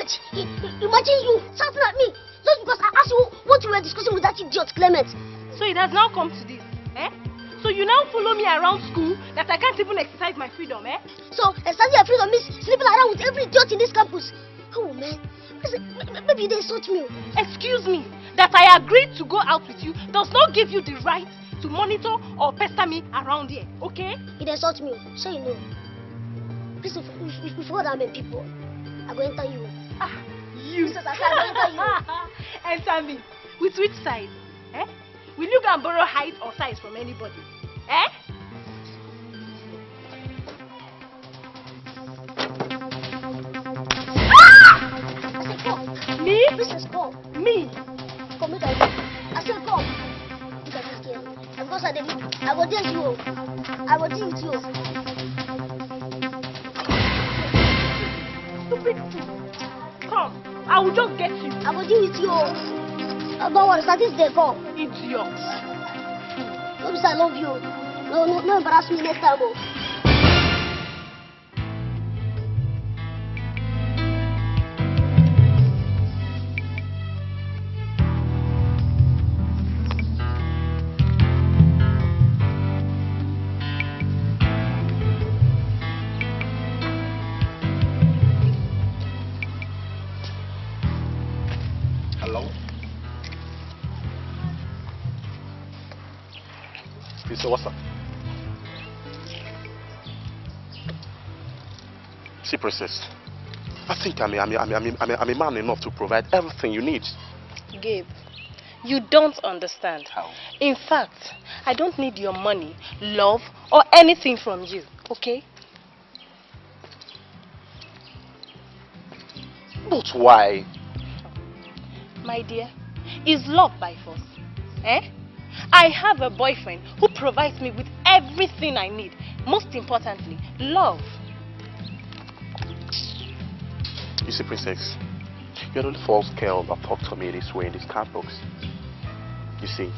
village. Imagine you shouting at me just because I asked you what you were discussing with that idiot Clement. So it has now come to this, eh? So you now follow me around school that I can't even exercise my freedom, eh? So exercising your freedom means sleeping around with every idiot in this campus. Oh man, listen, maybe they insult me. Excuse me, that I agreed to go out with you does not give you the right to monitor or pester me around here, okay? It insult me, so you know. Listen, if you forget I'm a people, I'm going to enter you. Ah, you. Listen, I said I'm going to enter you. Enter me. With which side? Eh? Will you go and borrow height or size from anybody? Eh? I said come. Me? Princess, come. Me? Come, look at me. I said come. Look at this girl. And because I will deal with you. I will deal with you. Stupid fool. Come, I will just get you. I will deal with you. Don't worry, start this day, come. Idiot. Don't say I love you. No embarrass me next time. So what's up? See, Princess, I think I'm a man enough to provide everything you need. Gabe, you don't understand. How? In fact, I don't need your money, love, or anything from you, okay? But why? My dear, is love by force? Eh? I have a boyfriend who provides me with everything I need. Most importantly, love. You see, Princess, you're the only false girl that talked to me this way in this campus. You see,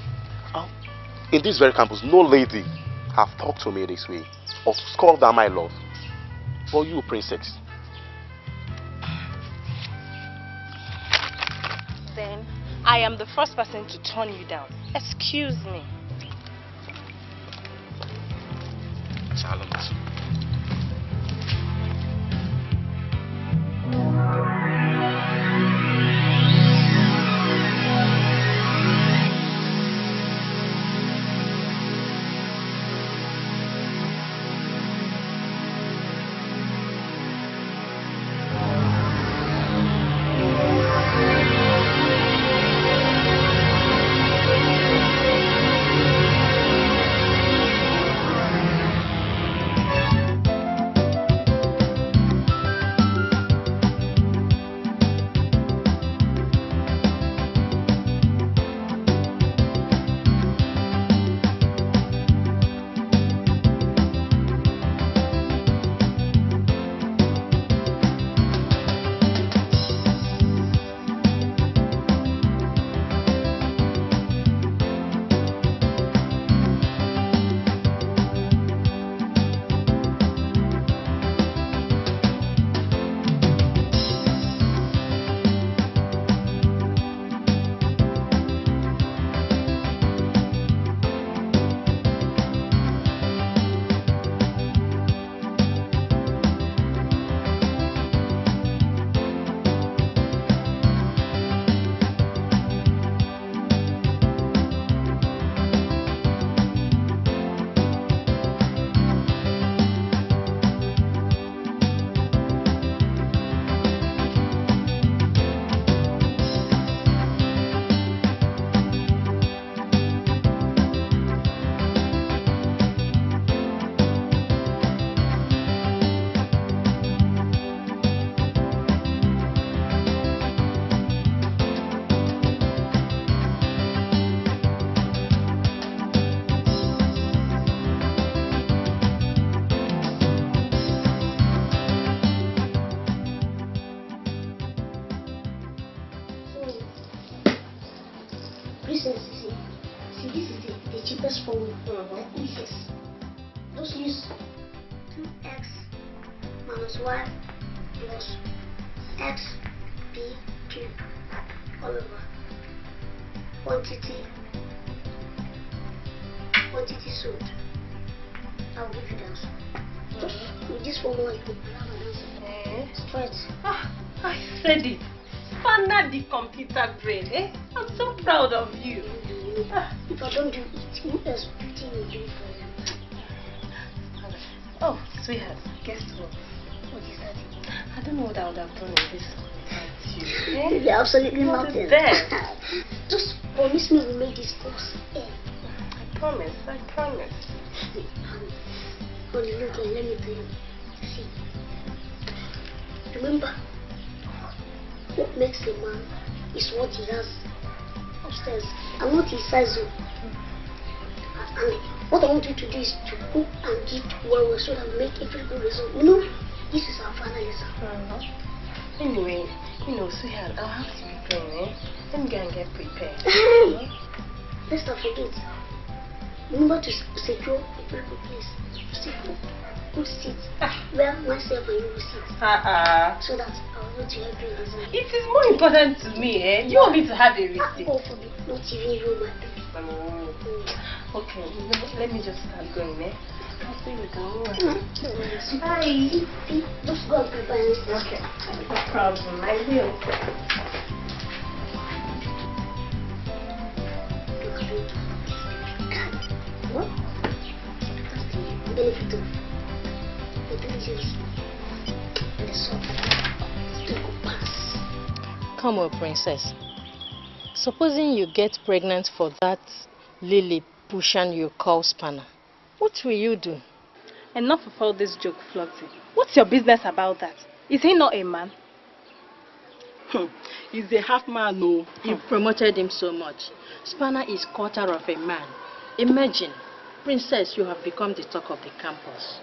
in this very campus, no lady have talked to me this way or called down my love. For you, Princess. Then I am the first person to turn you down. Excuse me. Challenge. cheapest phone that uses. Just use 2x minus y plus x DP Oliver. Quantity sold. I'll give you the answer. Just with this formula, you can have an answer. Straight. I said it. Spanner the computer brain. I'm so proud of you. If I don't do it, who else will do it for you? Oh, sweetheart, guess what? What is that? I don't know what I would have done in this without you. Yeah, absolutely nothing. Just promise me we'll make this course. I promise. Honey, look, let me tell you. See, remember, what makes a man is what he has upstairs and what he says. And what I want you to do is to cook and eat well so that we make every good result. You know, this is our final lesson. Anyway, sweetheart, I'll have to be praying, Let me go and get prepared. Let's not forget. Remember to secure a very good place. Secure good seats where myself and you will sit. So that I'll know to help you in this. It is more important to me, You want me to have a receipt? Oh, for me, not even you, my baby. Okay, let me just start going, I'll see you down. Bye. Just go and prepare anything. Okay, no problem, I will. What? That's the benefit of intelligence and the soul. Still go pass. Come on, princess. Supposing you get pregnant for that Lilliputian you call Spanner, what will you do? Enough of all this joke, Flirty. What's your business about that? Is he not a man? He's a half man, no. You promoted him so much. Spanner is quarter of a man. Imagine, princess, you have become the talk of the campus.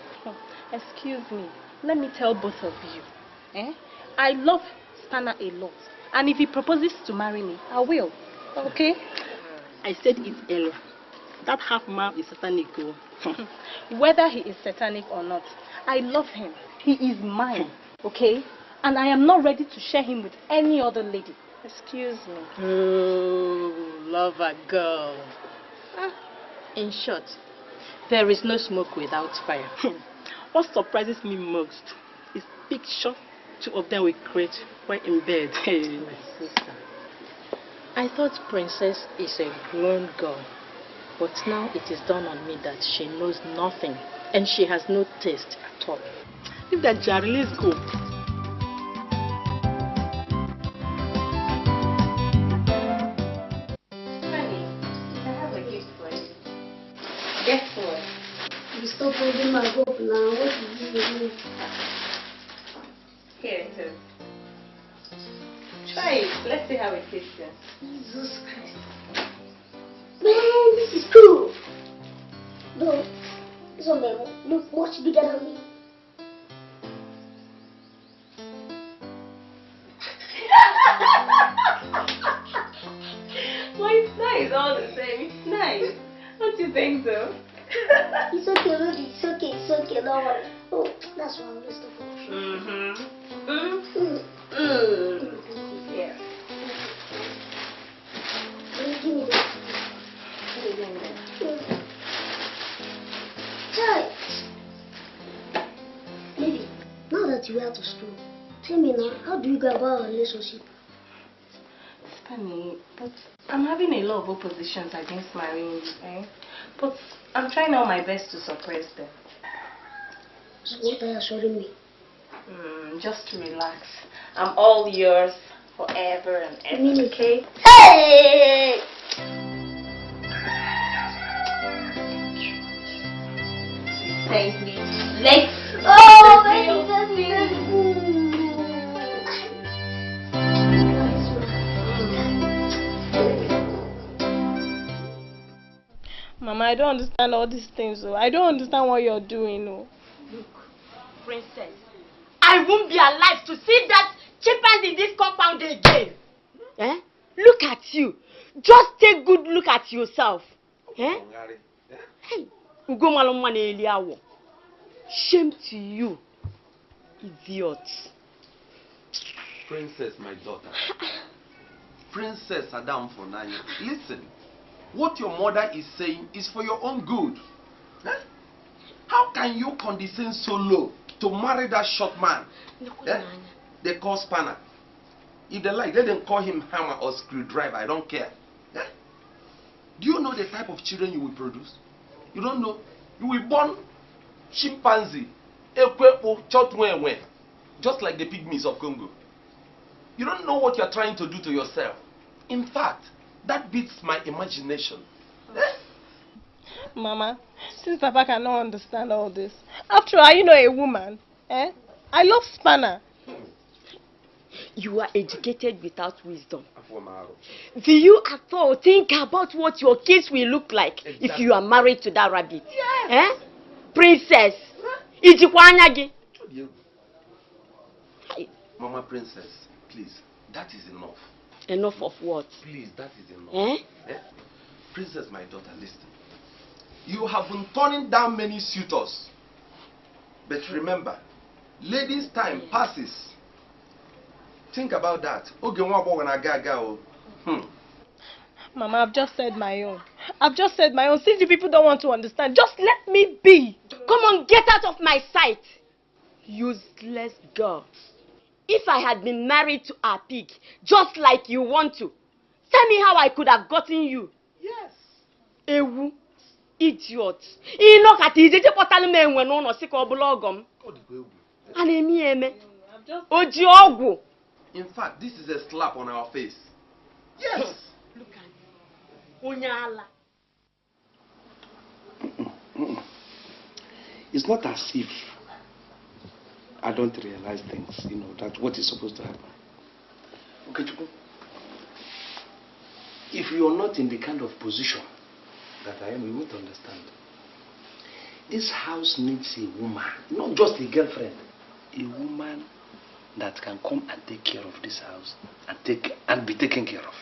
Excuse me. Let me tell both of you. I love Spanner a lot. And if he proposes to marry me, I will. Okay? I said it earlier. That half man is satanic. Whether he is satanic or not, I love him. He is mine. Okay? And I am not ready to share him with any other lady. Excuse me. Oh, love a girl. In short, there is no smoke without fire. What surprises me most is picture two of them will create while in bed. My sister. I thought Princess is a grown girl, but now it is dawned on me that she knows nothing and she has no taste at all. If that Jerry, let's go. Honey, I have a gift for you. Guess what? You stop holding my hope now. What is this? Here it is. Try it. Let's see how it tastes. Jesus Christ. Man, this is cool. No, this one may look much bigger than me. Well, it's nice all the same. It's nice. Don't you think so? It's okay, baby. It's okay. No worry. Oh, that's one list of Yeah. Give me that. Try. Baby, now that you're out of school, tell me now, how do you go about a relationship? It's funny, but I'm having a lot of oppositions against marrying you, But I'm trying all my best to suppress them. So what are you assuring me? Just relax. I'm all yours forever and ever, okay? Hey! Safely. Let's Oh, Mama, I don't understand all these things. I don't understand what you're doing. Look, princess, I won't be alive to see that chipmunk in this compound again. Look at you. Just take good look at yourself. Hey, shame to you, idiot. Princess, my daughter. Princess Adam for Nanya. Listen, what your mother is saying is for your own good. Huh? How can you condescend so low to marry that short man? They call spanner. If they like, let them call him hammer or screwdriver. I don't care. Huh? Do you know the type of children you will produce? You don't know. You will born chimpanzee, ekwepo, chotwenwe, just like the pygmies of Congo. You don't know what you're trying to do to yourself. In fact, that beats my imagination. Mama, since Papa cannot understand all this, after all, you know a woman, eh? I love spanner. You are educated without wisdom. Do you at all think about what your kids will look like if you are married to that rabbit? Yes. Eh? Princess. Ijikwanyagi. Mama Princess, please, that is enough. Enough of what? Please, that is enough. Eh? Eh? Princess, my daughter, listen. You have been turning down many suitors. But remember, ladies' time passes. Think about that. Mama, I've just said my own. I've just said my own. Since you people don't want to understand, just let me be. Come on, get out of my sight. Useless girl. If I had been married to a pig, just like you want to, tell me how I could have gotten you. Yes. Ewu. Idiot. Ino kati ijeje potale me enwe no si ka obula ogom. Anemi eme. Oji ogwu. In fact, this is a slap on our face. Yes. Look at you. Onyala. It's not as if I don't realize things, you know, that what is supposed to happen. Okay, Chuku. If you are not in the kind of position that I am, you won't understand. This house needs a woman, not just a girlfriend, a woman that can come and take care of this house and be taken care of.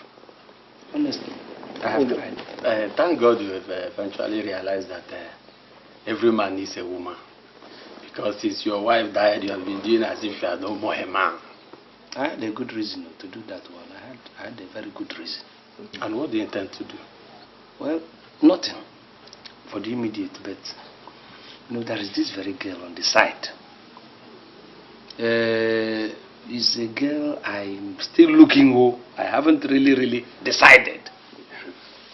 Honestly, I have tried. Thank God you have eventually realized that every man needs a woman. Because since your wife died, you have been doing as if you are no more a man. I had a good reason to do that one. I had a very good reason. And what do you intend to do? Well, nothing for the immediate, but you know, there is this very girl on the side. Is a girl I'm still looking for. I haven't really decided.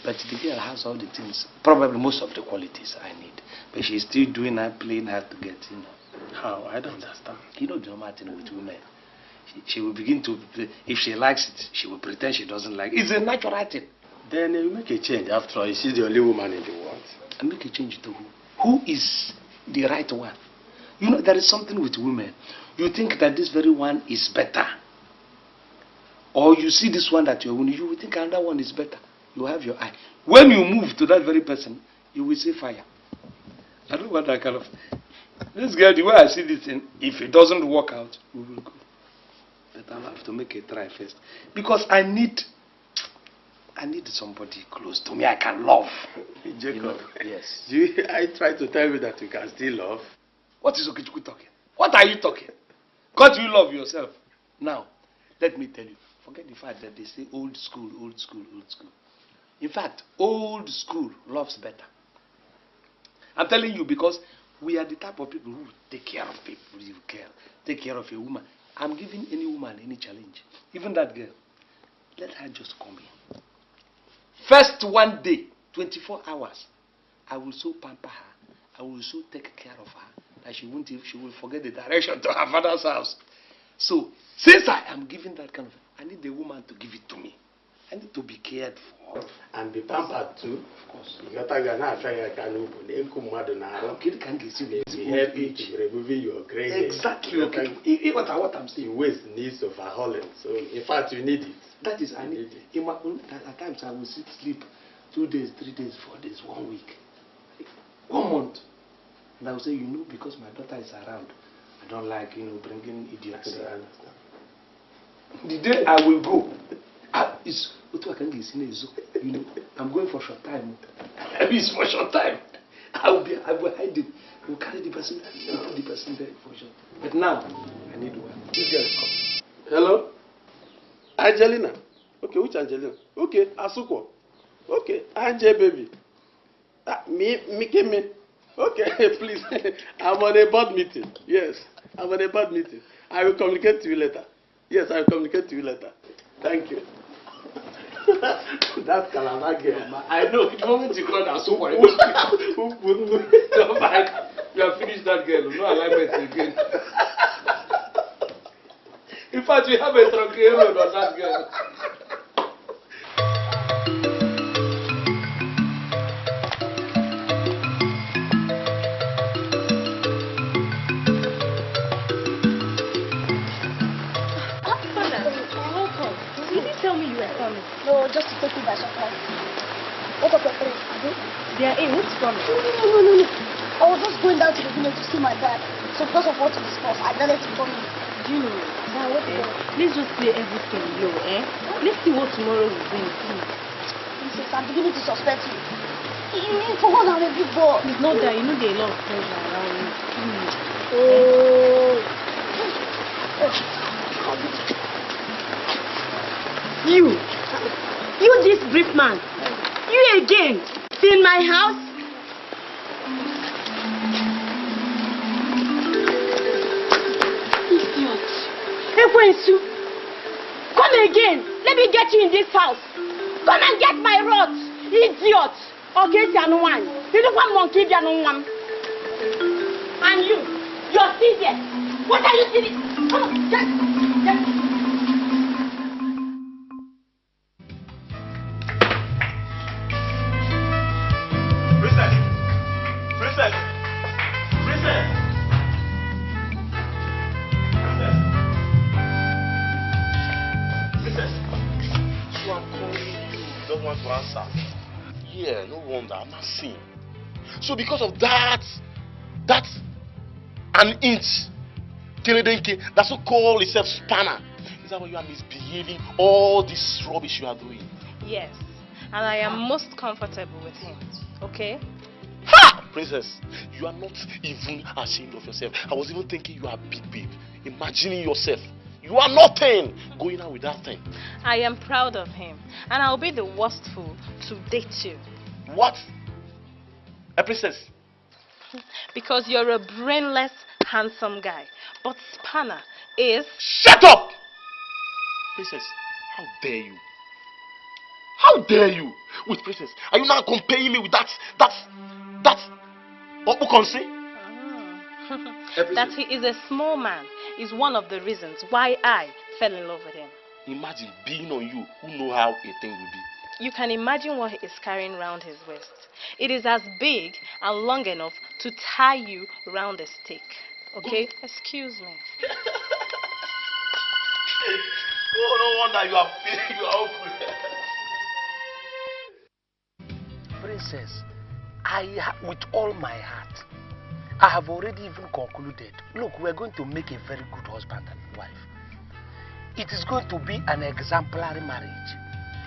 But the girl has all the things, probably most of the qualities I need. But she's still doing her, playing hard to get, you know. How? I don't understand. You know the normal thing with women. She will begin to, if she likes it, she will pretend she doesn't like it. It's a natural thing. Then you make a change. After all, she's the only woman in the world. And make a change to who? Who is the right one? You know, there is something with women. You think that this very one is better. Or you see this one that you're winning, you will think another one is better. You have your eye. When you move to that very person, you will see fire. I don't want that kind of... This girl, the way I see this thing, if it doesn't work out, we will go. But I'll have to make a try first. Because I need somebody close to me I can love. Jacob, you know? Yes. I try to tell you that you can still love. What is Okechukwu talking? What are you talking? Can't you love yourself? Now, let me tell you. Forget the fact that they say old school, old school, old school. In fact, old school loves better. I'm telling you because we are the type of people who take care of people. You care. Take care of a woman. I'm giving any woman any challenge. Even that girl. Let her just come in. First one day, 24 hours, I will so pamper her. I will so take care of her that she will forget the direction to her father's house. So, since I am giving that kind of, I need the woman to give it to me. I need to be cared for. And be pampered too. Of course. You got to help you to removing your gray. Exactly. Okay. What I'm saying. Waste needs overhauling. So, in fact, you need it. That is, I need it. At times, I will sleep 2 days, 3 days, 4 days, 1 week, 1 month. And I will say, you know, because my daughter is around, I don't like, you know, bringing idiots. I understand. The day I will go, you know, I'm going for short time. Maybe it's for short time. I will hide him. I will carry the person and put the person there for short. But now, I need one. This girl come. Hello? Angelina. Okay, which Angelina? Okay, Asuko. Okay, Anje baby. Me. Okay, please. I'm on a board meeting. Yes, I'm on a board meeting. I will communicate to you later. Yes, I will communicate to you later. Thank you. That Calabar girl. I know. The moment you call that, so why? You have finished that girl. No alignment again. In fact, we have a truncated on that girl. No, just to take you by surprise. What of your friends? They are in. What's from? No. I was just going down to the village to see my dad. So because of what to discuss, I decided to come in. Do you know? Now, what let's just play everything low, eh? Let's see what tomorrow will bring, please. Listen, I'm beginning to suspect you. You forgot I'm a big boy. It's not that. You know there are a lot of pressure around you. You this brief man. You again. In my house. Idiot. Ekwensu. Come again. Let me get you in this house. Come and get my rods. Idiot. Okay, one. You don't want monkey, one. And you're still there. What are you doing? Come on, just. Yeah, no wonder. I'm not seeing. So because of that an inch, that so-called itself spanner, is that why you are misbehaving all this rubbish you are doing? Yes, and I am most comfortable with him. Okay? Ha! Princess, you are not even ashamed of yourself. I was even thinking you are a big babe. Imagining yourself. You are nothing going out with that thing. I am proud of him. And I'll be the worst fool to date you. What? A princess? Because you're a brainless, handsome guy. But Spanner is... Shut up! Princess, how dare you? How dare you? Wait, princess, are you now comparing me with that Obukonsi? That he is a small man is one of the reasons why I fell in love with him. Imagine being on you who know how a thing will be. You can imagine what he is carrying around his waist. It is as big and long enough to tie you around a stick. Okay? Excuse me. Oh, no wonder you are open. Princess, with all my heart, I have already even concluded. Look, we're going to make a very good husband and wife. It is going to be an exemplary marriage.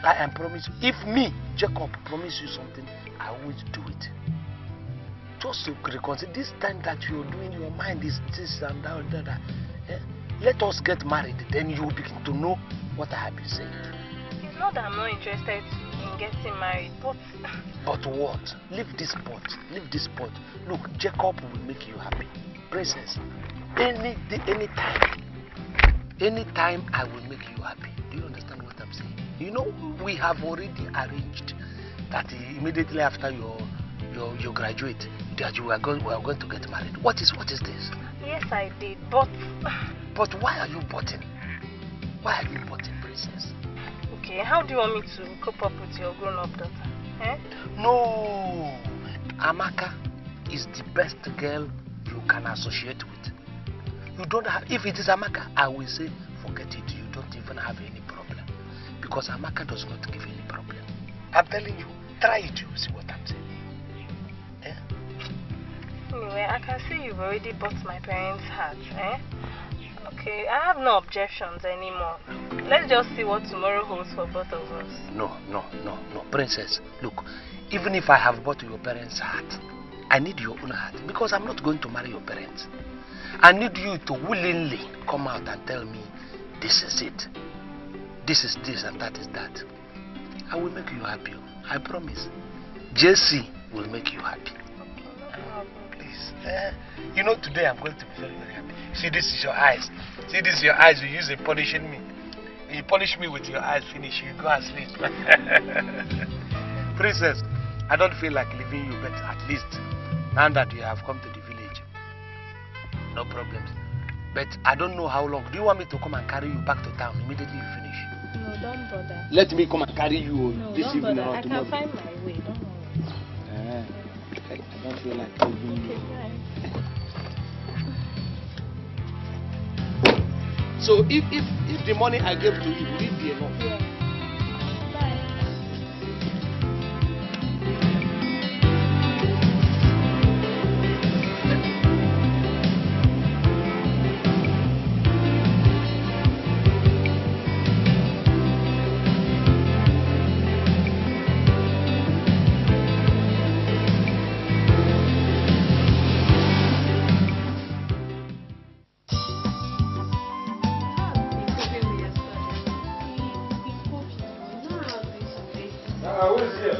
I am promising. If me, Jacob, promise you something, I will do it. Just to reconcile this time that you're doing, your mind is this and that. Let us get married, then you will begin to know what I have been saying. It's not that I'm not interested in getting married, but... But what? Leave this spot. Leave this spot. Look, Jacob will make you happy. Princess, anytime I will make you happy. Do you understand what I'm saying? You know, we have already arranged that immediately after you graduate, that we are going to get married. What is this? Yes, I did, but... But why are you butting? Why are you butting, princess? Okay, how do you want me to cope up with your grown-up daughter? Eh? No, Amaka is the best girl you can associate with. You don't have, if it is Amaka, I will say forget it. You don't even have any problem, because Amaka does not give any problem. I'm telling you, try it. You see what I'm saying? Eh? Anyway, I can see you've already bought my parents' heart. Eh? Okay, I have no objections anymore. Let's just see what tomorrow holds for both of us. No, princess. Look, even if I have bought your parents' heart, I need your own heart, because I'm not going to marry your parents. I need you to willingly come out and tell me this is it. this is this and that is that. I will make you happy. I promise. JC will make you happy. Please. You know, today I'm going to be very, very happy. See, this is your eyes. See, this is your eyes. You use it punishing me. You punish me with your eyes, finish. You go and sleep. Princess, I don't feel like leaving you, but at least now that you have come to the village, no problems. But I don't know how long. Do you want me to come and carry you back to town immediately you finish? No, don't bother. Let me come and carry you this don't evening bother. or I tomorrow. can find my way, don't worry. I don't feel like leaving you. So if the money I gave to you, will it be enough? Yeah. Who is here?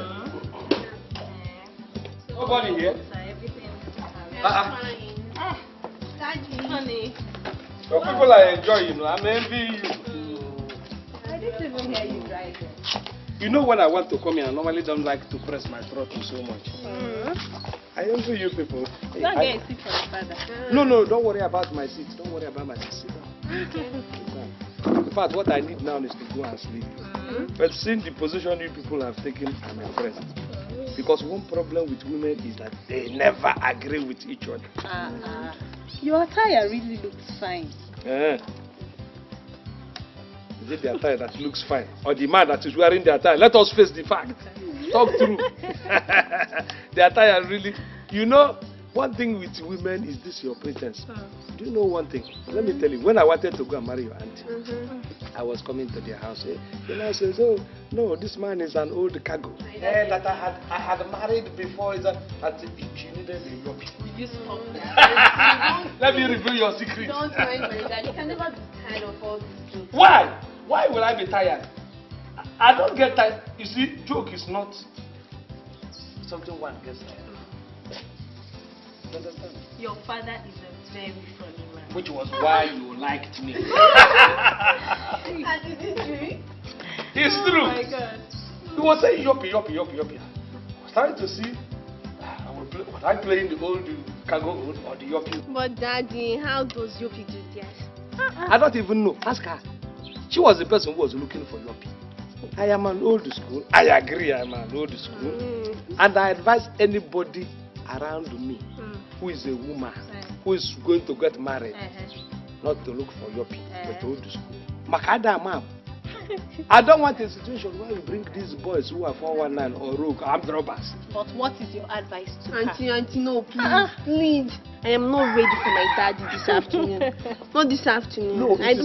Nobody here? Honey. So people are enjoying you. I'm envying you. I didn't even hear you driving. You know when I want to come here, I normally don't like to press my throttle so much. I envy you people. Don't get a seat for your father. No, don't worry about my seat. Don't worry about my seat. Sit down. In fact, what I need now is to go and sleep. But seeing the position you people have taken, I'm impressed. Because one problem with women is that they never agree with each other. Your attire really looks fine. Is it the attire that looks fine? Or the man that is wearing the attire? Let us face the fact. Talk true. The attire really... You know, one thing with women is this your pretense. Do you know one thing? Let me tell you. When I wanted to go and marry your auntie, I was coming to their house. You know, I says, oh, no, this man is an old cargo. That I had married before. That she needed a yoke. You stop. Let me reveal your secret. Don't mind my dad. You can never be tired of all these jokes. Why? Why will I be tired? I don't get tired. You see, joke is not something one gets tired. You understand? Your father is a very funny man. Which was why you liked me. And is it true? It's true. Oh my God. He was saying yoppie. I was trying to see, was I playing the old cargo or the yoppie? But daddy, how does Yopi do this? I don't even know. Ask her. She was the person who was looking for yoppie. I am an old school. I agree, I am an old school. And I advise anybody around me who is a woman, who is going to get married, not to look for yoppie, but old school. Makada ma'am. I don't want a situation where you bring these boys who are 419 or rogue armed robbers. But what is your advice to her? Auntie, no, please, please. I am not ready for my daddy this afternoon. Not this afternoon. No, it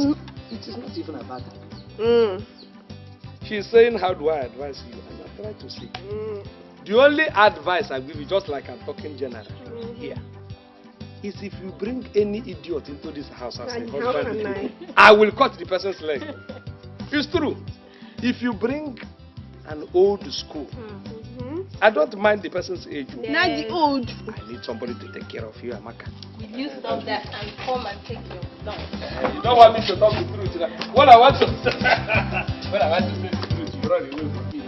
is not even about that. She's saying, how do I advise you? And I'm trying to see. The only advice I give you, just like I'm talking general here, is if you bring any idiot into this house as a husband, I will cut the person's leg. It's true. If you bring an old school, I don't mind the person's age. Not the old. I need somebody to take care of you, Amaka. Will you stop that and come and take your dog? You don't want me to talk the truth. What I want to say the truth, you run away from me.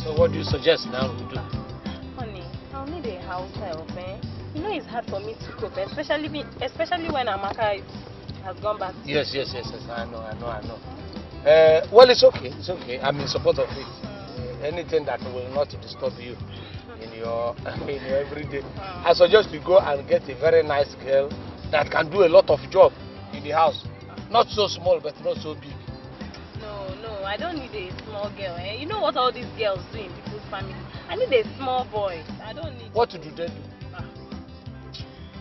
So what do you suggest now we do? Honey, I'll need a house help, eh? You know it's hard for me to cope, especially when Amaka has gone back. Yes. I know. Well, it's okay. I'm in support of it. Anything that will not disturb you in your everyday. I suggest you go and get a very nice girl that can do a lot of job in the house. Not so small, but not so big. No, I don't need a small girl. Eh? You know what all these girls do in people's family? I need a small boy. I don't need. What do they do?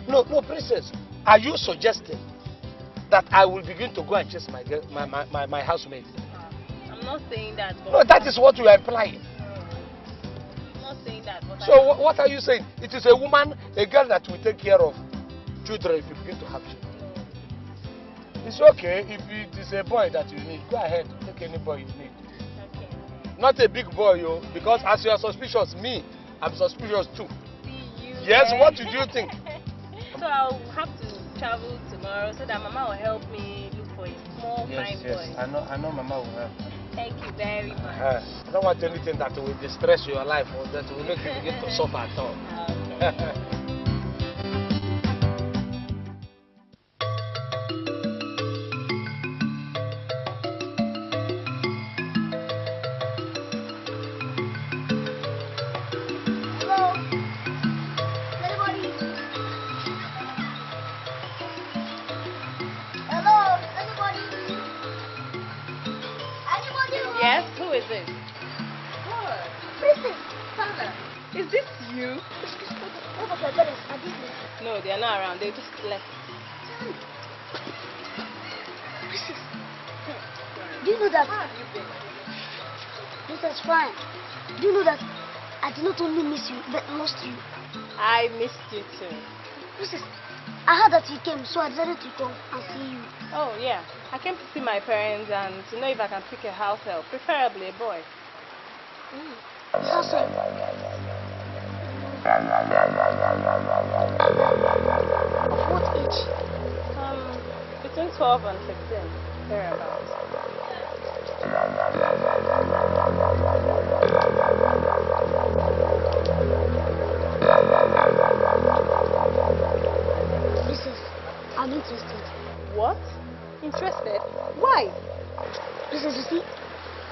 No, princess. Are you suggesting that I will begin to go and chase my girl, my housemate? I'm not saying that. But no, that is what you are implying. I'm not not saying that. But So what are you saying? It is a woman, a girl that will take care of children if you begin to have children. It's okay if it is a boy that you need. Go ahead, take any boy you need. Okay. Not a big boy, yo. Because as you are suspicious, me, I'm suspicious too. See you. Yes, what do you think? So I'll have to travel tomorrow so that Mama will help me look for a small fine boy. I know Mama will help. Thank you very much. I don't want anything that will distress your life or that will make you begin to suffer at all. Okay. Yes, who is this? What? Princess, father. Is this you? What of my parents? Are they here? No, they are not around. They just left. Princess, do you know that? How have you been? Princess, fine. Do you know that I did not only miss you, but lost you? I missed you too. Princess, I heard that you came, so I decided to come and see you. Oh, yeah. I came to see my parents and to know if I can pick a house help, preferably a boy. House help? Of what age? Between 12 and 16, thereabouts. Princess, I'm interested. What? Interested? Why? Princess, you see,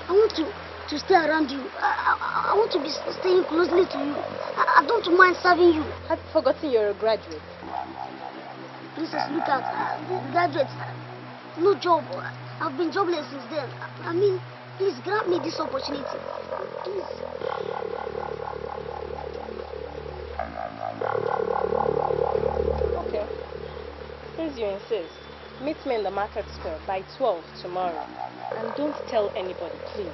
I want to stay around you. I want to be staying closely to you. I don't mind serving you. Have you forgotten you're a graduate? Princess, look at graduates. No job. I've been jobless since then. I mean, please grant me this opportunity. Please. Okay. Since you insist, meet me in the market square by 12 tomorrow. And don't tell anybody, please.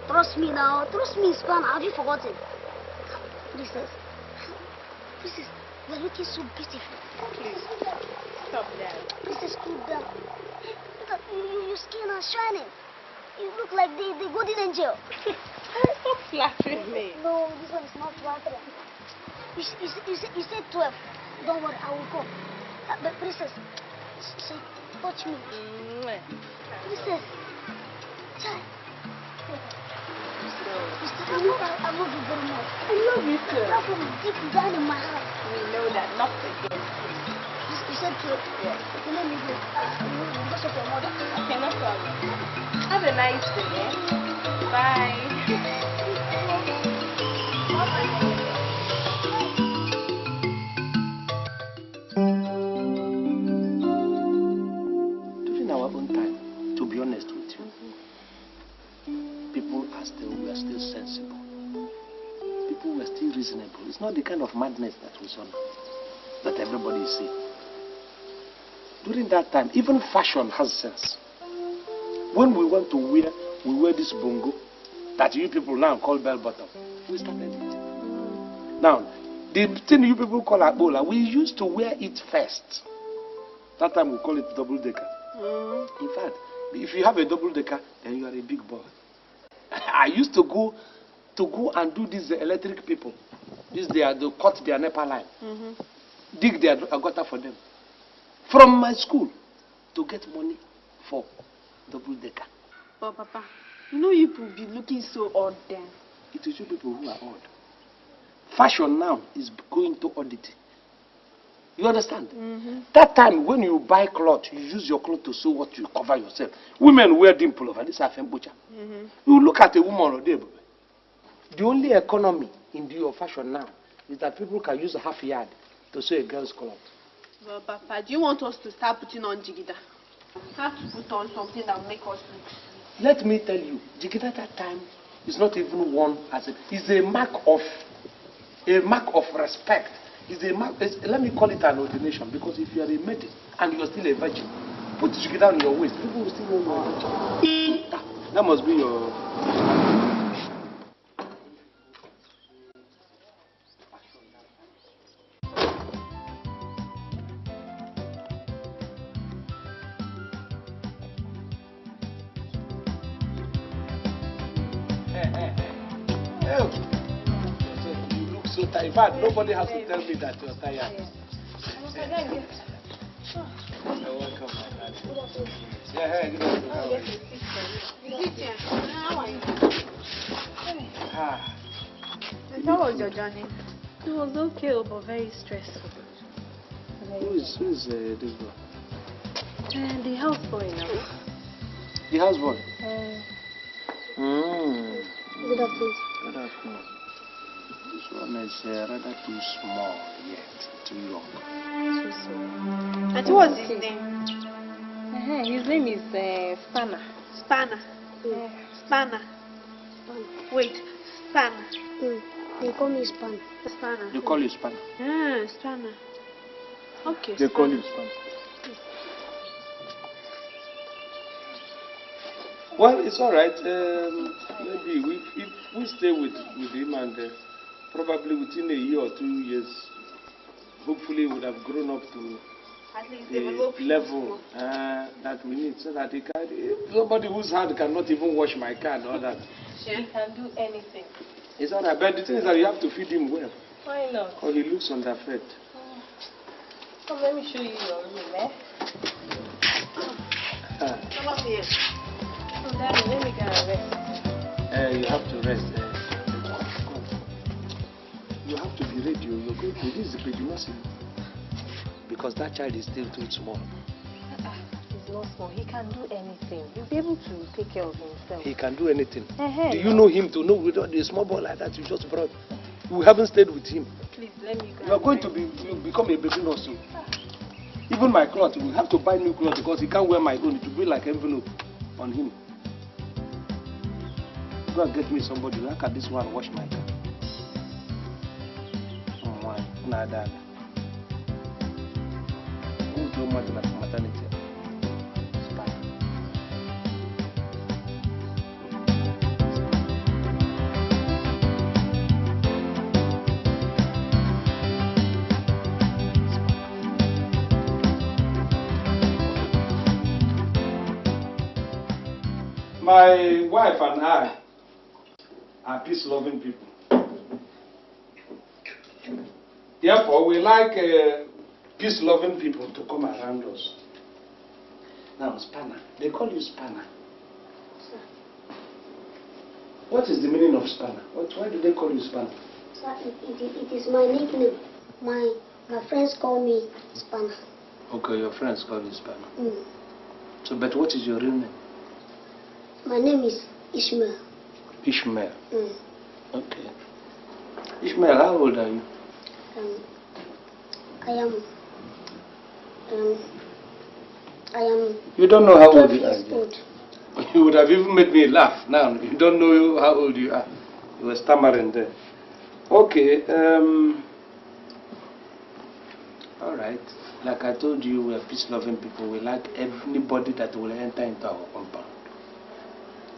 Trust me now. Trust me, Span. Have you forgotten? Princess. Princess, you're looking so beautiful. Please, stop that. Princess, cool down. Look at your skin is shining. You look like the golden angel. Stop flattering me. No, this one is not flattering. You said 12. Don't worry, I will come. But Princess, say, touch me. Princess. Chai. I love you very much. I love you too. That's from deep down in my heart. We know that, not again. You said 12? Yes. Okay, let me go. Because of your mother. Okay, no problem. Have a nice day, eh? Bye. During our own time, to be honest with you, people were still sensible. People were still reasonable. It's not the kind of madness that we saw now, that everybody is seeing. During that time, even fashion has sense. When we want to wear, we wear this bongo that you people now call bell bottom. We started it. Now, the thing you people call Abola, we used to wear it first. That time we call it double decker. In fact, if you have a double decker, then you are a big boy. I used to go and do these electric people. They cut their NEPA line, dig their gutter for them. From my school to get money for double decker. But Papa, you know you will be looking so odd then. It is you people who are odd. Fashion now is going to oddity. You understand? That time when you buy cloth, you use your cloth to sew what you cover yourself. Women wear dimple over this affair butcher. You look at a woman or day. The only economy in your fashion now is that people can use a half yard to sew a girl's cloth. Well, Papa, do you want us to start putting on jigida? We have to put on something that will make us look sweet. Let me tell you, jigida that time is not even one as it's a mark of respect. Let me call it an ordination, because if you are a maiden and you are still a virgin, put jigida on your waist. People will still know you are a virgin. That must be your. tired. In fact, nobody has to tell me that you're tired. You're welcome, my daddy. Yeah, hey, good afternoon. How are you? How was your journey? It was okay, but very stressful. Who is this boy? The houseboy now. The houseboy? Good afternoon. Good afternoon. This one is rather too small yet, too young. Too small. And what's his name? His name is Spanner. Spanner. Spanner. Wait, Spanner. They call me Span. Spanner. They call you Spanner? Spanner. Okay. They call you Spanner. Well, it's all right. Maybe if we stay with him and probably within a year or 2 years, hopefully he would have grown up to At least the level that we need, so that he can. If somebody whose hand cannot even wash my car and all that. He can do anything. It's all right, but the thing is that you have to feed him well. Why not? Or he looks underfed. Come, let me show you your room, Come up here. So, Daddy, let me go and rest. You have to rest. Come. You have to be ready. You're going to this bed, you must see. Because that child is still too small. He's not small. He can do anything. He'll be able to take care of himself. He can do anything. Do you know him to know with a small boy like that you just brought? We haven't stayed with him. Please, let me go. You are going to become a baby nurse soon. Even my clothes, we have to buy new clothes because he can't wear my own. It will be like envelope on him. Go and get me somebody. Look at this one, wash my car. Oh my, nada. Who's the woman at maternity? My wife and I are peace-loving people. Therefore, we like peace-loving people to come around us. Now, Spanner. They call you Spanner. Sir. What is the meaning of Spanner? Why do they call you Spanner? Sir, it is my nickname. My friends call me Spanner. Okay, your friends call you Spanner. So, but what is your real name? My name is Ishmael. Ishmael. Okay. Ishmael, how old are you? I am. You don't know how old you 12 years are. old. You would have even made me laugh. Now you don't know how old you are. You were stammering there. Okay. All right. Like I told you, we are peace-loving people. We like anybody that will enter into our compound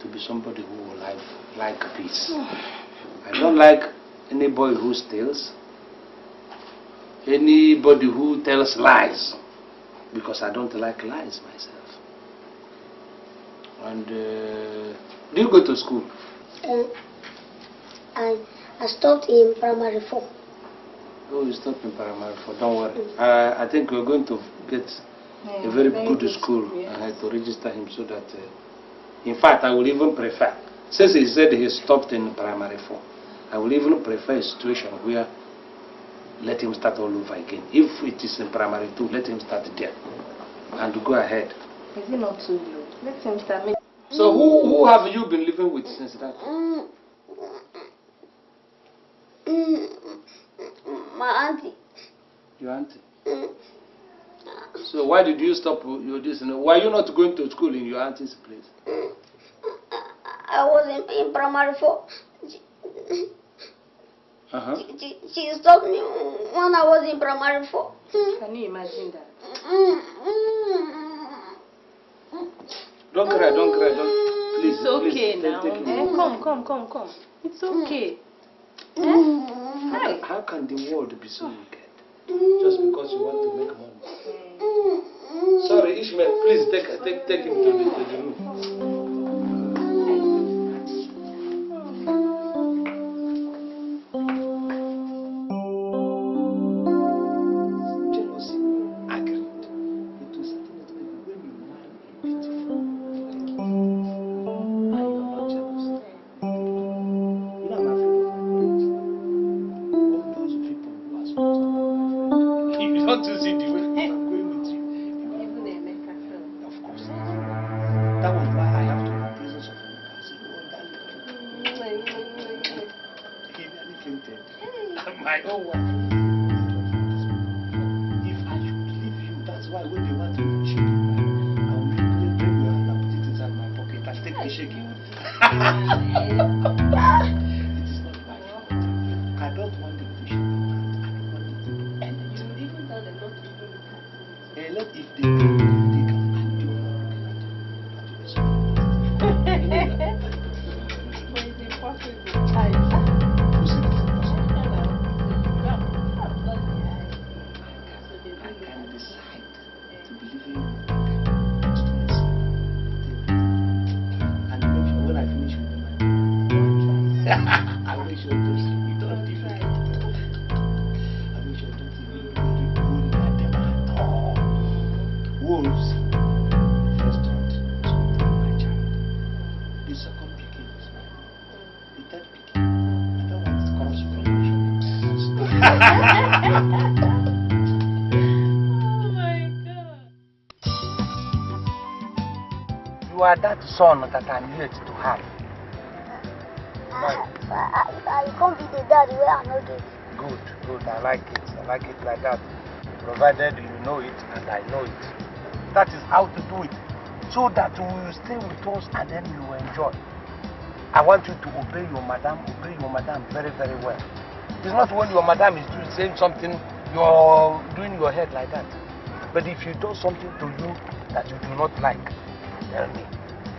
to be somebody who will like peace. I don't like any boy who steals, anybody who tells lies, because I don't like lies myself. And do you go to school? I stopped in primary 4. Oh, you stopped in primary 4. Don't worry. I think we're going to get a very good school to register him so that. In fact, I would even prefer, since he said he stopped in primary 4, I would even prefer a situation where let him start all over again. If it is in primary 2, let him start there and go ahead. Is he not too low? Let him start. So who have you been living with since that? My auntie. Your auntie? So why did you stop your this? Why are you not going to school in your auntie's place? I was in primary 4. She stopped me when I was in primary 4. Can you imagine that? Don't cry, don't cry, please. It's okay please, now. Come. It's okay. How can the world be so wicked? Just because you want to make money. Sorry, Ishmael, please take him to the room. want to see the way I'm going with you. Even a Mecca film. Of course. That was why I have to be in the presence of Emeka. I said, oh, darling, he nearly fainted. My own wife. If I should leave you, that's why when they want to shake you, I will bring your hand and put it inside my pocket and take me shaking. It is not my fault. I don't want them to shake your hand. I don't want it to do anything. You would even tell them not to even look at me. Let if they can, they can find you. But it's impossible. Child. Who said it's impossible? I can decide to believe in you. And when I finish with them, I make sure you don't leave it. I make sure you don't even go near them at all. Wolves, first hunt is my child. The second picking is mine. The third picking, I don't want to cross promotion. You are that son that I'm yet to have. I can't be the daddy where I know it. Good. I like it. I like it like that. Provided you know it and I know it. That is how to do it. So that you will stay with us and then you will enjoy. I want you to obey your madam very, very well. It's not when your madam is saying something, you're doing your head like that. But if you do something to you that you do not like, tell me.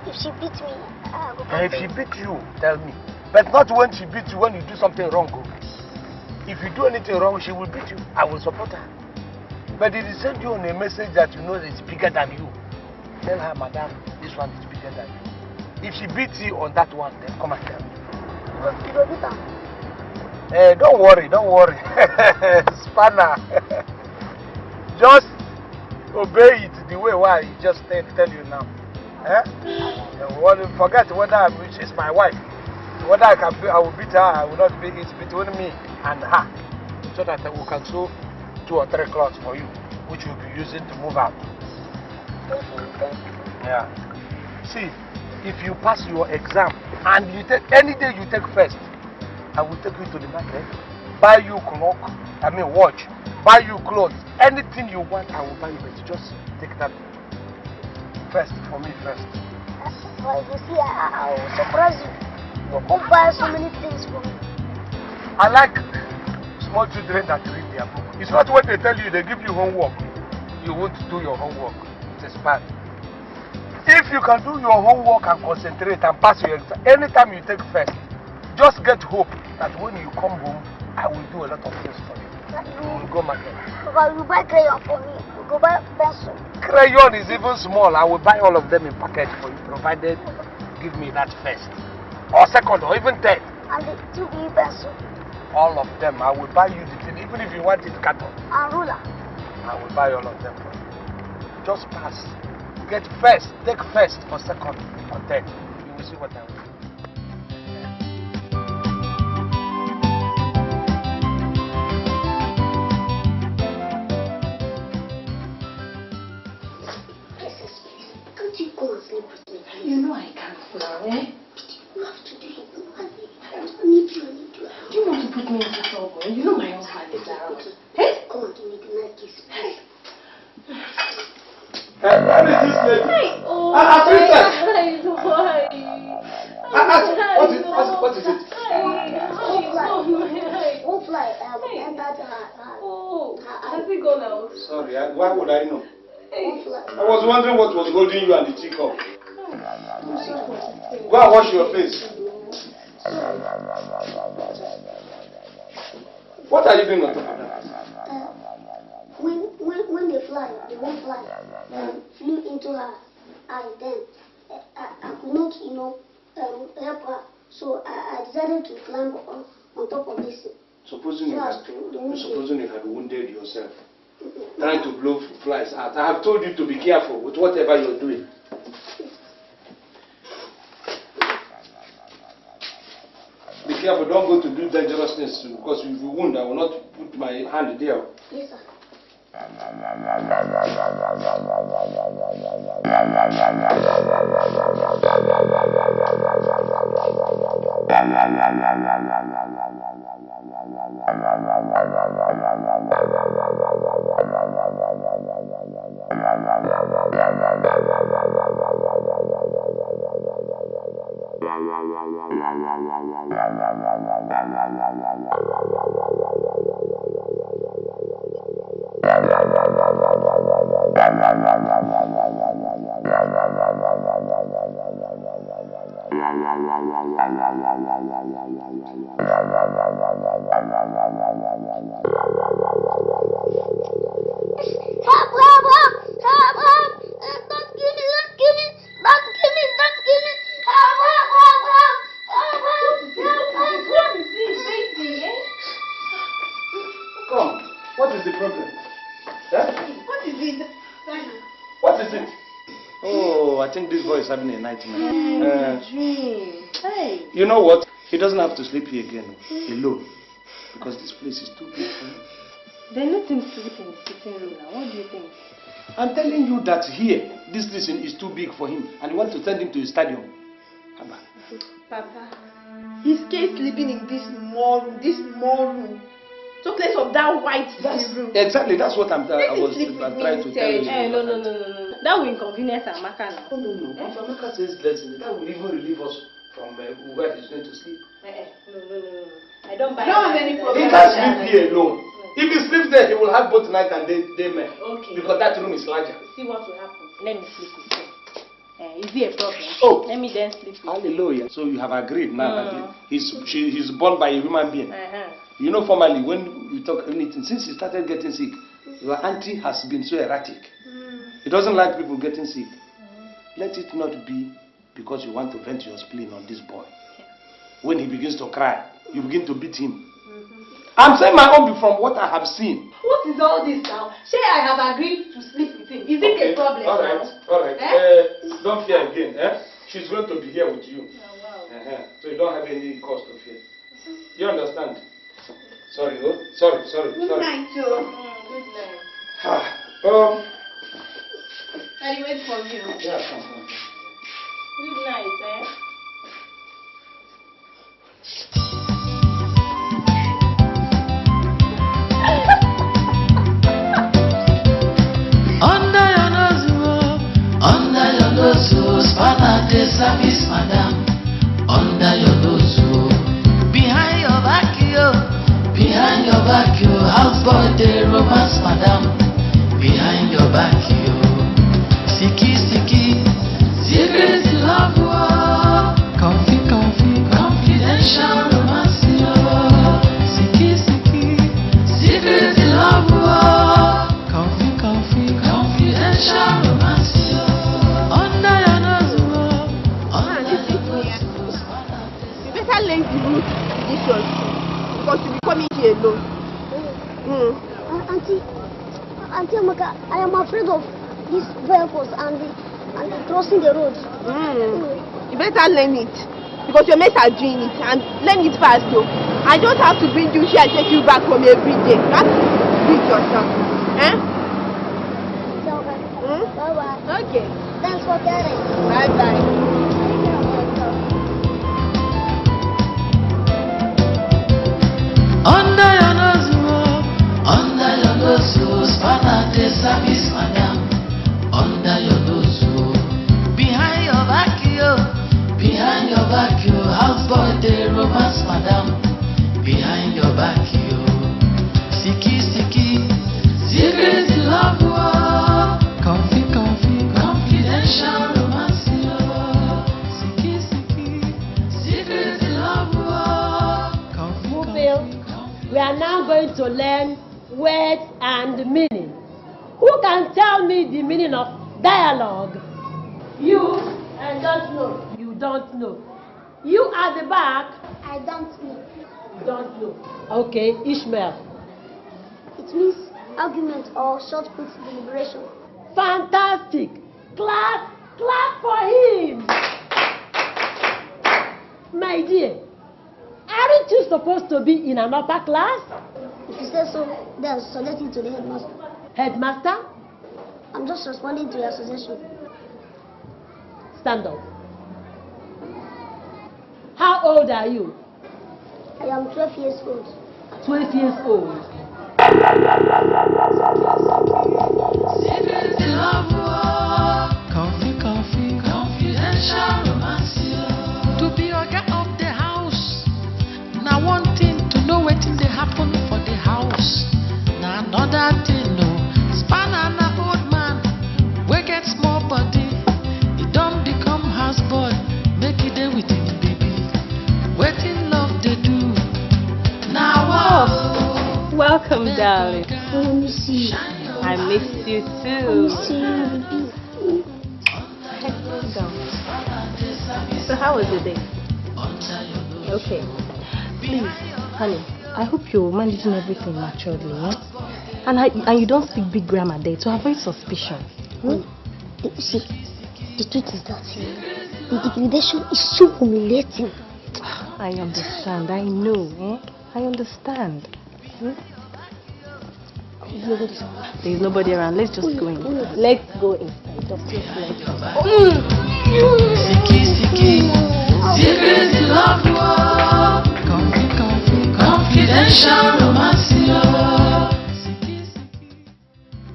If she beats me, I go And if she beats you, tell me. But not when she beats you when you do something wrong. If you do anything wrong, she will beat you. I will support her. But if she send you on a message that you know is bigger than you, tell her, madam, this one is bigger than you. If she beats you on that one, then come and tell me. You go beat her. Don't worry. Spanner. Just obey it the way why I just tell you now. Forget whether she's my wife. Whether I will beat her, I will not beat it between me and her. So that we can sew 2 or 3 cloths for you, which you'll be using to move out. Yeah. See, if you pass your exam and you take any day you take first, I will take you to the market, buy you watch, buy you clothes, anything you want, I will buy you. But just take that first for me first. Well, you see, I will surprise you. You won't buy so many things for me. I like small children that read their book. It's not what they tell you, they give you homework. You won't do your homework. It is bad. If you can do your homework and concentrate and pass your exam, anytime you take first, just get hope that when you come home, I will do a lot of things for you. You will go market. Because you buy crayon for me, you go buy pencil. Crayon is even small. I will buy all of them in packet for you, provided you give me that first. Or second, or even third. And the 2B pencil. All of them. I will buy you the thing, even if you want it carton. And ruler. I will buy all of them for you. Just pass. Get first. Take first or second or third. You will see what I will do. Can't you go and sleep with me? You know I can't now, eh? You have to do it. I need you. Do you want to put me into trouble? You know my husband is around. Hey? Come on, give me the night kiss. Hey. What is this lady? What is it? Won't fly. Entered her. Oh, has he gone out? Sorry, why would I know? Won't fly. I was wondering what was holding you and the teacup. Go and wash your face. What are you doing on top of that? When they fly, they won't fly. Flew into her eye. Then I could not, help her. So I decided to climb on top of this. Supposing you had wounded yourself, trying to blow flies out. I have told you to be careful with whatever you're doing. Be careful, don't go to do dangerous things because if you wound, I will not put my hand there. Yes, sir. Having a nightmare. Dream. Hey. You know what? He doesn't have to sleep here again alone because this place is too big for him. Then let him sleep in the sitting room now. What do you think? I'm telling you that here, this listen is too big for him and you want to send him to a stadium. Papa, he's scared sleeping in this small room. So place of that white room. Exactly, that's what I was trying to tell you. Hey, no. That will inconvenience Amaka now. No. If Amaka says listen, that will even relieve us from where he's going to sleep. No. I don't buy any problem. He can't sleep here alone. If he sleeps there, he will have both night and day men. Okay. Because that room is larger. See what will happen. Let me sleep with him. Is he a problem? Oh. Let me then sleep with him. Hallelujah. So you have agreed now that he's born by a human being. You know, formally, when we talk anything, since he started getting sick, your auntie has been so erratic. He doesn't like people getting sick. Let it not be because you want to vent your spleen on this boy. When he begins to cry, you begin to beat him. I'm saying my own from what I have seen. What is all this now? Say I have agreed to sleep with him. Is it a problem? All right. Don't fear again. She's going to be here with you. Oh, wow. So you don't have any cause to fear. You understand? Sorry. Good night, Joe. Good night. I wait for you. Yeah, come. Good night, Under your nose, spanner de service, madam. Under your nose, behind your back, yo, houseboy de romance, madam. Behind your back, yo, sticky, secret love, comfy, confidential romance, yo. Sticky, secret love, comfy, confidential romance, yo. Under your nose, you better learn the route to this your school because you'll be coming here alone. Auntie Amaka, I am afraid of these vehicles and crossing the road. You better learn it because your mates are doing it and learn it fast though. I don't have to bring you here and take you back home every day. You have to do it yourself. Bye-bye. Okay. Thanks for caring. Bye-bye. Under your nose, spanner de service, madam. Under your nose, behind your back, yo, houseboy de romance, madam. Behind your back, yo, sticky, secret love, comfy, confidential romance, yo. Sticky, secret love, comfy. We are now going to learn words and meaning. Who can tell me the meaning of dialogue? You, I don't know. You don't know. You at the back. I don't know. You don't know. Okay, Ishmael. It means argument or short put deliberation. Fantastic. Clap for him. My dear, aren't you supposed to be in an upper class? If you say so, then subject it to the headmaster. Headmaster? I'm just responding to your suggestion. Stand up. How old are you? I am 12 years old. 12 years old. Secret love, coffee, confidential romance. To be a guy of the house. Now one thing to know what thing they happen for the house. Now another thing, no. Span and an old man, we get small body. He don't become houseboy, make it there with him, baby. Waiting love they do. Now Welcome, darling. I miss you. I missed you too. I miss you, baby. So how was your day? Okay. Please, honey, I hope you're managing everything maturely, yeah? And you don't speak big grammar there to avoid suspicion. See, the truth is that the degradation is so humiliating. I understand, I know, eh? I understand. There's nobody around. Let's just go in. Let's go inside. Just let's go. Siki, secret love, confidential romance.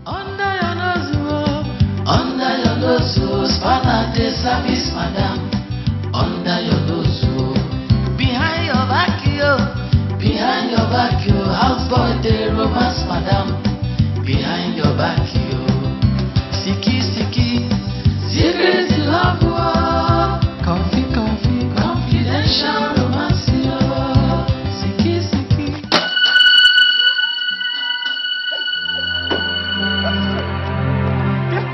Under your nose, spanner the service, madam. Under your nose, behind your back, houseboy the romance, madam. Behind your back, Siki, secret love, confidential romance, Siki.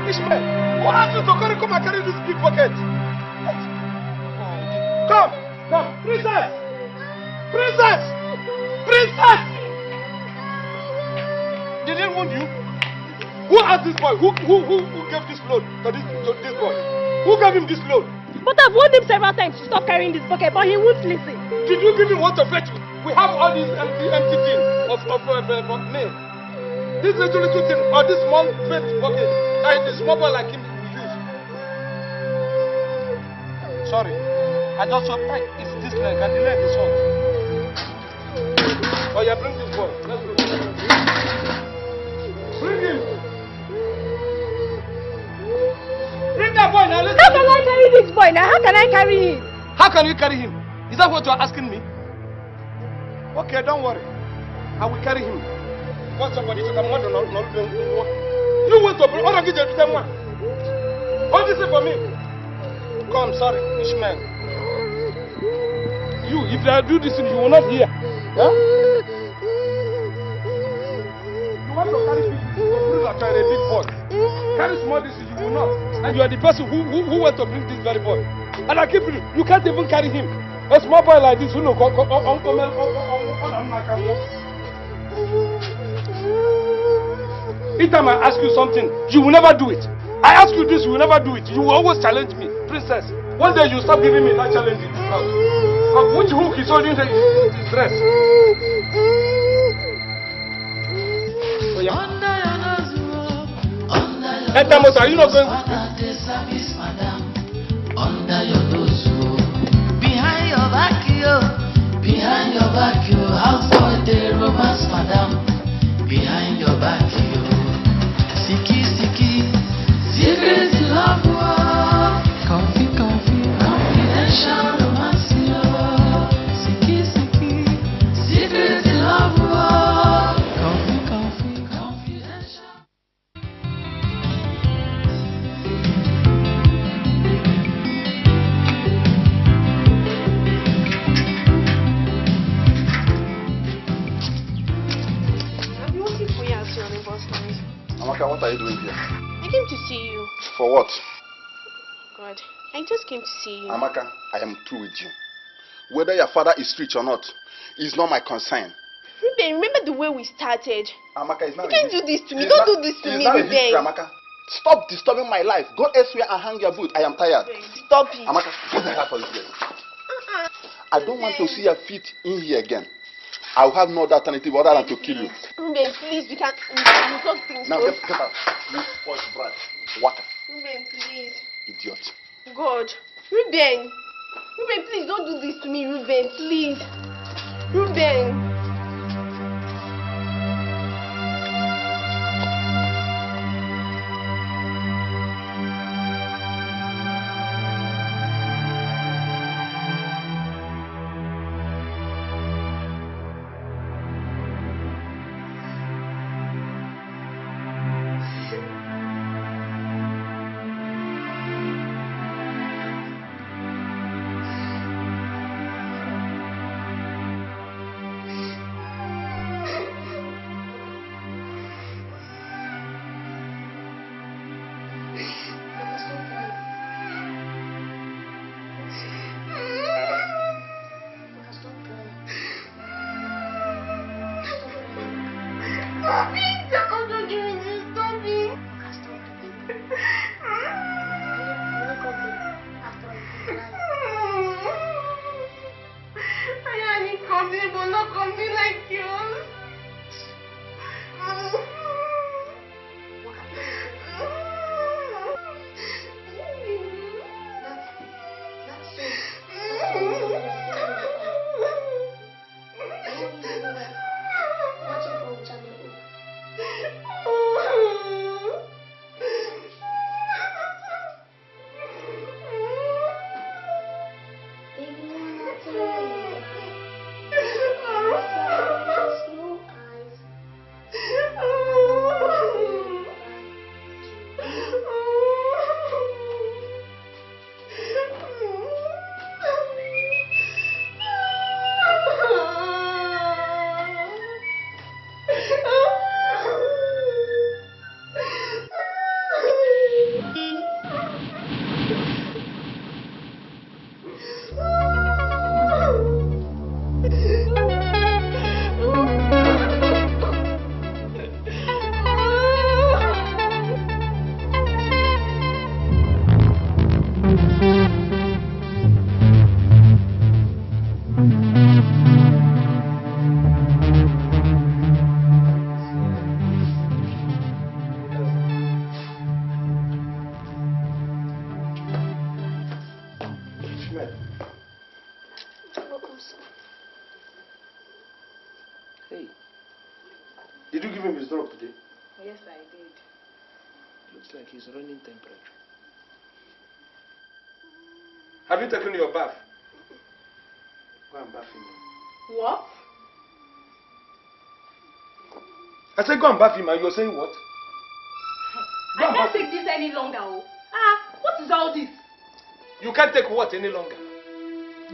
Ishmael, what have you to come and carry this big bucket? Come, princess! Did they wound you? Who asked this boy? Who gave this load to this boy? Who gave him this load? But I've warned him several times to stop carrying this bucket, but he won't listen. Did you give him what to fetch you? We have all these empty things of men. This little thing, or this small fat bucket, that is small boy like him we use. Sorry, I just saw it's this leg and the leg is short. Oh yeah, bring this boy. Let's go. Bring him. Bring that boy now. How can I carry this boy now? How can I carry him? How can you carry him? Is that what you are asking me? Okay, don't worry. I will carry him. Want somebody to come on? You want to bring all of you to them one. Hold this for me. Come, sorry, Ishmael. You, if I do this, you will not hear. Huh? You want to carry big, you will bring a big boy. Carry small this, you will not. And you are the person who wants to bring this very boy. And I keep you can't even carry him. A small boy like this, who know, each time I ask you something, you will never do it. I ask you this, you will never do it. You will always challenge me. Princess, one day you stop giving me that challenge in this house. Which hook is holding his dress? Oh, yeah. Enter motor, are you not going? Under your nose, behind your back, houseboy the romance, madam. Behind your back, Siki, secret love, confidential romance, Siki, secret love, confidential. Amaka, what are you doing here? I came to see you. For what? God, I just came to see you. Amaka, I am through with you. Whether your father is rich or not is not my concern. Ruben, remember the way we started? Amaka, it's not you can't do this to me. Don't do this to me, Ruben. Amaka. Stop disturbing my life. Go elsewhere and hang your boot. I am tired. Stop it. Amaka, get the hair for this place. I don't want to see your feet in here again. I'll have no other alternative other than to kill you. Ruben, please, we talk things. Now get out. You spoiled brat. Water. Ruben, please. Idiot. God. Ruben, please don't do this to me, Ruben, please. Ruben. Hey, did you give him his drug today? Yes, I did. Looks like he's running temperature. Have you taken your bath? Go and bath him. What? I said go and bath him and you're saying what? I can't take this any longer. What is all this? You can't take what any longer?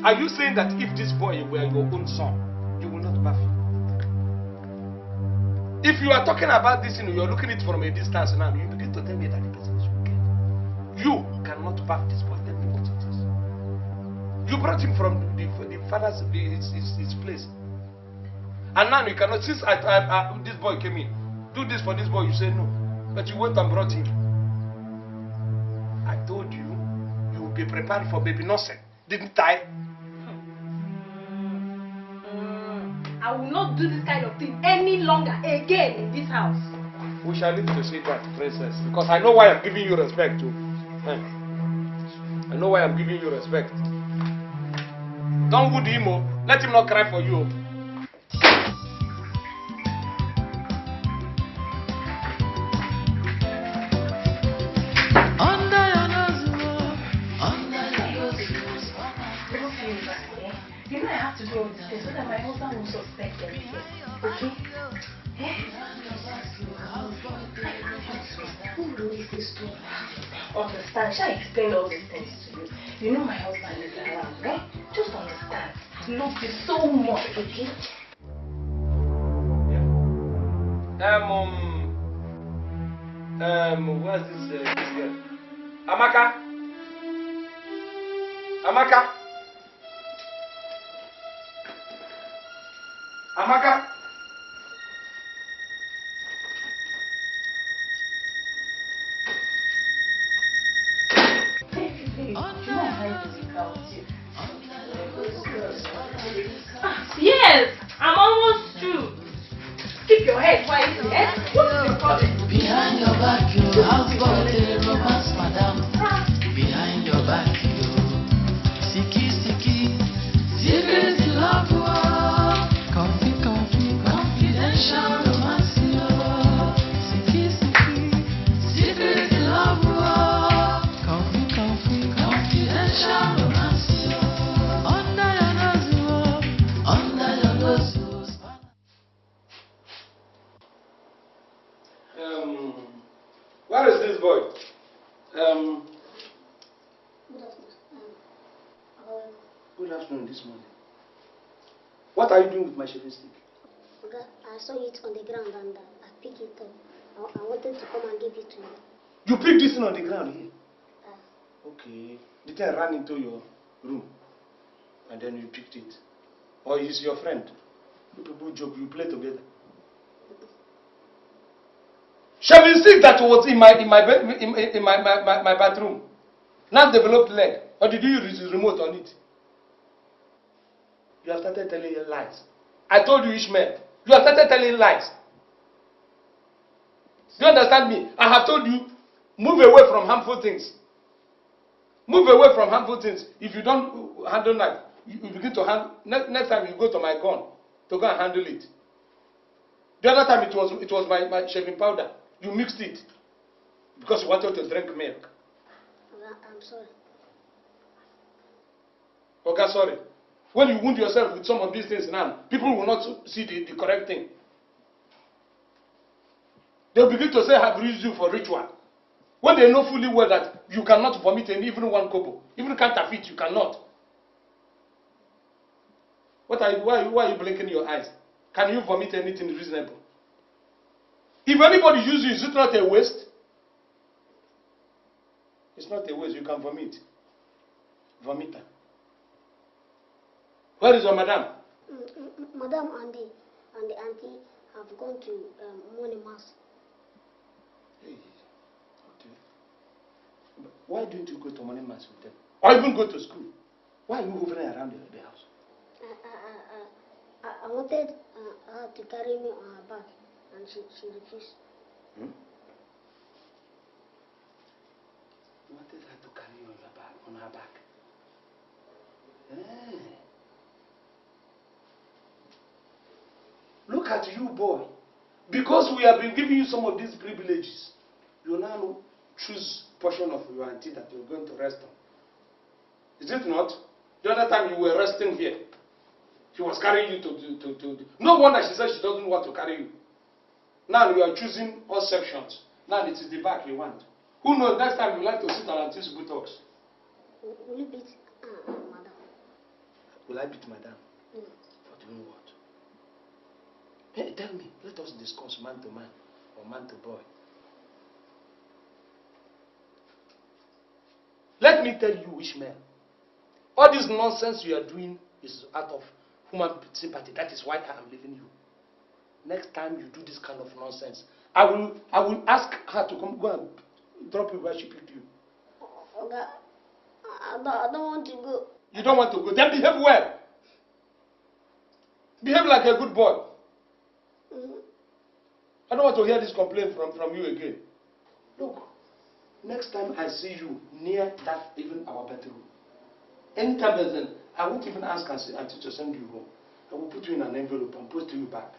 Are you saying that if this boy were your own son, you will not bath him? If you are talking about this, you're looking at it from a distance now, you begin to tell me that the person is wicked. You cannot bath this boy. Tell me what it is. You brought him from the father's his place. And now you cannot, since this boy came in, do this for this boy, you say no. But you went and brought him. I told you, you will be prepared for baby nursing. Didn't I? I will not do this kind of thing any longer again in this house. We shall need to see that, princess. Because I know why I'm giving you respect too. I know why I'm giving you respect. Don't wound him, oh. Let him not cry for you. You know I have to do all this thing so that my husband won't suspect anything. Okay? Who really is this to understand? Shall I explain all these things to you? You know my husband is around, right? Just understand. I love you so much, okay? Where's this girl? Amaka? Amaka? Amaka? Yes, I'm on head, why is it? What is the problem? Behind your back, you have got a romance, madam. Behind your back, you sticky, secret love, coffee, confidential romance, sticky, secret love, coffee, confidential romance, under your nose. Where is this boy? Good afternoon this morning. What are you doing with my shaving stick? I saw it on the ground and I picked it up. I wanted to come and give it to you. You picked this thing on the ground here? Okay. The thing ran into your room and then you picked it. Or is your friend? You people joke, you play together. Shaving stick that was in my bathroom. Now developed leg. Or did you use the remote on it? You have started telling lies. I told you, Ishmael. You have started telling lies. Do you understand me? I have told you, move away from harmful things. Move away from harmful things. If you don't handle that, you begin to handle. Next time you go to my gun to go and handle it. The other time it was my shaving powder. You mixed it because you wanted to drink milk. I'm sorry. Okay, sorry. When you wound yourself with some of these things now, people will not see the correct thing. They'll begin to say, I have used you for ritual. When they know fully well that you cannot vomit even one kobo, even counterfeit, you cannot. Why are you blinking your eyes? Can you vomit anything reasonable? If anybody uses you, is it not a waste? It's not a waste, you can vomit. Vomiter. Where is your madam? Madam and the auntie have gone to morning mass. Hey, okay. But why don't you go to morning mass with them? Or even go to school? Why are you hovering around the house? I wanted her to carry me on her back, and she refused. You wanted her to carry you on her back? Look at you, boy. Because we have been giving you some of these privileges, you now choose portion of your auntie that you're going to rest on. Is it not? The other time you were resting here, she was carrying you to no wonder she said she doesn't want to carry you. Now you are choosing all sections. Now it is the back you want. Who knows, next time you like to sit on auntie's buttocks. Will you beat madam? Will I beat madam? For doing what? Hey, tell me, let us discuss man to man or man to boy. Let me tell you, Ishmael, all this nonsense you are doing is out of human sympathy. That is why I am leaving you. Next time you do this kind of nonsense, I will ask her to go and drop you where she picked you. Okay. I don't want to go. You don't want to go? Then behave well. Behave like a good boy. I don't want to hear this complaint from you again. Look, next time I see you near that, even our bedroom, anytime there's an, I won't even ask auntie to send you home. I will put you in an envelope and post you back.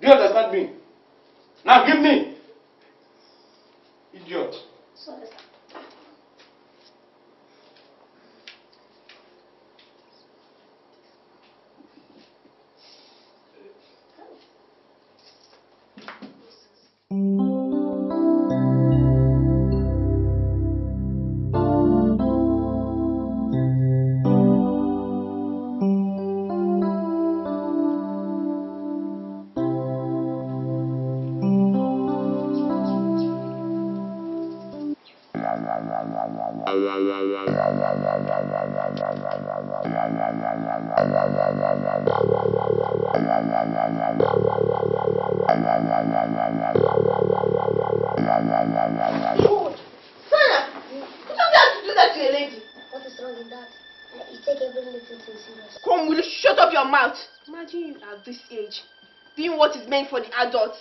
Do you understand me? Now give me. Idiot. Sorry. Come, will you shut up your mouth? Imagine you at this age. doing what is meant for the adults.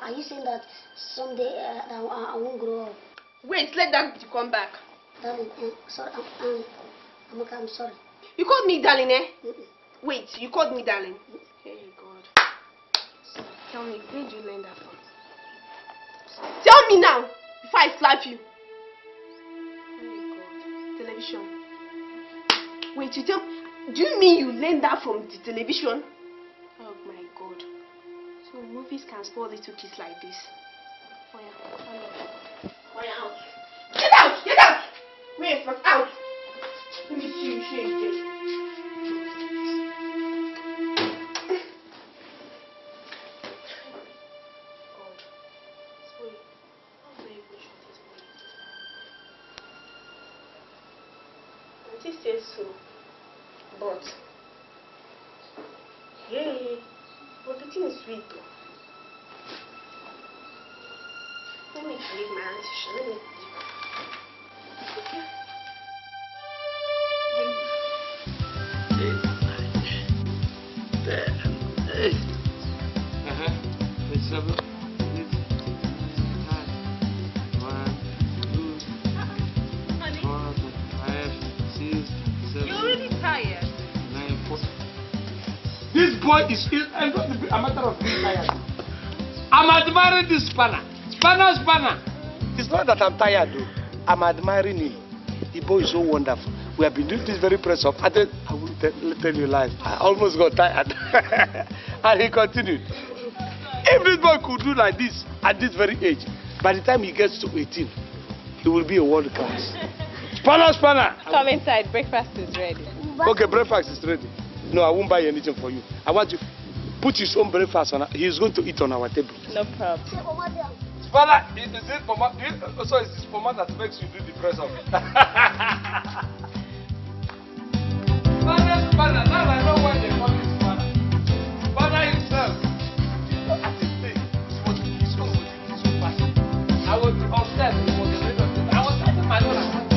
Are you saying that someday I won't grow up? Wait, let that come back. Darling, sorry, I'm sorry. You called me darling, eh? Wait, you called me darling? Hey, God. Tell me, where did you learn that from? Tell me now, before I slap you. Oh, God. Television. Wait, do you mean you learned that from the television? Oh, my God. So movies can spoil little kids like this. Oh, yeah, out. Get out! Get out! Wait, fuck out! Let me see you shake it. God. Sorry. How very good shot is going. Auntie says so. But yeah, but the thing is sweet though. Let me leave my auntie. Let me leave. Okay. This boy is I'm going to be a matter of being tired. I'm admiring this spanner. Spanner. It's not that I'm tired though. I'm admiring him. The boy is so wonderful. We have been doing this very press up. I will tell you lies. I almost got tired. And he continued. If this boy could do like this at this very age, by the time he gets to 18, he will be a world class. Spanner. Come inside. Breakfast is ready. Okay, breakfast is ready. No, I won't buy anything for you. I want you to put his own breakfast on. He's going to eat on our table. No problem. Father, is it format? So it's this format that makes you do the press up. Father, now I know why they call him Father. Father himself. At his day, his own passion. I was upstairs. He was the leader of this. I was having my own account.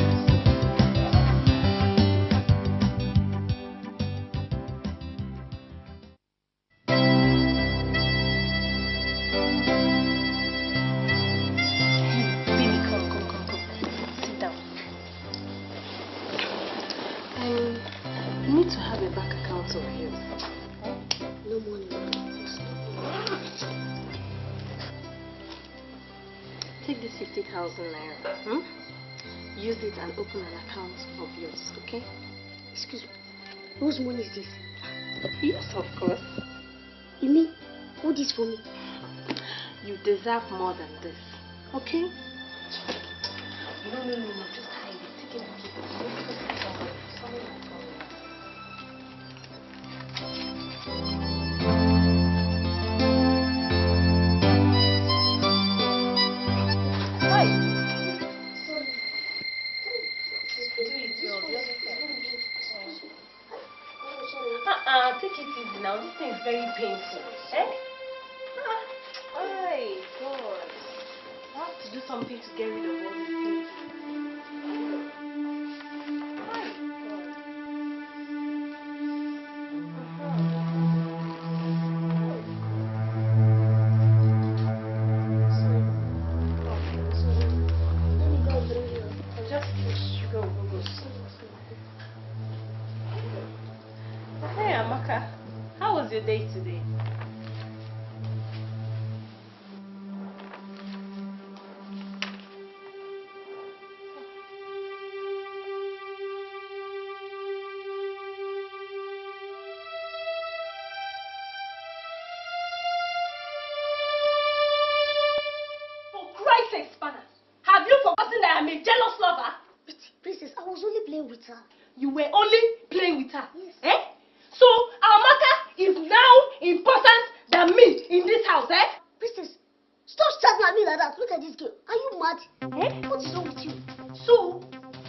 To have a bank account over here. No money. Take this 50,000 naira. Use it and open an account of yours, okay? Excuse me. Whose money is this? Yes, of course. You mean, hold this for me? You deserve more than this, okay? No. Just hide it. Take it and keep it. Take it easy now. This thing is very painful. Eh? Oh, God. I have to do something to get rid of all these things. How was your day today? For Christ's sake, Spanner, have you forgotten that I'm a jealous lover? But, Princess, I was only playing with her. You were only playing with her? Yes. Eh? So, Amaka is now important than me in this house, eh? Princess, stop staring at me like that. Look at this girl. Are you mad? Eh? What is wrong with you? So,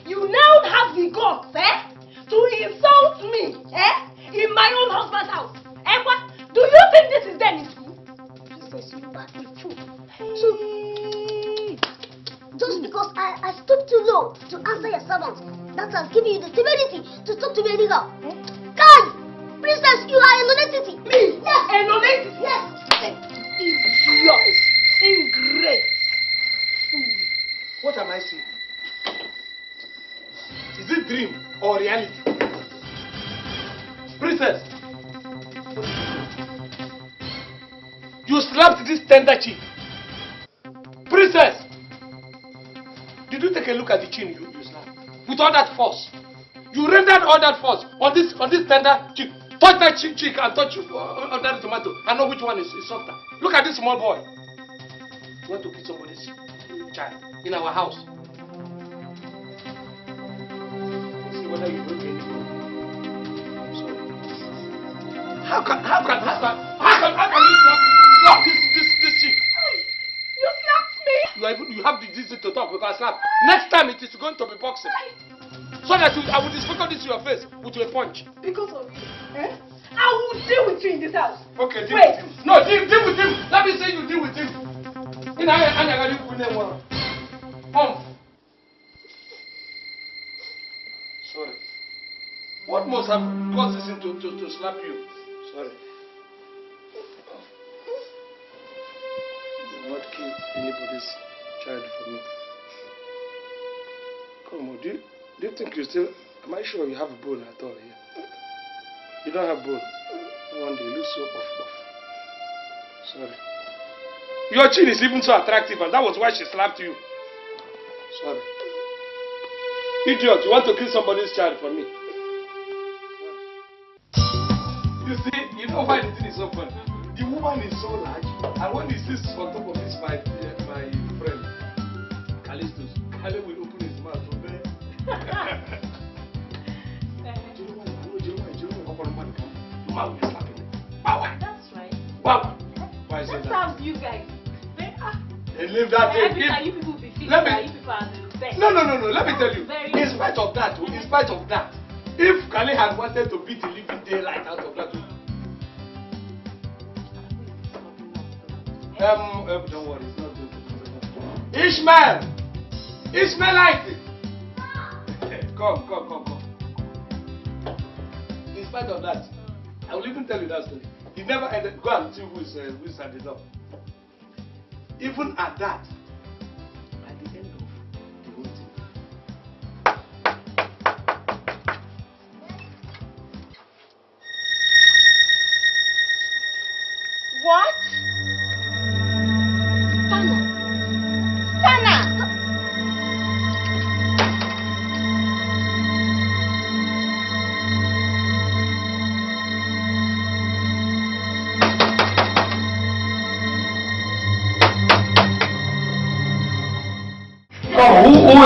you now have the guts, eh? To insult me, eh? In my own husband's house. Eh, what? Do you think this is them in school? Princess, you are a fool. So, just because I stooped too low to answer your servant, that has given you the temerity to talk to me anyhow. Eh? God! Princess! Princess, you are a nonentity. Me? Yes. A nonentity? Yes. Idiot. Ingrate. Fool. What am I seeing? Is it dream or reality? Princess! You slapped this tender cheek. Princess! Did you take a look at the chin you slapped? With all that force. You rendered all that force on this tender cheek. Touch that cheek and touch under the tomato. I know which one is softer. Look at this small boy. You want to kill somebody's child in our house. Let's see whether you broke anything. Sorry. How can you slap this chick? You slapped me. You have the decency to talk because I slap. Next time it is going to be boxing. So that I will disfigure this to your face with a punch. Because of you. Eh? I will deal with you in this house. Okay, deal with him. No, deal with him. Let me say you deal with him. Sorry. What must have caused him to slap you? Sorry. You will not kill anybody's child for me. Come on, do you think you still... Am I sure you have a bone at all here? You don't have bone. No wonder you look so off. Sorry. Your chin is even so attractive, and that was why she slapped you. Sorry. Idiot, you want to kill somebody's child for me? You see, you know why the thing is so funny? The woman is so large, and when he sits on top of this, my friend, Callistus, Kale will open his mouth to beg. That's right. Wow. Why is That that? sounds you guys. They leave that thing. Every time you people be feeling Let me- that you people are the best. No. Let me tell you. Very In spite of that, if Kale had wanted to beat the living daylight out of that, don't worry, it's not good. Ishmaelite. Come. In spite of that, I will even tell you that story. It never ended. Go and see who is at the door. Even at that, at the end of the whole thing. What? Sana!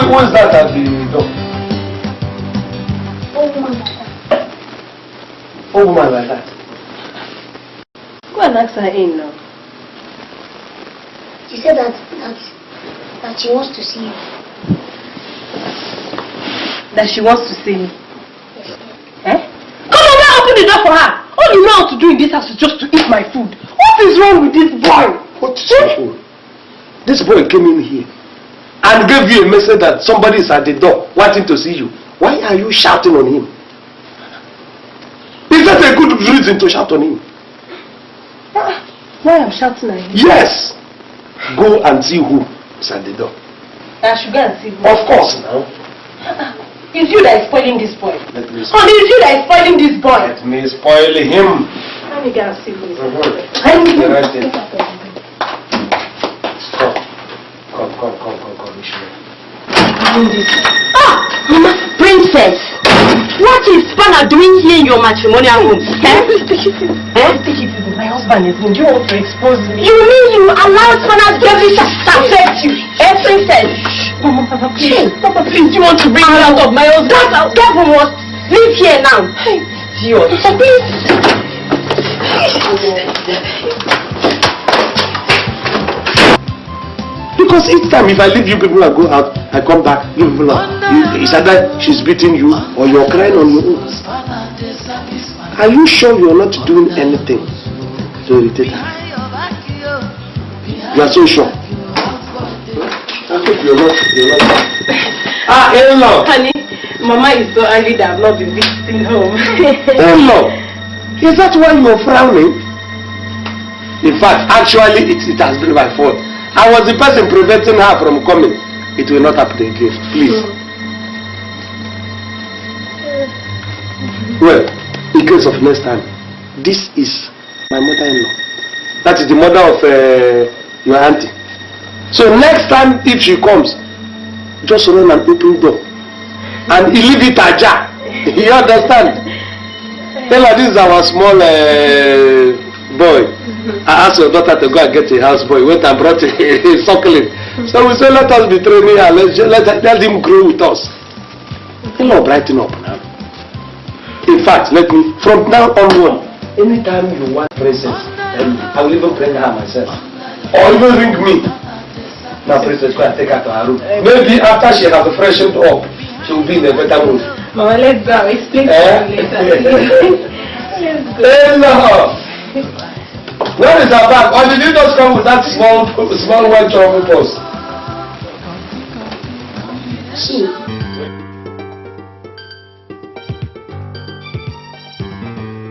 Who is that at the door? Old woman like that. Old woman like that. Go and ask her in now. She said that she wants to see you. That she wants to see me. Yes. Eh? Come on, now open the door for her. All you know how to do in this house is just to eat my food. What is wrong with this boy? What is wrong? This boy came in here and gave you a message that somebody is at the door wanting to see you. Why are you shouting on him? Is that a good reason to shout on him? Why I'm shouting at him? Yes. Go and see who is at the door. I should go and see him. Of course now. It's you that is spoiling this boy. Let me Oh, it's you that is spoiling this boy. Let me spoil him. Let me go and see him. Come. Ishmael. Mama, princess, what is Spanner doing here in your matrimonial home? Take it easy. My husband is in. Do you want to expose me? You mean you allow Spanner's devilish to affect you? Princess? Mama, please. Papa, please. Do you want to bring me out of my husband? That devil must leave here now. Idiot. Because each time if I leave you people and go out, I come back, you people are, it's either she's beating you or you're crying on your own. Are you sure you're not doing anything to irritate her? You are so sure. I think you're not. In-law. Honey, Mama is so angry that I've not been visiting home. In-law. Is that why you're frowning? In fact, actually, it has been my fault. I was the person preventing her from coming. It will not happen again, please. Well, in case of next time, this is my mother-in-law. That is the mother of your auntie. So next time, if she comes, just run and open door. And leave it ajar. You understand? Tell her this is our small boy. I asked your daughter to go and get a house boy. Went and brought a suckling. So we say, let us be training her. Let him grow with us. He'll not brighten up now. In fact, from now onward, anytime you want princess, I will even bring her myself. Or even ring me. Now princess, go and take her to her room. Maybe after she has freshened up, she will be in a better mood. Mama, let's go. I'll explain to you later. Hello. Where is her bag? Or did you just come with that small white travel purse? See,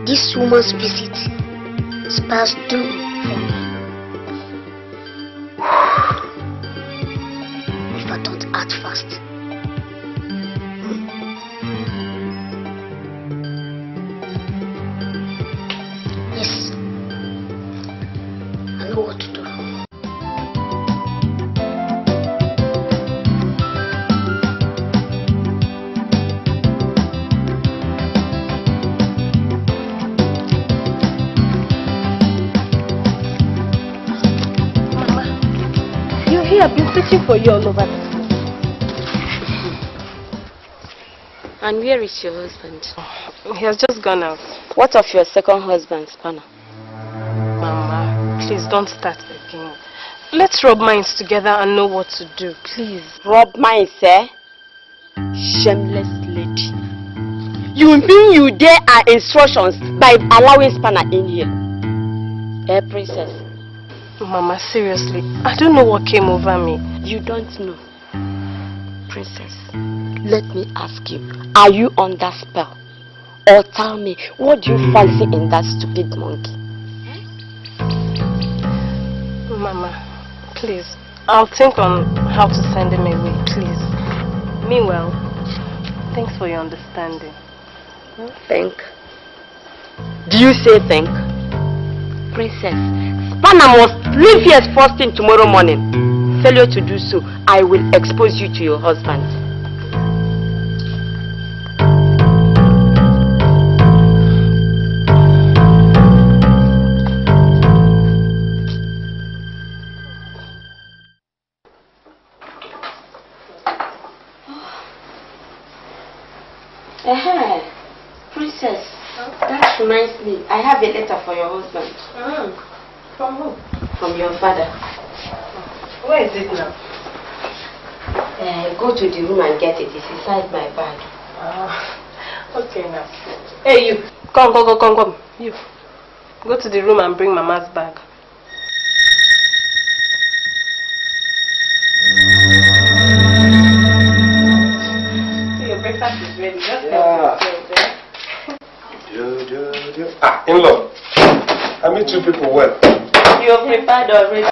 this woman's visit is past due for me. If I don't act fast. Yes, I know what to do. I've been searching for you all over the place. And where is your husband? He has just gone out. What of your second husband, Spanner? Mama, please don't start again. Let's rub minds together and know what to do, please. Rub minds, eh? Shameless lady. You mean you dare our instructions by allowing Spanner in here? Eh, princess? Mama, seriously, I don't know what came over me. You don't know. Princess, let me ask you, are you under spell? Or tell me, what do you fancy in that stupid monkey? Mama, please, I'll think on how to send him away, please. Meanwhile, thanks for your understanding. Thank? Do you say thank? Princess, Spanner must leave here first thing tomorrow morning. Failure to do so, I will expose you to your husband. Princess, that reminds me, I have a letter for your husband. From who? From your father. Where is it now? Go to the room and get it. It's inside my bag. Okay now. Hey you, come. You, go to the room and bring Mama's bag. Your breakfast is ready. Just In-law, I meet you people well. You have prepared already.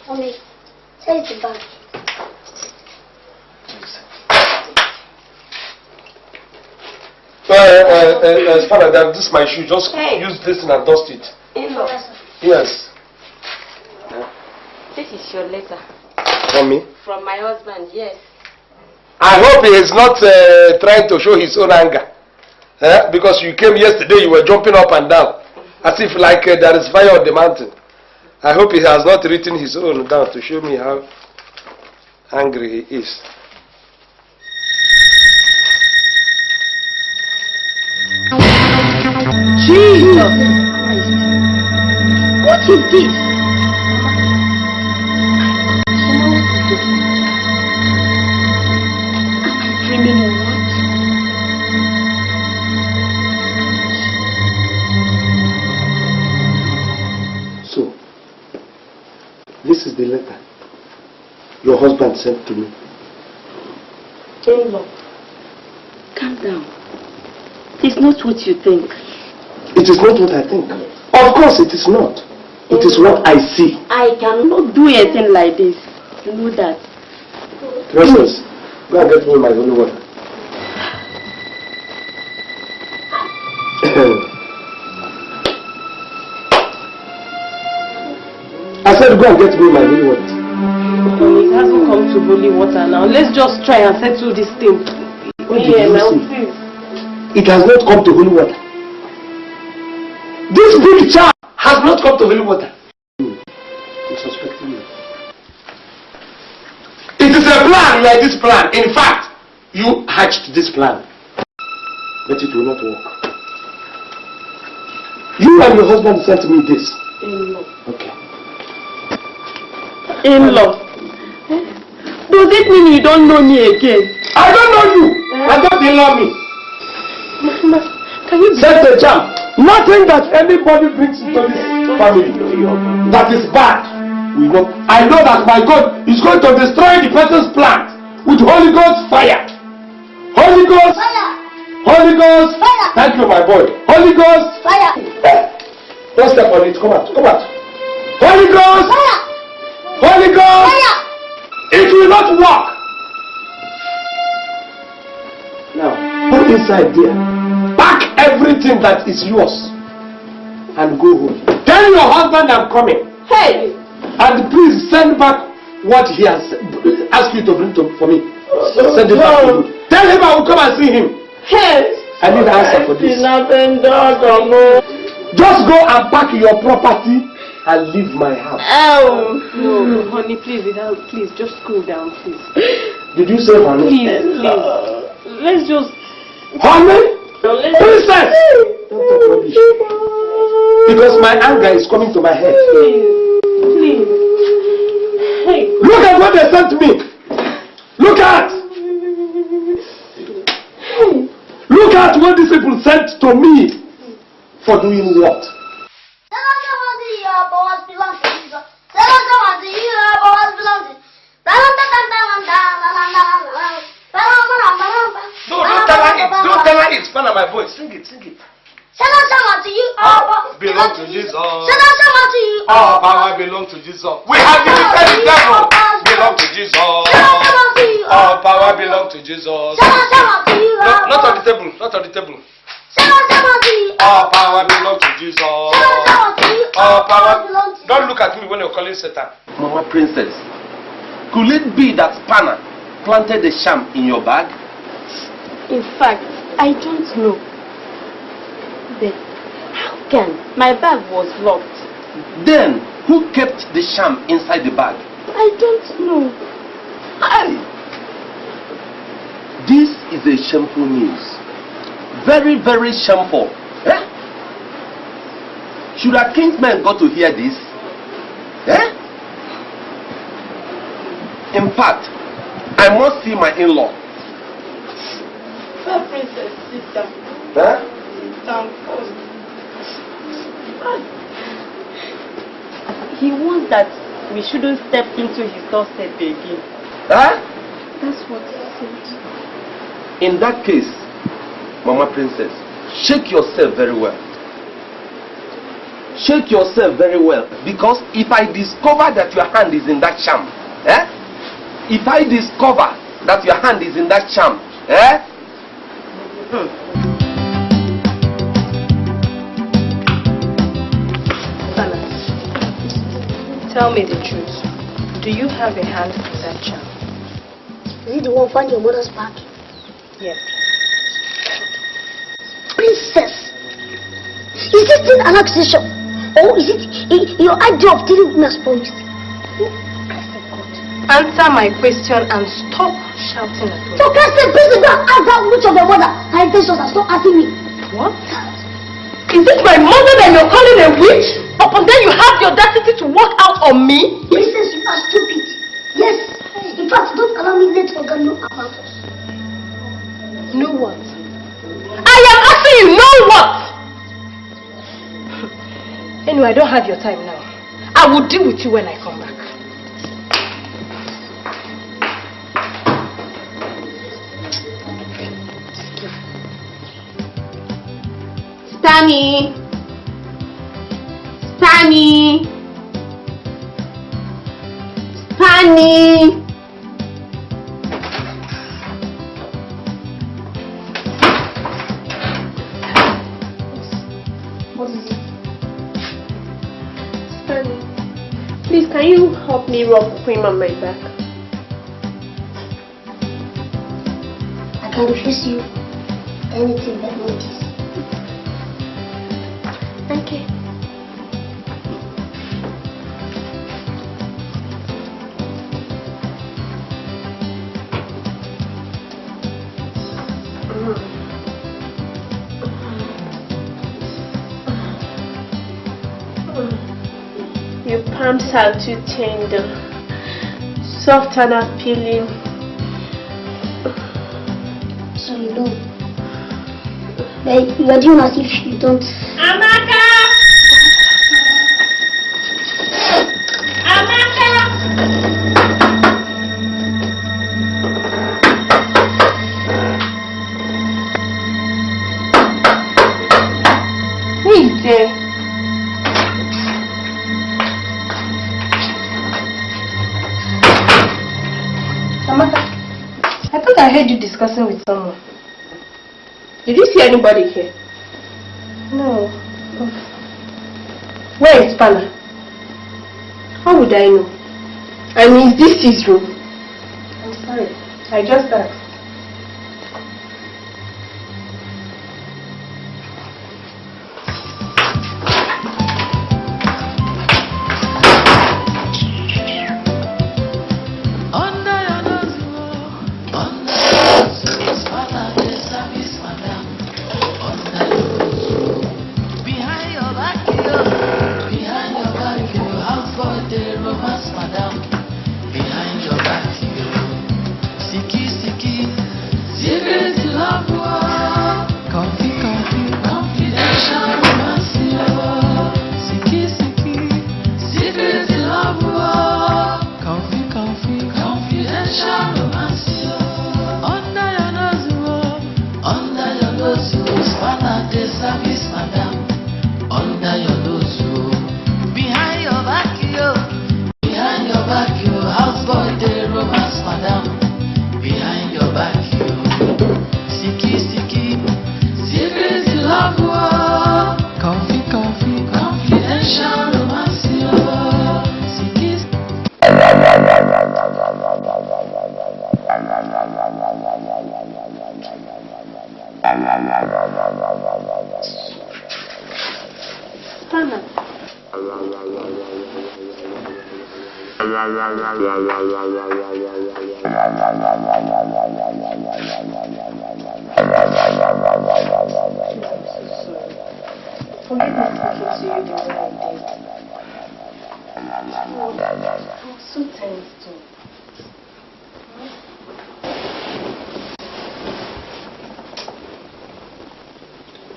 Mommy, tell it back. Spanner, this is my shoe. Just use this and dust it. Yes. This is your letter. From me? From my husband, yes. I hope he is not trying to show his own anger. Because you came yesterday, you were jumping up and down. As if like there is fire on the mountain. I hope he has not written his own down to show me how angry he is. Jesus Christ! What is this? Am I dreaming or what? So, this is the letter your husband sent to me. In-law, calm down. It's not what you think. It is not what I think. Of course it is not. It is what I see. I cannot do anything like this. You know that. Precious, go and get me my holy water. I said go and get me my holy water. It hasn't come to holy water now. Let's just try and settle this thing. What did you say? It has not come to holy water. This big child has not come to holy water. You're suspecting me. It is a plan like this plan. In fact, you hatched this plan. But it will not work. You and your husband sent me this. In-law. Okay. In-law. Does it mean you don't know me again? I don't know you. I don't love me. Mama, can you set the jam? Nothing that anybody brings into this family that is bad. I know that my God is going to destroy the person's plant with Holy Ghost fire. Holy Ghost fire. Holy Ghost fire. Thank you, my boy. Holy Ghost fire. Don't step on it. Come out. Come out. Holy Ghost fire. Holy Ghost fire. It will not work. Now, go inside there. Pack everything that is yours and go home. Tell your husband I'm coming. Hey! And please send back what he has asked you to bring for me. Send it back to him. Tell him I will come and see him. Hey! I need an answer for this. Just go and pack your property and leave my house. Oh! No, honey, please, just cool down, please. Did you say honey? Please. Let's just... Honey? Princess! Don't talk rubbish. Because my anger is coming to my head. Please. Hey. Look at what they sent me. Look at. Look at what these people sent to me. For doing what? No, don't tell her it. Don't tell her it. Fan my voice. Sing it. Sing it. To you, belong to Jesus. to you, All power belong to Jesus. We have defeated the devil. Belong to Jesus. All power belong to Jesus. No, not on the table. Not on the table. All power belong to Jesus. All power. Don't look at me when you're calling Satan. Mama Princess, could it be that Spanner planted a sham in your bag? In fact, I don't know. But how can? My bag was locked. Then, who kept the sham inside the bag? I don't know. This is a shameful news. Very, very shameful. Eh? Should our kinsmen go to hear this? Eh? In fact, I must see my in-law. Princess, sit down. Huh? Sit down first. He wants that we shouldn't step into his doorstep again. Huh? That's what he said. In that case, Mama Princess, shake yourself very well. Shake yourself very well. Because if I discover that your hand is in that charm, eh? If I discover that your hand is in that charm, eh? Sana, tell me the truth. Do you have a hand in that charm? Is it the one found in your mother's bag? Yes. Princess, is this thing an accusation? Or is it your idea of dealing with me as promised? Answer my question and stop shouting at me. For Christ's sake, please go and ask that witch of your mother. Her intentions are stop asking me. What? Is it my mother that you're calling a witch? Upon then you have the audacity to walk out on me? Princess, you are stupid. Yes. In fact, don't allow me let forget you about us. Know what? I am asking you, know what? Anyway, I don't have your time now. I will deal with you when I come back. Stanny! Stanny! Stanny! What is it? Stanny, please can you help me rub cream on my back? I can refuse you anything but not this. Okay. Your palms are too tender, soft and appealing. So you know. But you are doing as if you don't. Amaka! Amaka! Who is there? Amaka, I thought I heard you discussing with someone. Did you see anybody here? No. Where is Pala? How would I know? I mean, is this his room? I'm sorry. I just asked.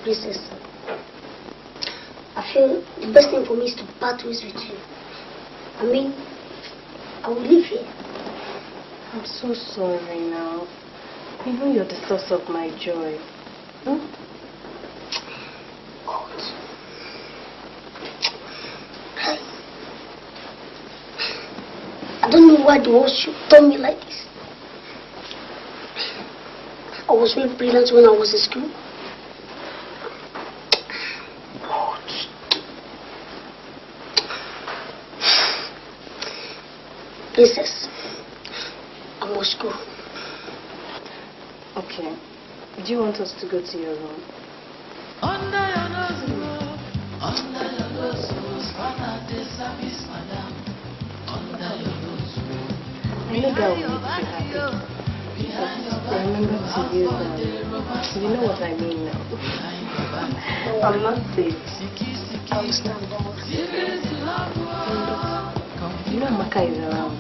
Princess, I feel the best thing for me is to part ways with you. I mean, I will live here. I'm so sorry now. You know you're the source of my joy. Huh? God. I don't know why the world should turn me like this. I was really brilliant when I was in school. Princess, I must go. Okay. Do you want us to go to your room? I know that will make you happy. But remember to use you know what I mean now. I'm not safe. I understand, don't worry. You know Maka is around.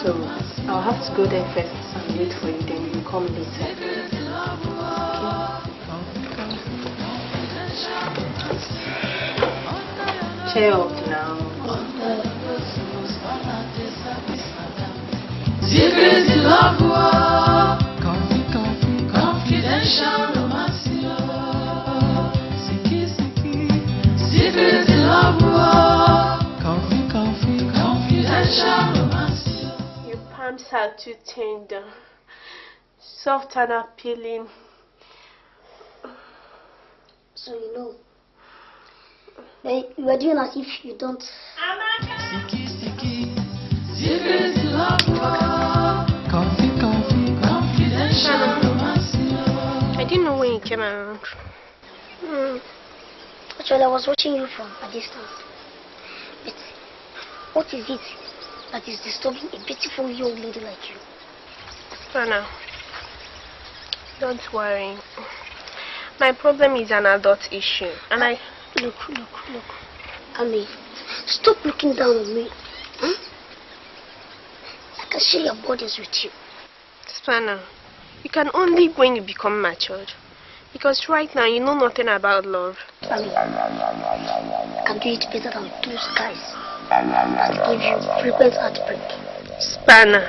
So I'll have to go there first and wait for you, then you come later. Okay? Cheer up now. Secrets in love, coffee, confidential romance. Secrets in love, coffee, confidential romance. Your palms are too tender, soft and appealing. So you know, you are doing as if you don't. Secrets in love, coffee, confidential romance. I didn't know when you came around. Actually, I was watching you from a distance. But what is it that is disturbing a beautiful young lady like you? Anna, don't worry. My problem is an adult issue, and Look. I mean, stop looking down on me. I can share your borders with you. Spanner, you can only when you become matured. Because right now you know nothing about love. I mean, I can do it better than those guys. I can give you frequent heartbreak. Spanner.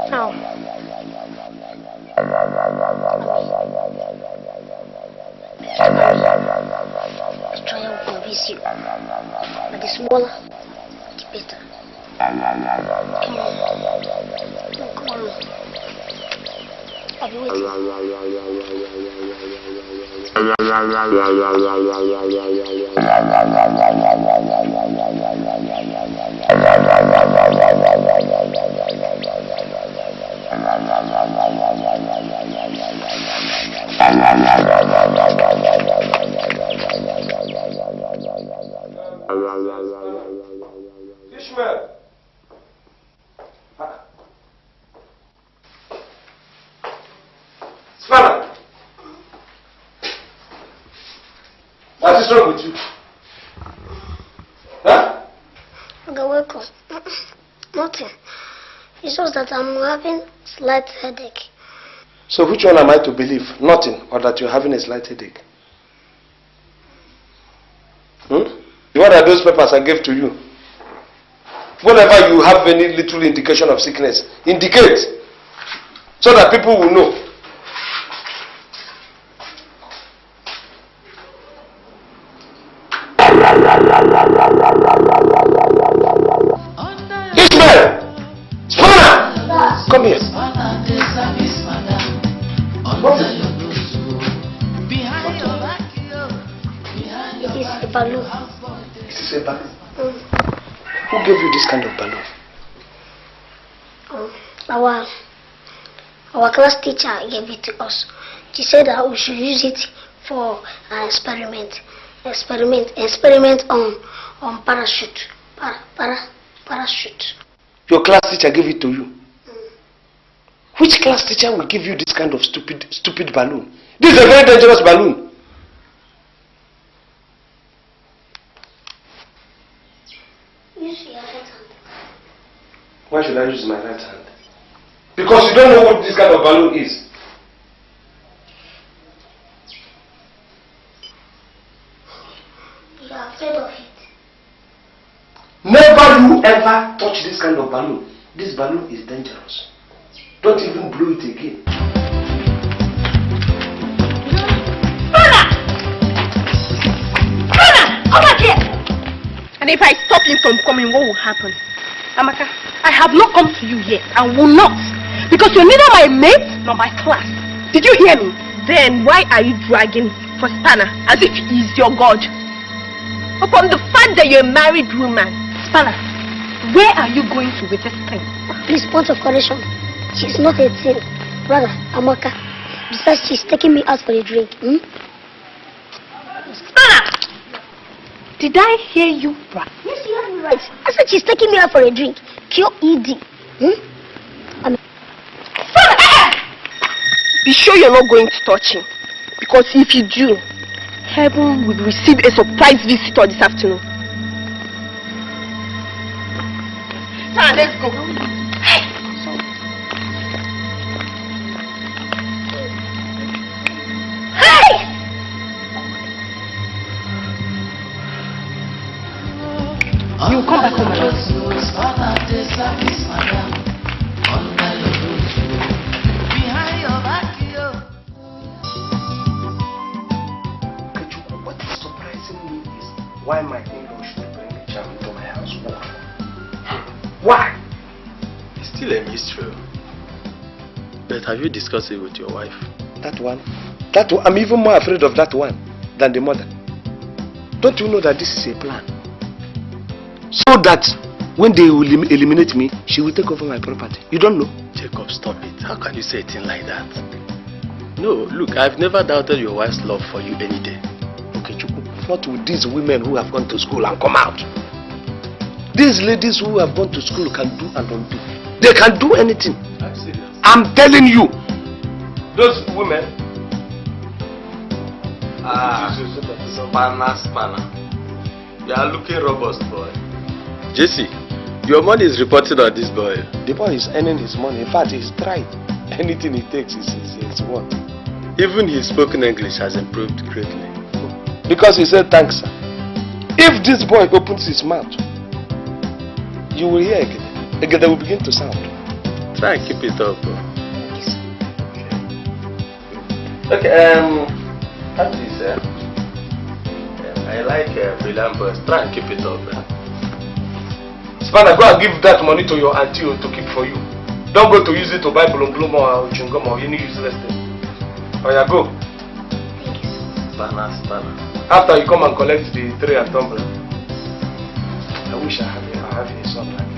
How? I try to convince you. But the smaller, the better. Come on. I'll be waiting. Ishmael! Spanner! What is wrong with you? Huh? Okay, welcome. Nothing. It's just that I'm having slight headache. So which one am I to believe? Nothing, or that you're having a slight headache? What are those papers I gave to you? Whenever you have any little indication of sickness, indicate so that people will know. Ishmael! Spanner! Come here. It is a balloon. It is a balloon? Who gave you this kind of balloon? Our class teacher gave it to us. She said that we should use it for an experiment on parachute. Parachute. Your class teacher gave it to you? Which class teacher will give you this kind of stupid balloon? This is a very dangerous balloon. Use your right hand. Why should I use my right hand? Because you don't know what this kind of balloon is. You are afraid of it. Never you ever touch this kind of balloon. This balloon is dangerous. Don't even blow it again. Come back here! And if I stop him from coming, what will happen? Amaka, I have not come to you yet and will not. Because you're neither my mate nor my class. Did you hear me? Then why are you dragging for Spanner as if he's your god? Upon the fact that you're a married woman. Spanner, where are you going to with this thing? Please, point of correction. She's not 18. Brother, Amaka. Besides, she's taking me out for a drink. Did I hear you right? Yes, you heard me right. I said she's taking me out for a drink. QED. Be sure you're not going to touch him. Because if you do, heaven will receive a surprise visitor this afternoon. Now, let's go. You come back home and What is surprising me is why my in-law should bring a child into my house. Why? It's still a mystery. But have you discussed it with your wife? That one? I'm even more afraid of that one than the mother. Don't you know that this is a plan? So that when they will eliminate me, she will take over my property. You don't know? Jacob, stop it. How can you say a thing like that? No, look, I've never doubted your wife's love for you any day. Okay, Chuku, not with these women who have gone to school and come out. These ladies who have gone to school can do and undo. They can do anything. I'm serious. I'm telling you. Those women. Spanner. You are looking robust, boy. JC, your money is reported on this boy. The boy is earning his money. In fact, he's tried. Anything he takes is what? Even his spoken English has improved greatly. Because he said thanks, sir. If this boy opens his mouth, you will hear again. Again, they will begin to sound. Try and keep it up, bro. Okay, How do you say? I like brilliant boys. Try and keep it up, man. Spanner, go and give that money to your auntie to keep for you. Don't go to use it to buy blum or chungum or any useless thing. Oh yeah, go. Spanner. After you come and collect the tray and tumbler. I wish I had a son like you.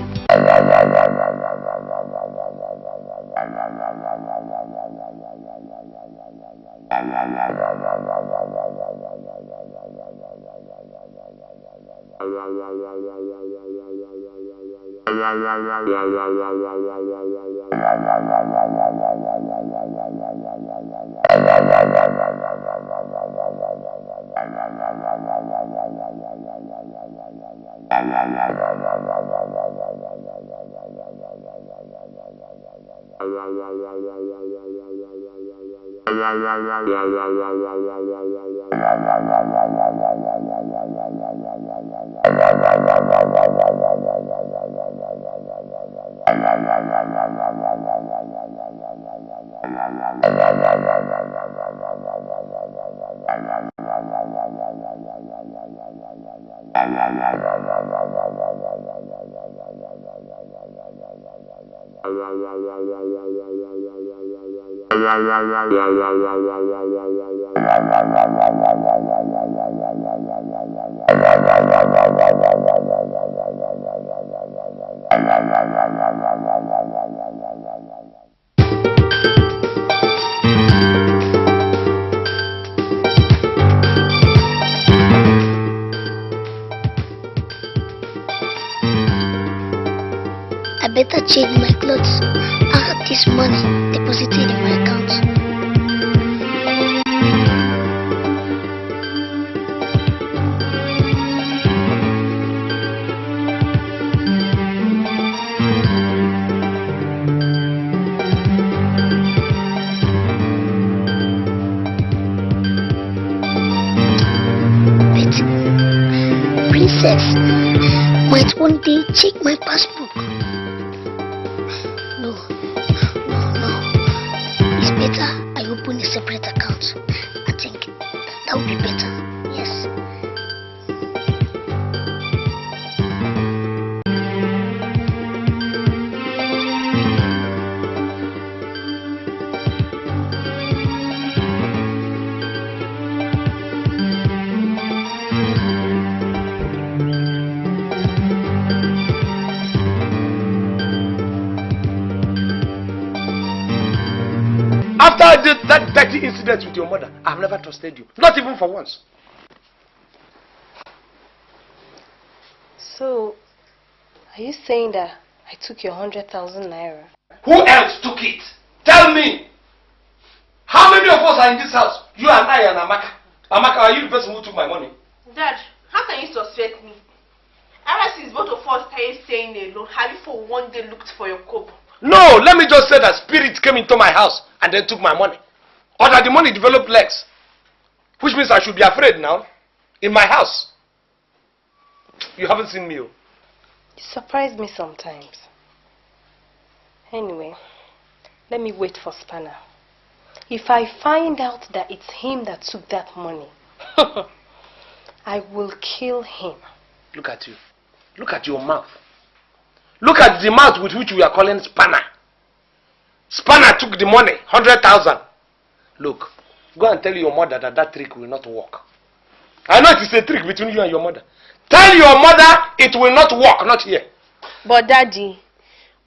I better change my clothes. I have this money deposited in my account. Wait, princess might one day check my passbook. No. It's better I open a separate account. I think that would be better. Yes. incident with your mother, I've never trusted you. Not even for once. So, are you saying that I took your 100,000 naira? Who else took it? Tell me. How many of us are in this house? You and I and Amaka. Amaka, are you the person who took my money? Dad, how can you suspect me? Ever since both of us started staying alone, have you for one day looked for your coat? No, let me just say that spirit came into my house and then took my money. Or that the money developed legs. Which means I should be afraid now. In my house. You haven't seen me. You surprise me sometimes. Anyway, let me wait for Spanner. If I find out that it's him that took that money, I will kill him. Look at you. Look at your mouth. Look at the mouth with which we are calling Spanner. Spanner took the money, 100,000. Look, go and tell your mother that that trick will not work. I know it is a trick between you and your mother. Tell your mother it will not work, not here. But Daddy,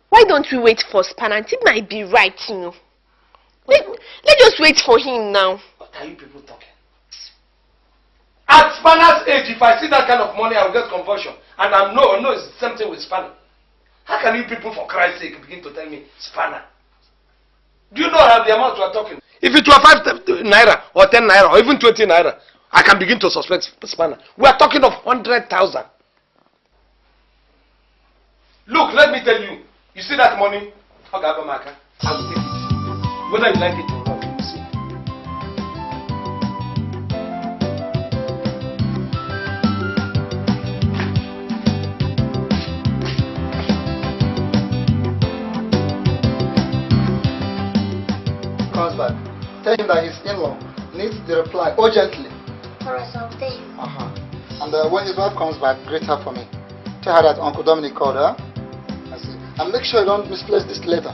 why don't we wait for Spanner? It might be right, you know. Let's just wait for him now. What are you people talking? At Spanner's age, if I see that kind of money, I will get conversion. And I know it's the same thing with Spanner. How can you people, for Christ's sake, begin to tell me Spanner? Do you know how the amount we are talking? If it were 5 naira or 10 naira or even 20 naira, I can begin to suspect Spanner. We are talking of 100,000. Look, let me tell you. You see that money? I will take it. Whether you like it or not, you will see. Comes back. Tell him that his in-law needs the reply urgently. Alright, so I'll tell him. And when his wife comes back, greet her for me. Tell her that Uncle Dominic called her. And make sure you don't misplace this letter.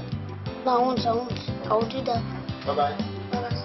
No, I won't. I will do that. Bye-bye. Bye-bye.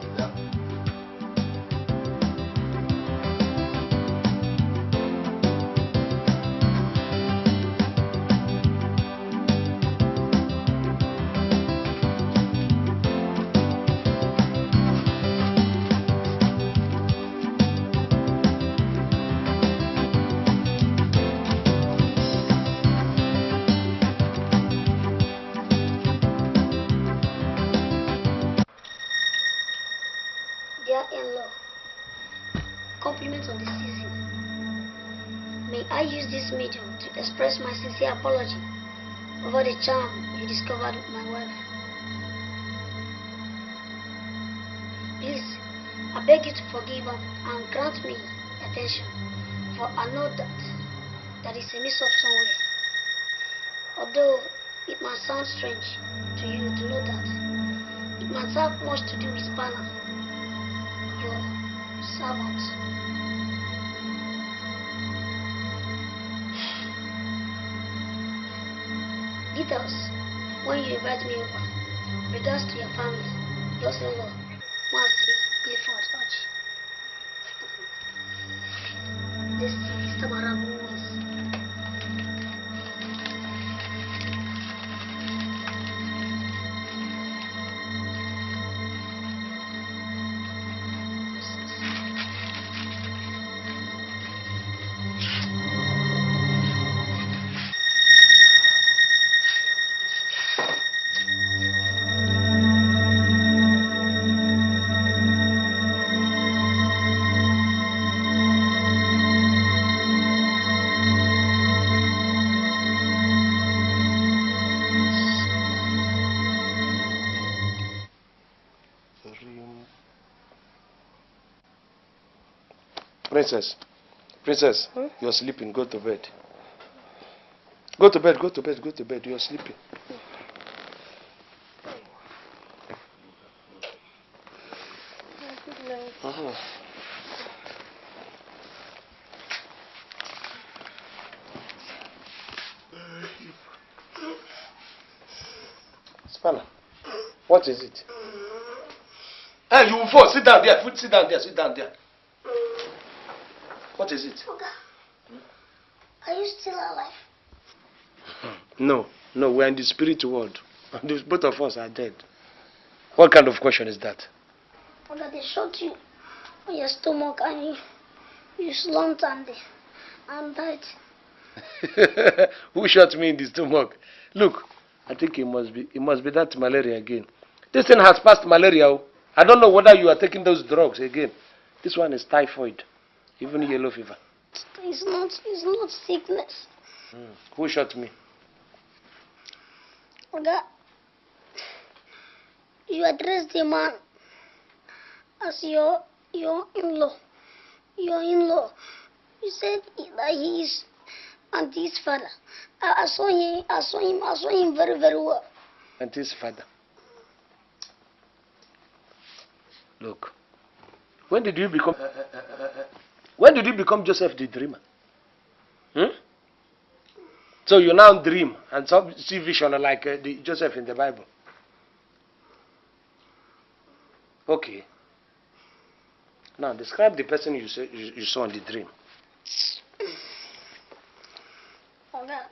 Yeah. In-law, compliments on the season. May I use this medium to express my sincere apology over the charm you discovered with my wife. Please, I beg you to forgive her and grant me attention, for I know that is a mix-up somewhere. Although it might sound strange to you to know that, it might have much to do with Spanner, your servant. Details when you invite me over. Regards to your family, yours in-law, Mercy Clifford Arch. This is Tamara Moons. Princess, you're sleeping. Go to bed. Go to bed. You're sleeping. Good night. Spanner, what is it? Hey, you will fall. Sit down there. Sit down there. What is it? Oga, are you still alive? No, we're in the spirit world. Both of us are dead. What kind of question is that? Oga, they shot you on your stomach and you slumped and died. Who shot me in the stomach? Look, I think it must be that malaria again. This thing has passed malaria. I don't know whether you are taking those drugs again. This one is typhoid, even yellow fever. It's not sickness. Who shot me? Oga, you addressed the man as your in-law. Your in-law. You said that he is Auntie's father. I saw him very, very well. Auntie's father. Look, when did you become Joseph the dreamer? So you now dream and see vision like the Joseph in the Bible. Okay. Now describe the person you saw in the dream. Okay.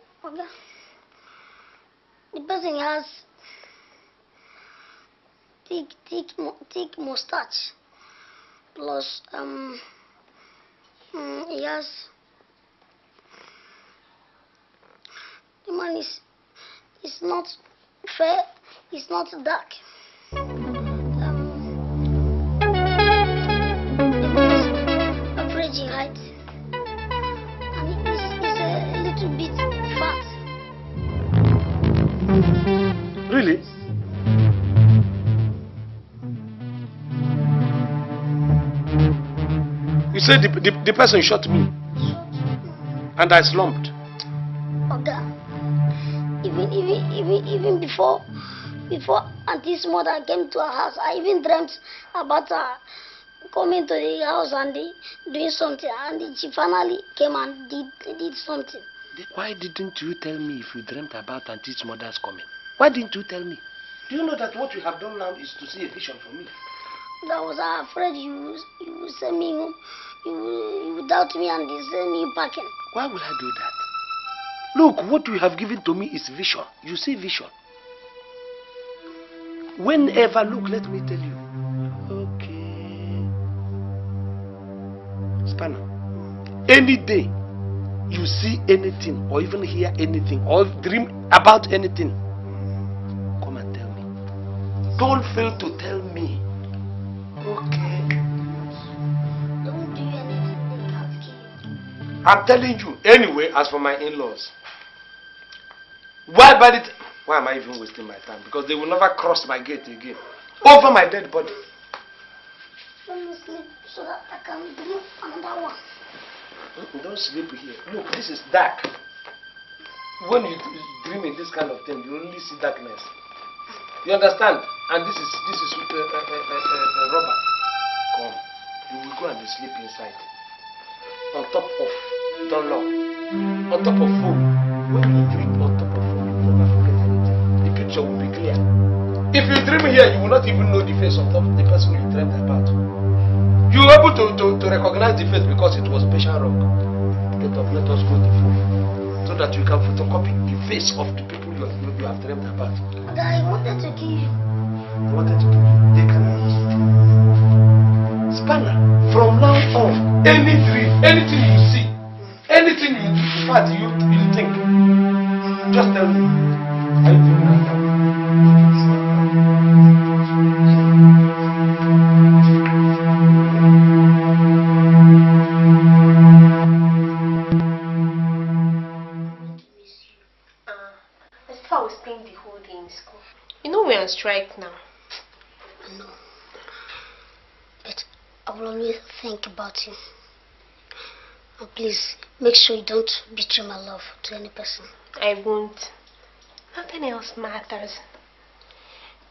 The person has thick mustache. Plus he has, the man is not fair, it's not dark. Average in height, and he's a little bit fat. Really? You said the person shot me, and I slumped. Oga, even before Auntie's mother came to our house, I even dreamt about her coming to the house and doing something, and she finally came and did something. Why didn't you tell me if you dreamt about Auntie's mother's coming? Why didn't you tell me? Do you know that what you have done now is to see a vision for me? I was afraid you would send me home. You would doubt me and send me packing. Why would I do that? Look, what you have given to me is vision. You see vision. Whenever, look, let me tell you. Okay. Spanner. Any day you see anything or even hear anything or dream about anything, come and tell me. Don't fail to tell me. Okay. Don't do anything they can't kill you. I'm telling you. Anyway, as for my in-laws, why am I even wasting my time? Because they will never cross my gate again. Over my dead body. Let me sleep so that I can dream another one. Don't sleep here. Look, this is dark. When you dream in this kind of thing, you only see darkness. You understand? And this is rubber. Come. You will go and sleep inside. On top of Dunlop. On top of foam. When you dream on top of foam, you never forget anything. The picture will be clear. If you dream here, you will not even know the face of the person you dreamt about. You were able to recognize the face because it was special rock. Get up, let us go to foam. So that you can photocopy the face of the people you have dreamt about. I wanted to kill you. You wanted to kill you? They cannot. Spanner, from now on, any dream, anything you see, anything you think, just tell me. Are you feeling right now? I thought I was staying the whole day in school. You know we're on strike now. No. But I will always think about you. And please, make sure you don't betray my love to any person. I won't. Nothing else matters.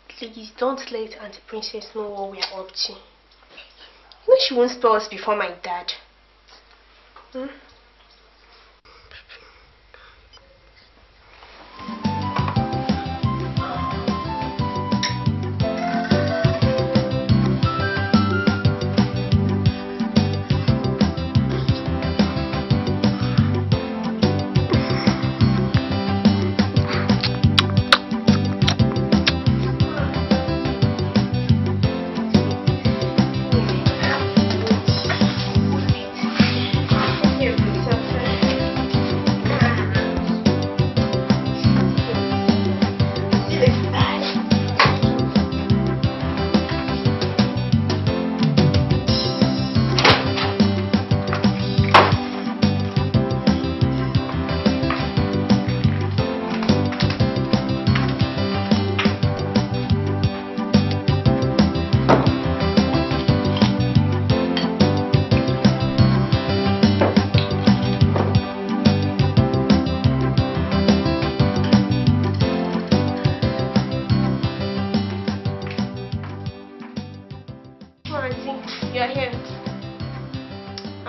Please don't let Auntie Princess know what we are up to. You know she won't spoil us before my dad.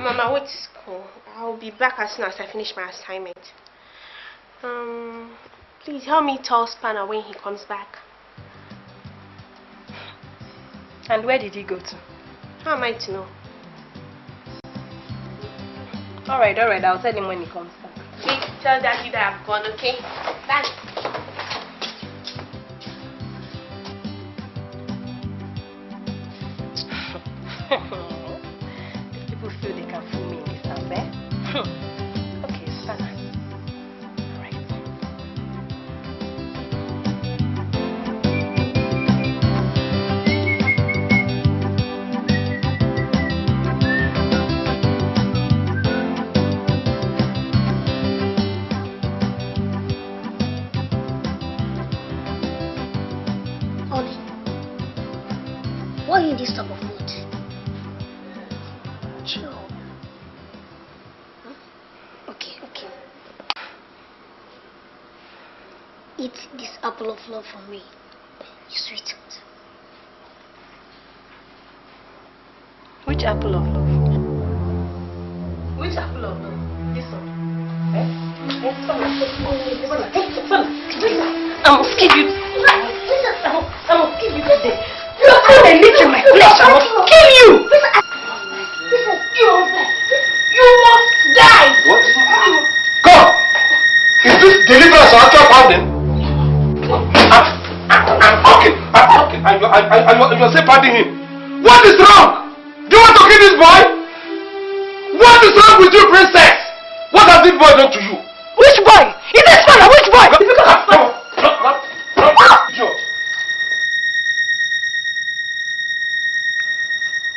I'm on my way to school. I'll be back as soon as I finish my assignment. Please help me tell Spanner when he comes back. And where did he go to? How am I to know? Alright, I'll tell him when he comes back. Please tell Daddy that I've gone, okay? Bye. These people feel they can fool me in this house, eh? Okay, Spanner. Alright. Ollie, why are you in this type of mood? Chill. Huh? Okay. Eat this apple of love for me, you sweetheart. Which apple of love? Which apple of love? This one. Eh? I must kill you. I must kill you today. Look how they live in my flesh. I must kill you. You must die. What? Come! Is this deliverance or actual pounding? I'm talking. And you're still pounding him. What is wrong? Do you want to kill this boy? What is wrong with you, princess? What has this boy done to you? Which boy? Is this father? Which boy? Idiot.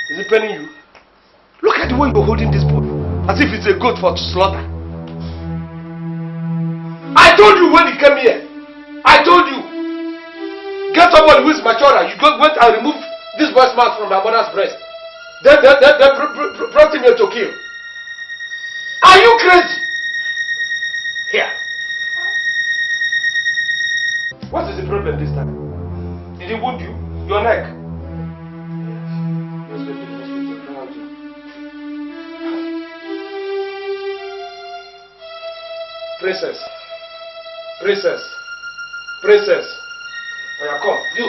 Is it paining you? Look at the way you're holding this boy, as if it's a goat for slaughter. I told you when he came here. I told you. Get somebody who is mature. You went and removed this boy's mouth from my mother's breast. Then brought him here to kill. Are you crazy? Here. What is the problem this time? Did he wound you? Your neck? Princess. Oh, yeah, come. You.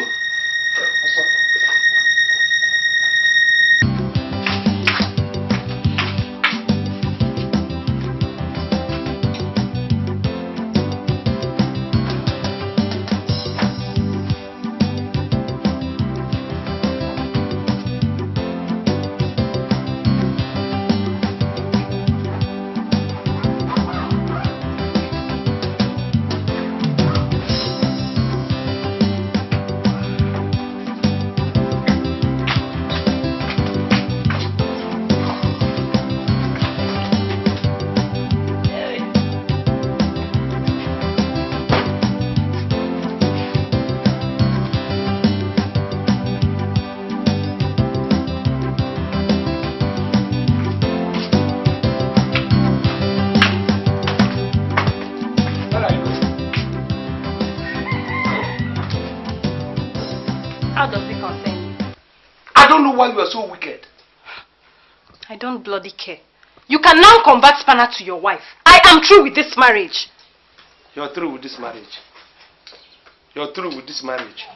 Why you are so wicked? I don't bloody care. You can now convert Spanner to your wife. I am through with this marriage. You're through with this marriage. You're through with this marriage.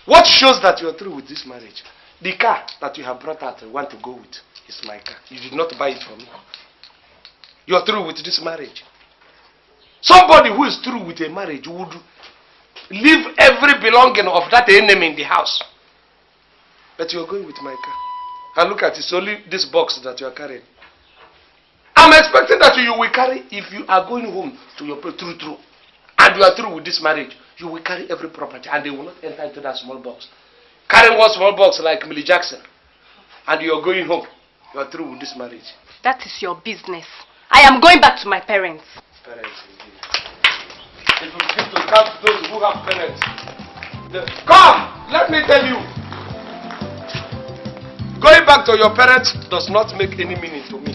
What shows that you're through with this marriage? The car that you have brought out and want to go with is my car. You did not buy it for me. You're through with this marriage. Somebody who is through with a marriage would leave every belonging of that enemy in the house. But you're going with my car. And look at it, it's only this box that you are carrying. I'm expecting that you will carry, if you are going home to your place, true, and you are through with this marriage, you will carry every property and they will not enter into that small box. Carrying one small box like Millie Jackson, and you are going home, you are through with this marriage. That is your business. I am going back to my parents. Parents, indeed. If you begin to count those who have parents, come, let me tell you. Going back to your parents does not make any meaning to me.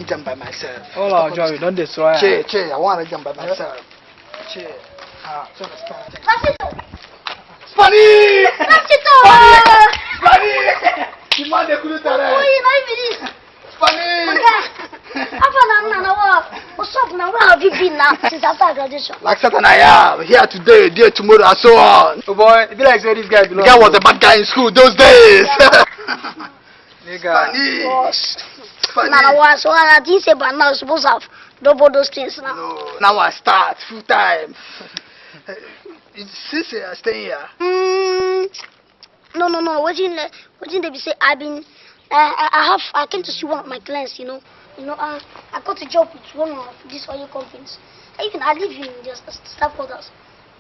arrange them by myself. All our joy, don't destroy. Che, I want to arrange them by myself. Che. So Spani! Spani! You man they couldn't tell us. Spani! What's up now? Where have you been now since after graduation? Like Satan, I am here today, there tomorrow, and so on. Oh boy, it be like say this guy belongs. The guy was a bad guy in school those days. Nigga. Spani. Now, so I didn't say, but now you're supposed to have double those things now. No, now I start full time. Since I stay here. No. What did they say? I came to see one of my clients. I got a job with one of these oil companies. Even I live in just staff quarters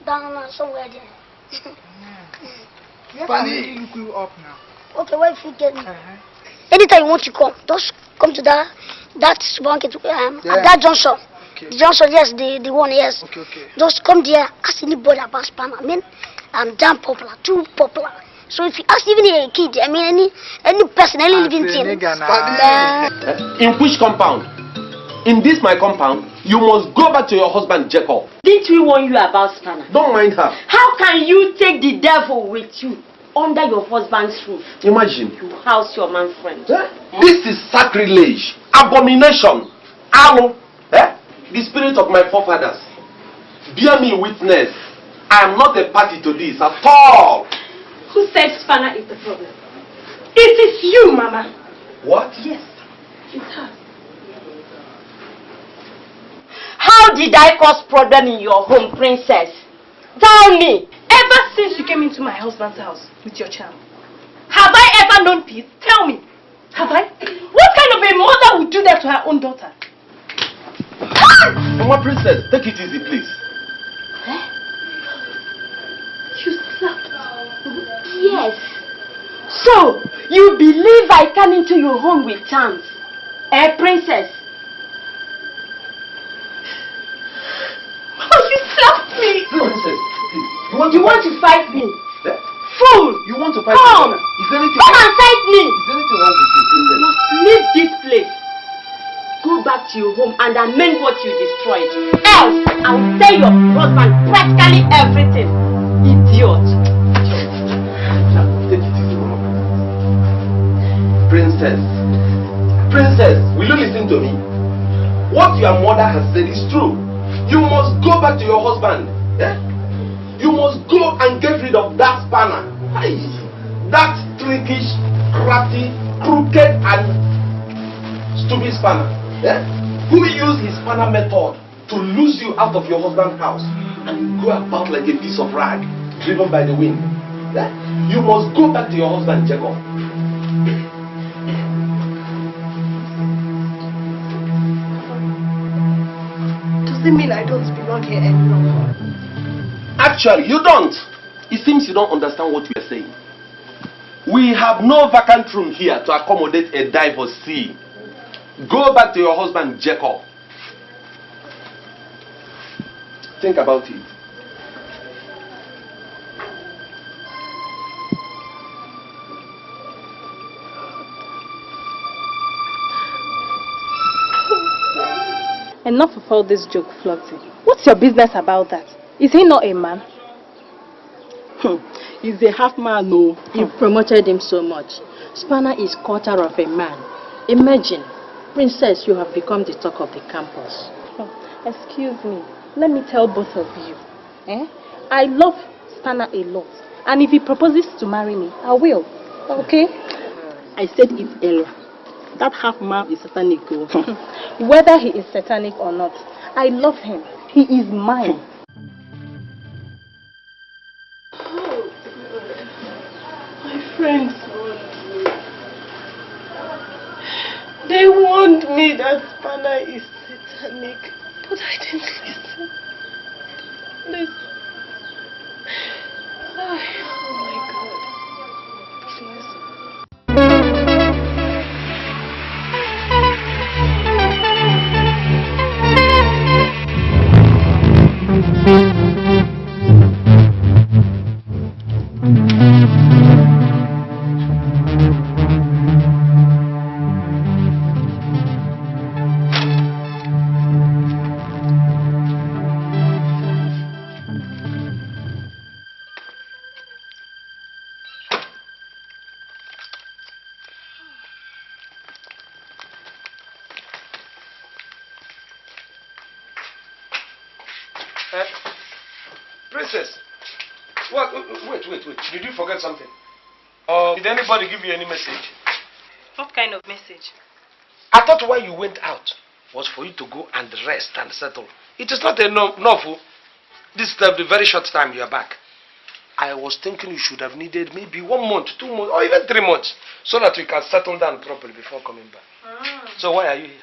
down somewhere there. Funny. Look you up now. Okay, where if you get me? Anytime you want to come, just come to that supermarket at that junction. Okay. The junction, yes, the one, yes. Okay. Just come there, ask anybody about spanner. I mean, I'm damn popular, too popular. So if you ask even a kid, I mean any person, any living thing. In which compound? In this my compound, you must go back to your husband Jacob. Didn't we warn you about spanner? Don't mind her. How can you take the devil with you under your husband's roof? Imagine. You house your man friend. This is sacrilege, abomination, alo. The spirit of my forefathers. Bear me witness. I am not a party to this at all. Who said spanner is the problem? It is you, Mama. What? Yes, it's her. How did I cause problem in your home, princess? Tell me. Ever since you came into my husband's house with your charm, have I ever known peace? Tell me. Have I? What kind of a mother would do that to her own daughter? Mama princess, take it easy, please. You slapped her. Yes. So, you believe I came into your home with charms? Princess? Mama, you slapped me. Princess, please. You want to fight me? Fool! You want to fight Come! me? Is there anything Come wrong? and fight me! Is there anything wrong with you, You princess? must leave this place. Go back to your home and amend what you destroyed. Else, I will tell your husband practically everything. Idiot. Take it easy, Mama. Princess, will you listen to me? What your mother has said is true. You must go back to your husband. You must go and get rid of that spanner. That trickish, crafty, crooked and stupid spanner. Who used his spanner method to lose you out of your husband's house and go about like a piece of rag driven by the wind. You must go back to your husband Jacob. Does it mean I don't belong here anymore? Actually, you don't. It seems you don't understand what we are saying. We have no vacant room here to accommodate a divorcee. Go back to your husband Jacob. Think about it. Enough of all this joke flirting. What's your business about that? Is he not a man? He's a half man, no. You've promoted him so much. Spanner is quarter of a man. Imagine, princess, you have become the talk of the campus. Excuse me. Let me tell both of you. I love Spanner a lot. And if he proposes to marry me, I will. Okay? I said it earlier. That half man is satanic. Whether he is satanic or not, I love him. He is mine. My friends warned me. They warned me that Spanner is satanic, but I didn't listen. Oh my God. Please. Princess, what? Wait. Did you forget something? Or did anybody give you any message? What kind of message? I thought why you went out was for you to go and rest and settle. It is not enough. This is the very short time you are back. I was thinking you should have needed maybe 1 month, 2 months, or even 3 months, so that you can settle down properly before coming back. So why are you here?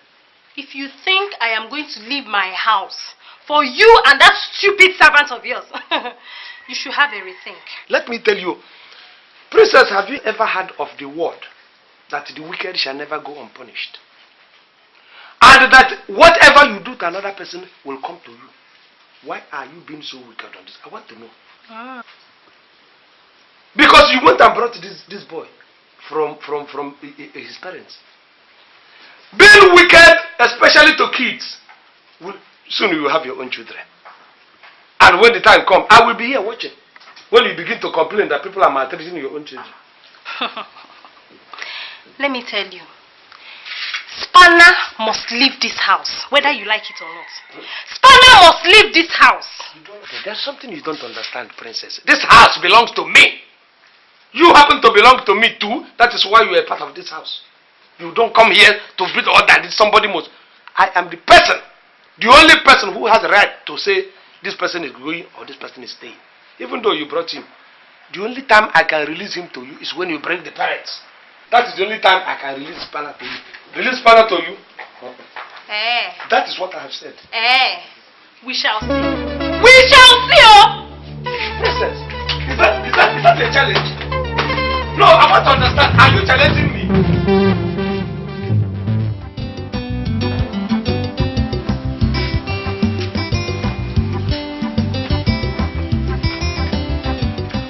If you think I am going to leave my house for you and that stupid servant of yours, you should have a rethink. Let me tell you, Princess, have you ever heard of the word that the wicked shall never go unpunished? And that whatever you do to another person will come to you. Why are you being so wicked on this? I want to know. Because you went and brought this boy from his parents. Being wicked, especially to kids, soon you will have your own children. And when the time comes, I will be here watching. When you begin to complain that people are maltreating your own children. Let me tell you. Spanner must leave this house, whether you like it or not. Spanner must leave this house. There's something you don't understand, Princess. This house belongs to me. You happen to belong to me too. That is why you are part of this house. You don't come here to build order that somebody must. I am the person, the only person who has the right to say this person is going or this person is staying. Even though you brought him, the only time I can release him to you is when you bring the parents. That is the only time I can release Spanner to you. Release Spanner to you? That is what I have said. We shall see. We shall see, oh! Princess, is that a challenge? No, I want to understand. Are you challenging me?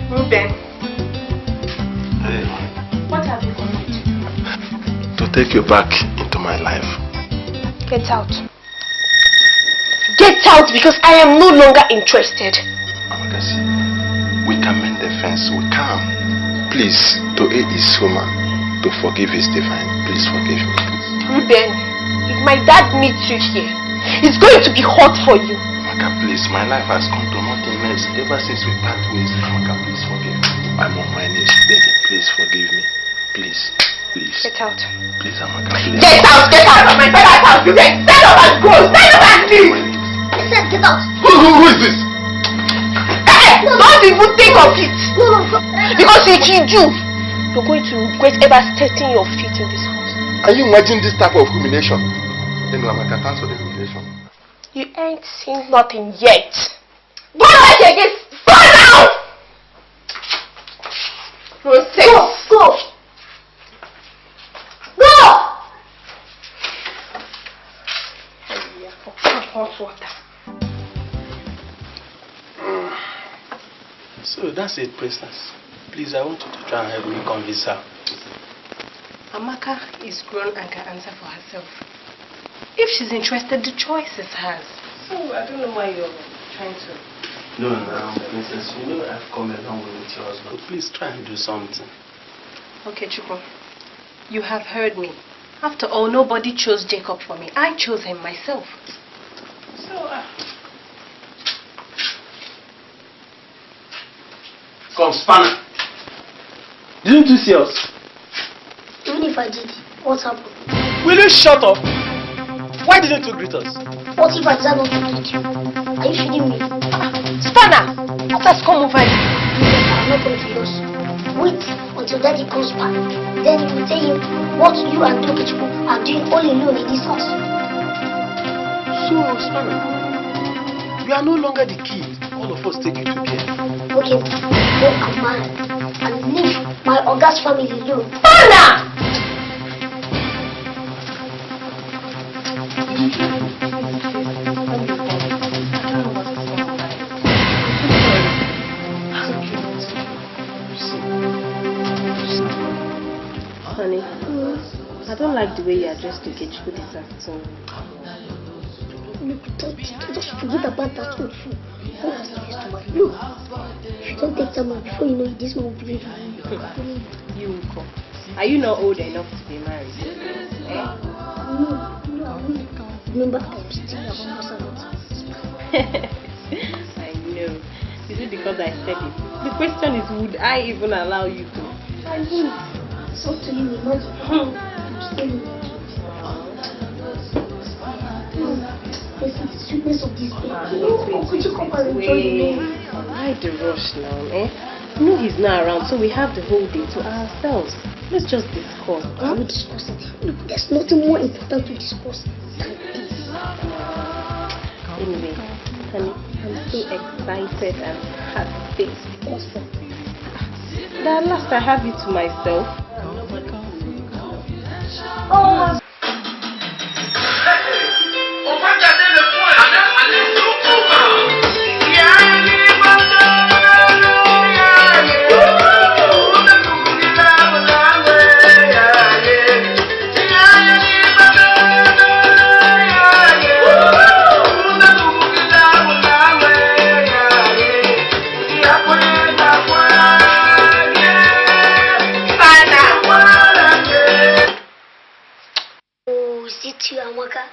Ruben. Hey. What have you come to do? To take you back into my life. Get out. Get out because I am no longer interested. Amakasi, we can mend the fence. We can. Please, to aid his human, to forgive is divine. Please forgive me. Ruben, if my dad meets you here, it's going to be hot for you. Amaka, please, my life has come to nothing else ever since we part ways. Amaka, please forgive me. I'm on my knees begging. Please forgive me. Please. Get out. Please, Amaka, please. Get out of my father's house. You can stand up and go. Stand up and leave. I said get out. Who is this? Hey, don't even think of it. No. Because if you do, you're going to regret ever setting your feet in this house. Are you imagining this type of humiliation? Then Amaka, thanks for the humiliation. You ain't seen nothing yet. Go ahead again. Stand out. Go. Hot water. So that's it, Princess. Please, I want you to try and help me convince her. Amaka is grown and can answer for herself. If she's interested, the choice is hers. So I don't know why you're trying to. No, Princess, you know I've come a long way with your husband. Please try and do something. Okay, Chukwu. You have heard me. After all, nobody chose Jacob for me. I chose him myself. So, Come, Spanner. Didn't you see us? Even if I did, what happened? Will you shut up? Why didn't you greet us? What if I decided not to greet you? Are you feeding me? Spanner, let us come over here. I'm not going to yours. Wait until daddy comes back. Then you will tell him what you and Tokichukwu are doing all alone in this house. So, Spanner, you are no longer the kid. All of us take you to care. Okay, go and marry and leave my August family alone. Spanner! Honey, I don't like the way you address Tokichukwu this afternoon. Look, just forget about that old fool. Look, if you don't take time before you know it, this man will believe you. You will come. Are you not old enough to be married? No, I will. Remember, I'm still a because I said it. The question is, would I even allow you to? I won't. It's up to you, imagine. I'm staying with you. This is the sweetness of this thing. Could you come and enjoy me? Why the rush now, eh? You know he's not around, so we have the whole day to ourselves. Let's just discuss. We'll discuss it. Look, there's nothing more important to discuss than this. Anyway, honey, I'm so excited and happy. Awesome. At last I have you to myself. Oh.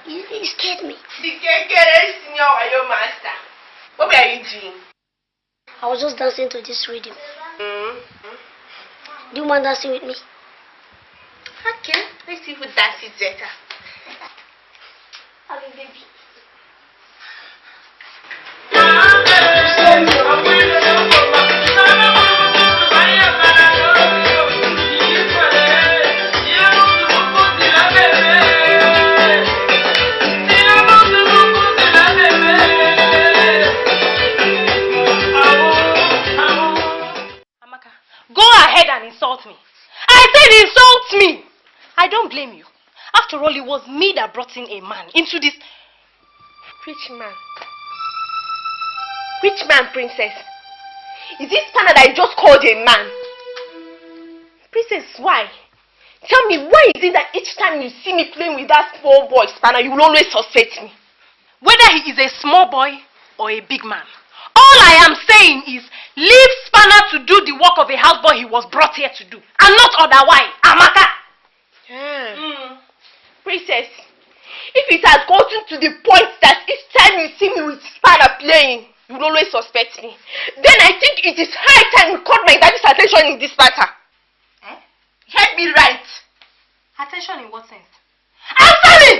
You scared me. The senior Wayo master. What were you doing? I was just dancing to this rhythm. Do you mind dancing with me? Okay, let's see who dances better. I mean, baby. Insult me. I said insult me. I don't blame you. After all, it was me that brought in a man into this rich man. Rich man, princess. Is this spanner that you just called a man? Princess, why? Tell me, why is it that each time you see me playing with that small boy spanner, you will always suspect me? Whether he is a small boy or a big man, all I am saying is, leave Spanner to do the work of a houseboy he was brought here to do, and not otherwise. Amaka! Princess, if it has gotten to the point that each time you see me with Spanner playing, you will always suspect me, then I think it is high time you caught my daddy's attention in this matter. Get me right. Attention in what sense? Answer me!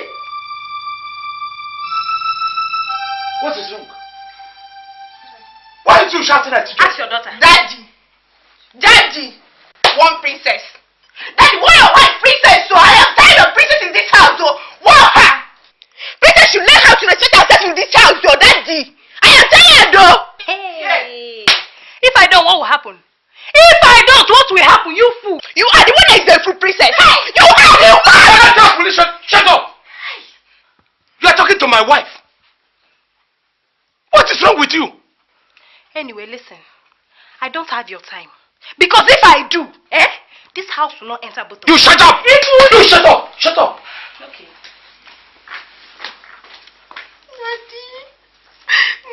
What is wrong? Why are you shouting at you? Ask your daughter. Daddy! Daddy! One princess. Daddy, why your wife princess? So I am tired of princess in this house. So wow her! Princess should learn how to respect herself in this house. So daddy, I am tired though. Hey! If I don't, what will happen? If I don't, what will happen? You fool! You are the one that is the fool, princess. Hey! You are the one! Shut up! You are talking to my wife. What is wrong with you? Anyway, listen. I don't have your time. Because if I do, this house will not enter both of us. You shut up! You shut up! Shut up! Okay.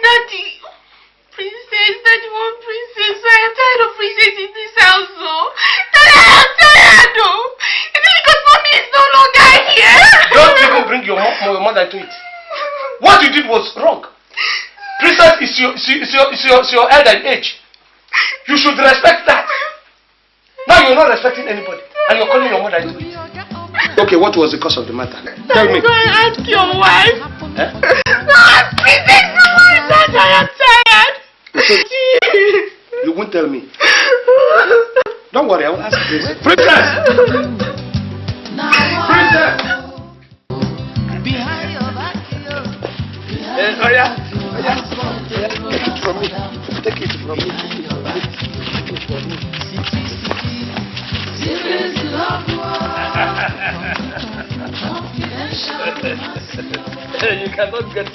Daddy, princess, daddy, one princess. I am tired of princess in this house, though. Daddy, I am tired, though. Is it because mommy is no longer here? Don't even bring your mother into it. What you did was wrong. Princess is your elder in age. You should respect that. Now you're not respecting anybody, and you're calling your mother into it. Okay, what was the cause of the matter? Tell me. Go and ask your wife. Ask princess, I am tired. You won't tell me. Don't worry, I will ask Princess. Princess! Princess! Oh yeah. Take it from me. Take it from me. You cannot get it,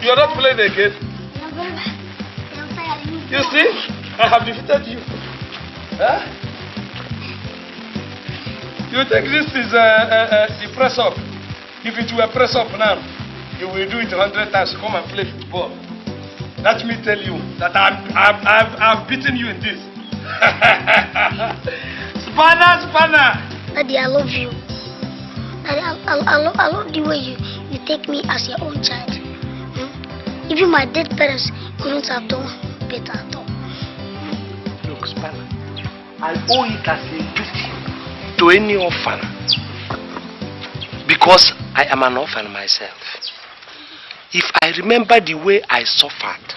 You are not playing again. You see? I have defeated you. Huh? You think this is the press up? If it were press up now, you will do it 100 times. Come and play football. Let me tell you that I've beaten you in this. Spanner, Daddy, I love you. Daddy, I love the way you take me as your own child. Even my dead parents couldn't have done better at all. Look, Spanner, I owe it as a duty to any orphan because I am an orphan myself. If I remember the way I suffered,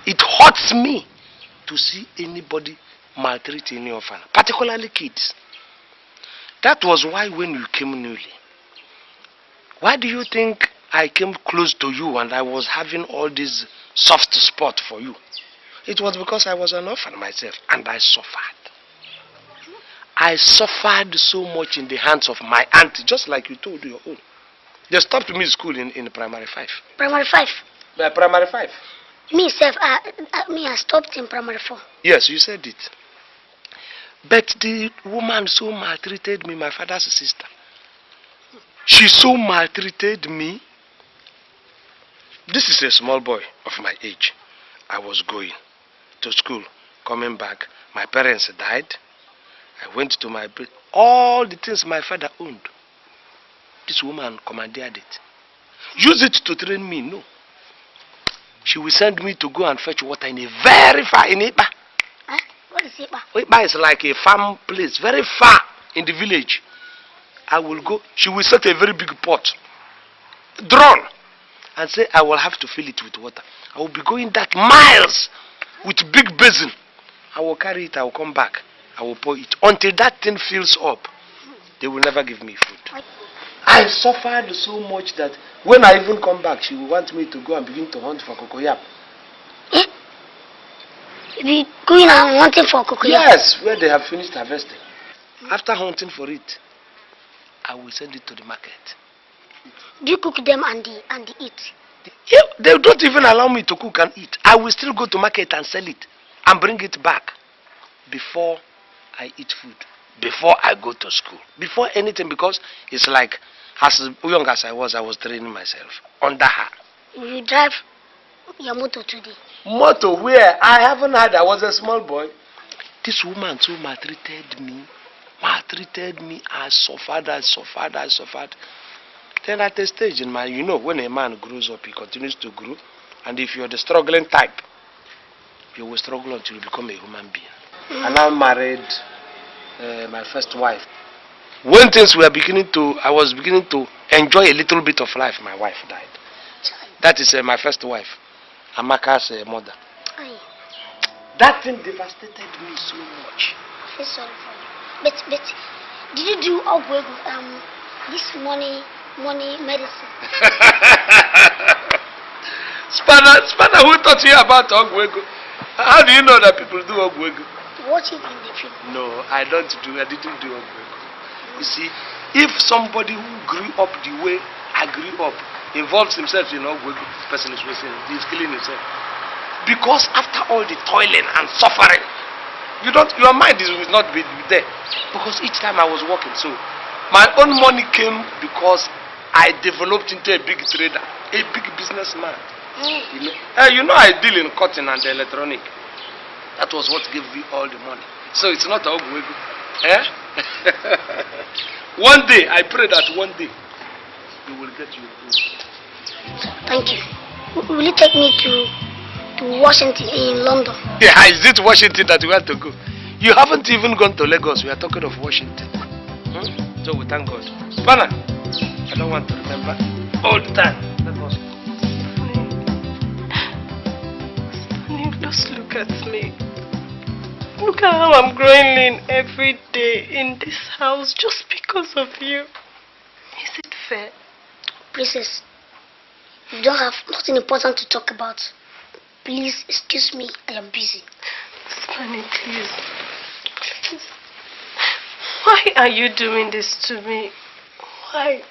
it hurts me to see anybody maltreat any orphan, particularly kids. That was why when you came newly, why do you think I came close to you and I was having all this soft spot for you? It was because I was an orphan myself and I suffered. I suffered so much in the hands of my auntie, just like you told your own. They stopped me in school in primary 5. Primary 5? Primary 5. Me, I stopped in primary 4. Yes, you said it. But the woman so maltreated me, my father's sister. She so maltreated me. This is a small boy of my age. I was going to school, coming back. My parents died. I went to my bed. All the things my father owned, this woman commandeered it. Use it to train me, no. She will send me to go and fetch water in a very far, in Iba. Huh? What is Iba? Iba is like a farm place, very far in the village. I will go, she will set a very big pot, drawn, and say I will have to fill it with water. I will be going that miles with big basin. I will carry it, I will come back. I will pour it until that thing fills up. They will never give me food. I suffered so much that when I even come back, she will want me to go and begin to hunt for cocoyam. Eh? You be going and hunting for cocoyam? Yes, where they have finished harvesting. After hunting for it, I will send it to the market. Do you cook them and eat? Yeah, they don't even allow me to cook and eat. I will still go to market and sell it and bring it back before I eat food, before I go to school, before anything, because it's like as young as I was training myself under her. You drive your motor today? Motor where? I haven't had. I was a small boy. This woman so maltreated me. I suffered. Then at a stage in my, you know, when a man grows up, he continues to grow. And if you're the struggling type, you will struggle until you become a human being. I now married my first wife. When things were I was beginning to enjoy a little bit of life, my wife died. That is my first wife, Amaka's mother. Aye. That thing devastated me so much. I feel sorry for you. But did you do this money medicine? Spanner, who taught you about Ogwego? How do you know that people do Ogwego? Watch it in the film. No, I didn't do Ogwego. You see, if somebody who grew up the way I grew up involves himself in Ogwego, the person is wasting, he's killing himself. Because after all the toiling and suffering, your mind will not be there. Because each time I was working, so my own money came because I developed into a big trader, a big businessman. You know I deal in cotton and electronic. That was what gave me all the money. So it's not Ogwego. Eh? One day, I pray that one day you will get your food. Thank you. Will you take me to Washington in London? Yeah, is it Washington that we have to go? You haven't even gone to Lagos. We are talking of Washington. So we thank God. Spanner, I don't want to remember all the time. Let us go. Spanny, just look at me. Look at how I'm growing lean every day in this house just because of you. Is it fair? Princess, you don't have nothing important to talk about. Please excuse me, I am busy. Spanny, please. Please. Why are you doing this to me? Why?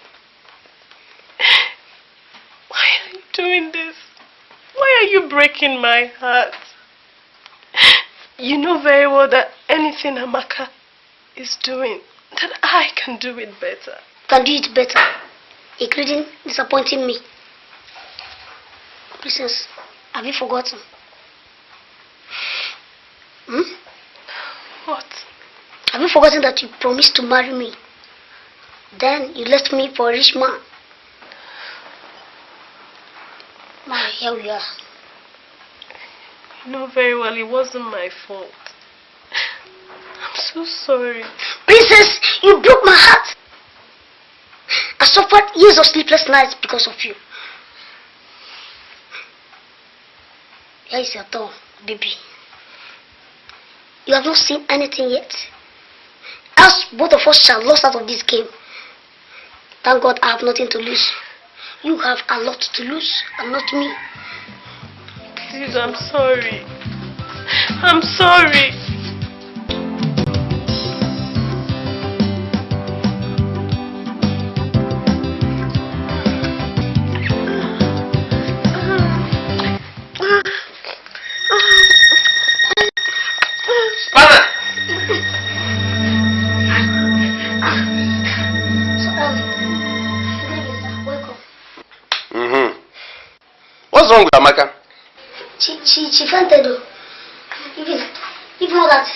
Why are you doing this? Why are you breaking my heart? You know very well that anything Amaka is doing, that I can do it better. Can do it better, including disappointing me. Princess, have you forgotten? What? Have you forgotten that you promised to marry me Then you left me for a rich man. Now here we are. You know very well it wasn't my fault. I'm so sorry. Princess, you broke my heart. I suffered years of sleepless nights because of you. Here is your door, baby. You have not seen anything yet. Else both of us shall lose out of this game. Thank God I have nothing to lose. You have a lot to lose, and not me. Please, I'm sorry. I'm sorry. What's wrong with Amaka? She fainted though. Even that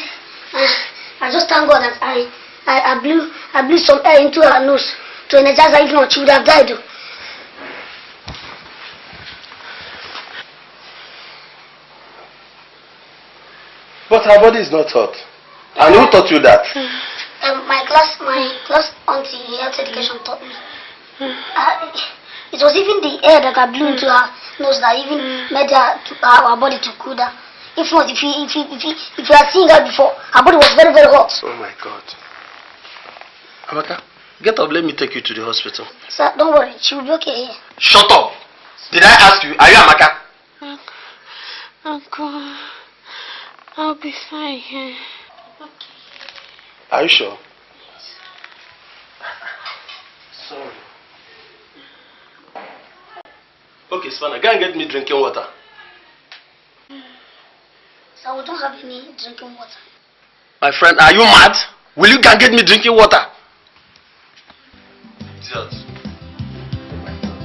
I just thank God that I blew some air into her nose to energize her. If not, she would have died though. But her body is not hot. And who taught you that? My class auntie in health education taught me. It was even the air that I blew into her nose that even made her body to cool down. If not, if you had seen her before, her body was very, very hot. Oh my God. Amaka, get up, let me take you to the hospital. Sir, don't worry, she will be okay here. Shut up! Did I ask you, are you Amaka? Uncle, I'll be fine here. Are you sure? Sorry. Okay, Savannah, go and get me drinking water. Sir, we don't have any drinking water. My friend, are you mad? Will you go and get me drinking water? Idiot. Oh my God.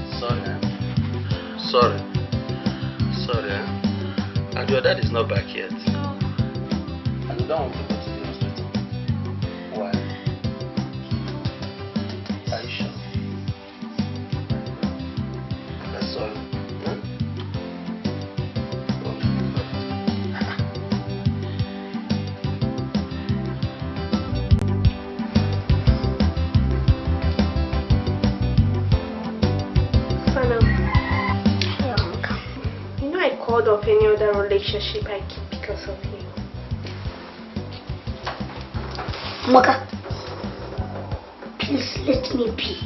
Sorry. Sorry. And your dad is not back yet. And you don't want to go to the hospital. Why? Are you sure? That's all. Of any other relationship I keep because of you. Amaka, please let me be.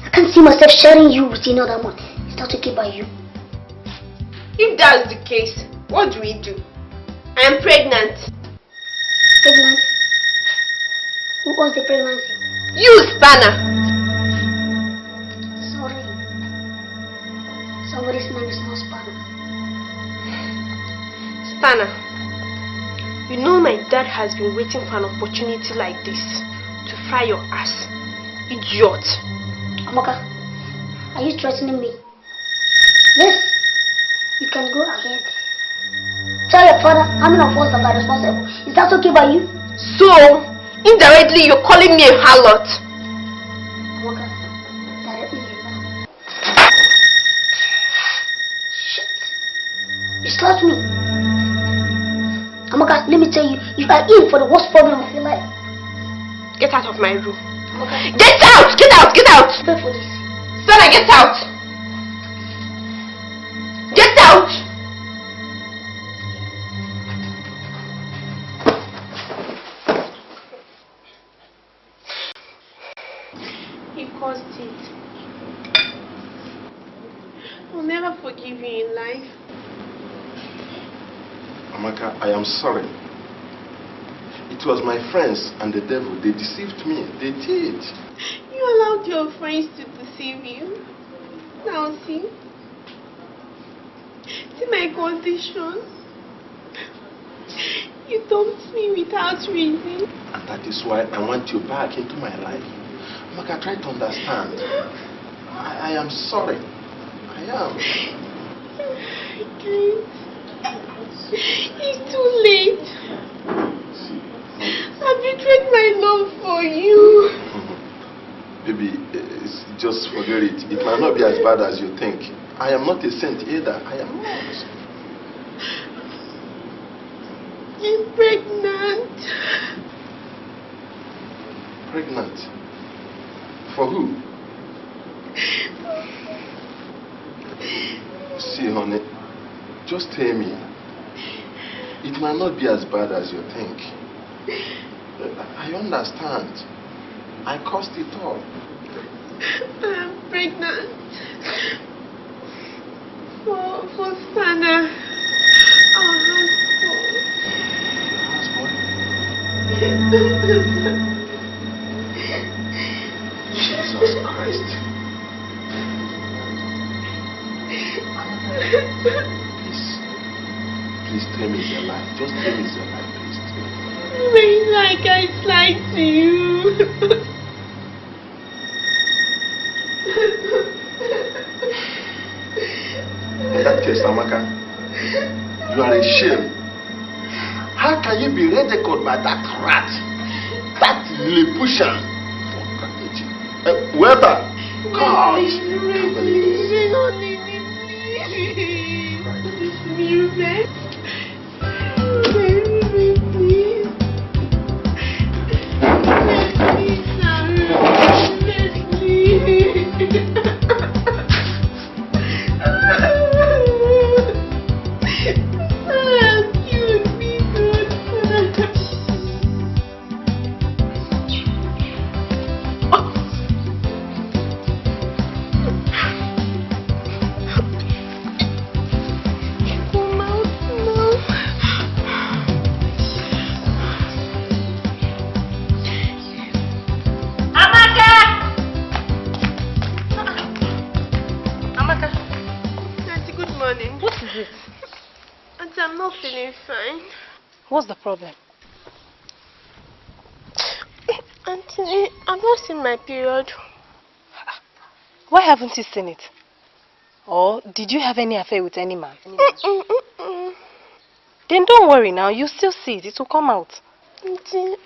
I can't see myself sharing you with another man. Is that okay by you? If that's the case, what do we do? I am pregnant. Pregnant? Who owns the pregnancy? You, Spanner! Somebody's name is not Spanner. Spanner, you know my dad has been waiting for an opportunity like this to fry your ass. Idiot. Amaka, are you threatening me? Yes, you can go ahead. Tell your father how many of us that are responsible. Is that okay by you? So, indirectly you're calling me a harlot. Amaka, directly you know. You slapped me. Amaka, let me tell you, you are in for the worst problem of your life. Get out of my room. Amaka. Get out! Get out! Get out! Pay for this. Stella, get out! Get out! He caused it. I'll never forgive you in life. Amaka, I am sorry. It was my friends and the devil. They deceived me. They did. You allowed your friends to deceive you. Now see. See my condition. You dumped me without reason. And that is why I want you back into my life. Amaka, try to understand. I am sorry. I am. I can't. It's too late. I've betrayed my love for you. Baby, just forget it. It might not be as bad as you think. I am not a saint either. I am not. I'm pregnant. Pregnant? For who? See, honey, just tell me. It might not be as bad as you think. I understand. I caused it all. I'm pregnant. For Sana. Our Jesus Christ. Please tell me it's a lie. Just tell me it's a lie, please. It's like I lied to you. In that case, Amaka, you are a shame. How can you be ridiculed by that rat? That Lilliputian? Whoever? God! What's the problem? Auntie, I've not seen my period. Why haven't you seen it? Or did you have any affair with any man? Then don't worry now, you still see it. It will come out. Auntie,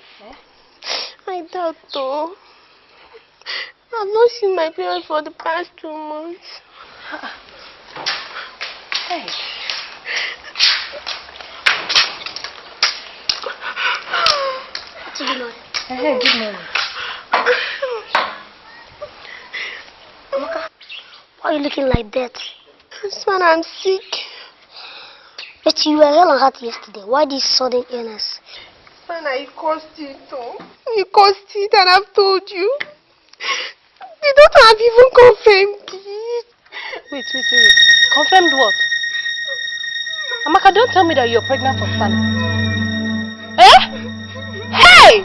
I doubt though. I've not seen my period for the past 2 months. Hey. Good morning. Hey, good morning. Amaka, why are you looking like that? This man, I'm sick. But you were hell and heart yesterday. Why this sudden illness? Man, I caused it though. You caused it and I've told you. The doctor have even confirmed it. Wait. Confirmed what? Amaka, don't tell me that you're pregnant for Sana. Eh? Hey!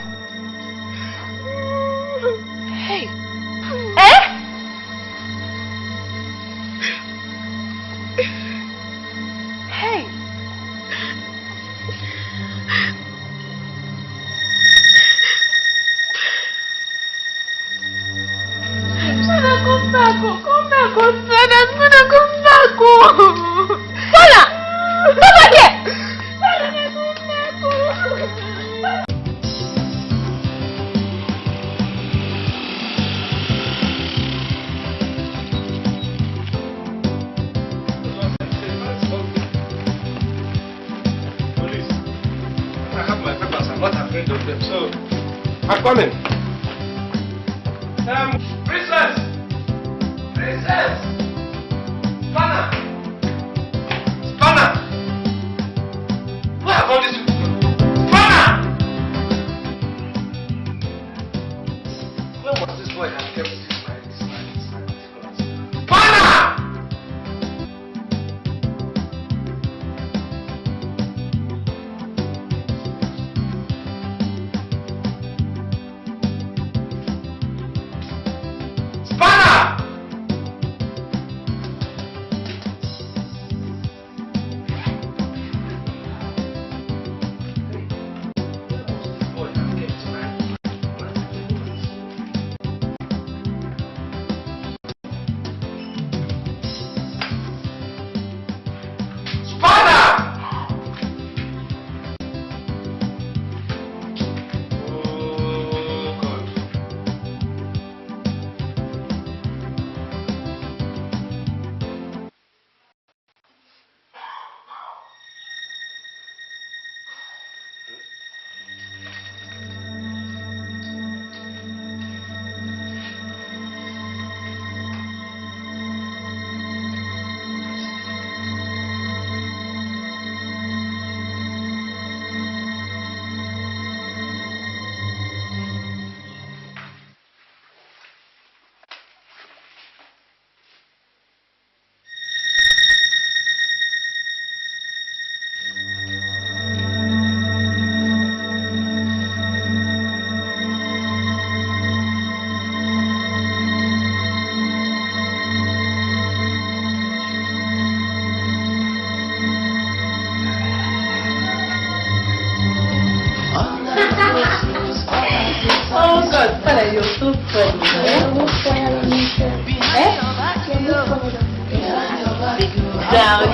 Hey! Eh? Hey! Sana, come back, come back, Sana, come back, Sana! Come back here! So, I'm coming. Princess! Princess! Spanner! Spanner! Where have all these people gone? Spanner! Where was this boy that kept this man? Spanner!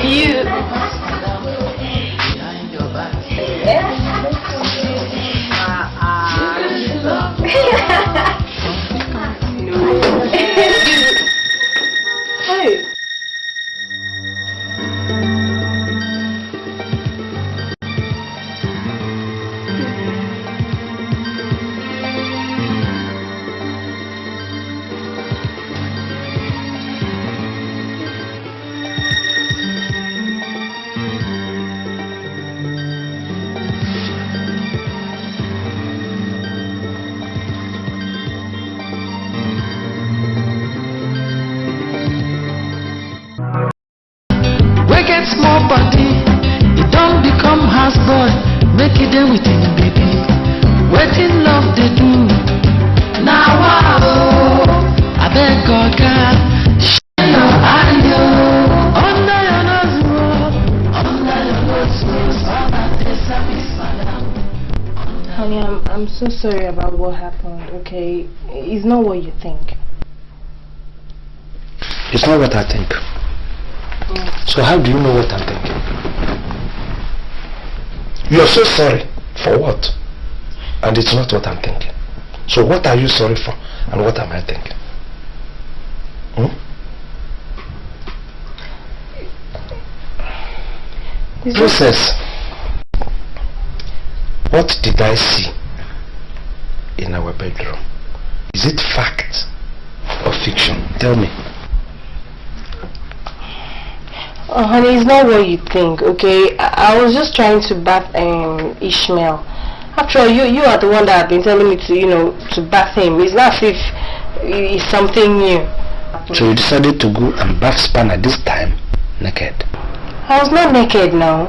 You. Hey. Small body, it don't become houseboy. Make it there with him, baby. Waiting love they do. Now I beg God, shine your eye under your nose, under your nose. Honey, I'm so sorry about what happened. Okay, it's not what you think. It's not what I think. So how do you know what I'm thinking? You're so sorry. For what? And it's not what I'm thinking. So what are you sorry for? And what am I thinking? Princess, what did I see in our bedroom? Is it fact or fiction? Tell me. Oh, honey, it's not what you think, okay? I was just trying to bath Ishmael. After all, you are the one that have been telling me to, to bath him. It's not as if it's something new. So you decided to go and bath Spanner this time, naked? I was not naked now.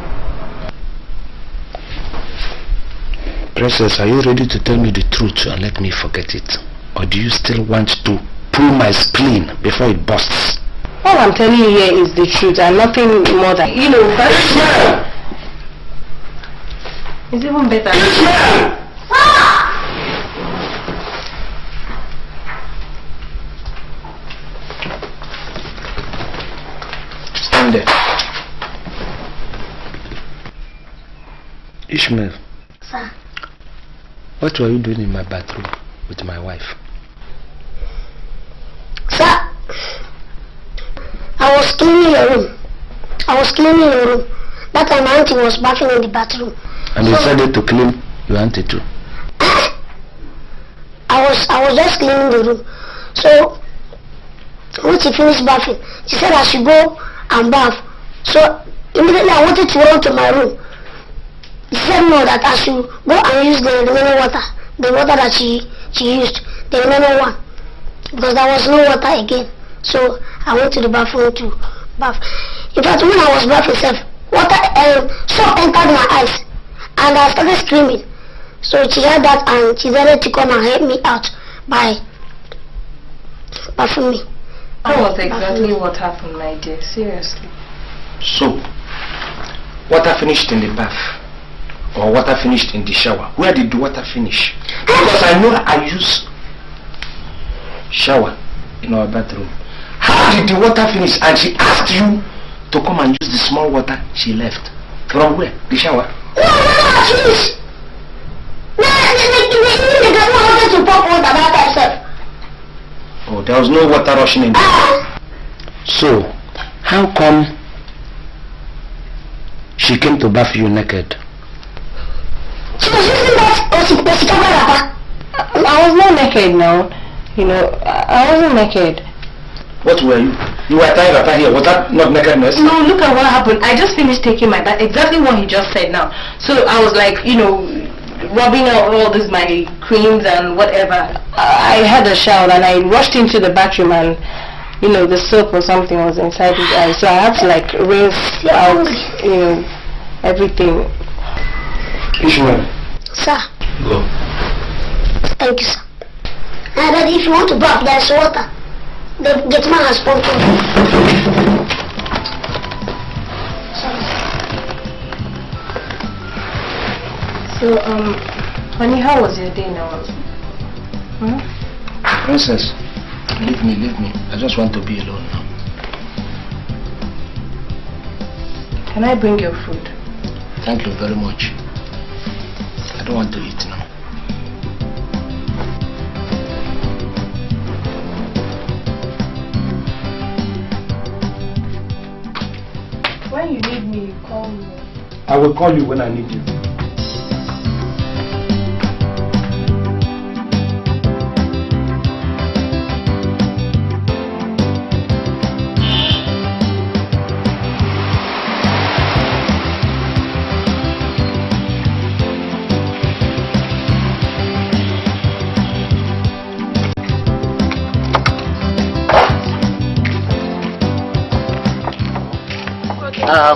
Princess, are you ready to tell me the truth and let me forget it? Or do you still want to pull my spleen before it bursts? All I'm telling you here is the truth and nothing more than, it's even better. Stand there. Ishmael. Sir. What were you doing in my bathroom with my wife? Sir. I was cleaning your room. That time my auntie was bathing in the bathroom. And you decided to clean your auntie too? I was just cleaning the room. So when she finished bathing, she said I should go and bath. So immediately I wanted to run to my room. She said no, that I should go and use the remaining water. The water that she used. The remaining one. Because there was no water again. So I went to the bathroom to bath. In fact, when I was bathing, soap entered my eyes and I started screaming. So she heard that and she decided to come and help me out by bathing me. That was exactly what happened, my dear. Seriously. So, water finished in the bath or water finished in the shower? Where did the water finish? Because I know I use shower in our bathroom. How did the water finish? And she asked you to come and use the small water she left. From where? The shower? No, please. No, wanted to pop water by herself. Oh, there was no water rushing in there. So, how come she came to bath you naked? She was using that I was not naked now. I wasn't naked. What were you? You were tying wrapper here. Was that not nakedness? No, look at what happened. I just finished taking my bath. Exactly what he just said now. So I was like, rubbing out all this, my creams and whatever. I had a shower and I rushed into the bathroom and, the soap or something was inside his eye. So I had to rinse out, everything. Ishmael. Sir. Go. Thank you, sir. And Daddy, if you want to bath, there's water. The gate-man has pumped it. So, honey, how was your day now? Princess, leave me. I just want to be alone now. Can I bring your food? Thank you very much. I don't want to eat now. When you need me, you call me. I will call you when I need you.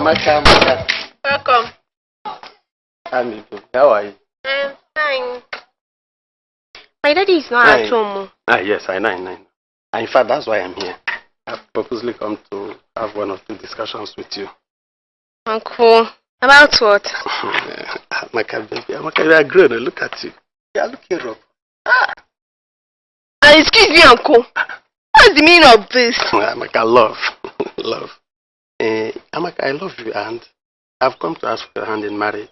Maka. Welcome. How are you? I'm fine. My daddy is not at home. Yes, I know. In fact, that's why I'm here. I've purposely come to have one or two discussions with you. Uncle, about what? Maka, baby, Maka, you are grown. Look at you. You are looking rough. Excuse me, Uncle. What's the meaning of this? Maka, love. Love. Amaka, I love you and I've come to ask for your hand in marriage.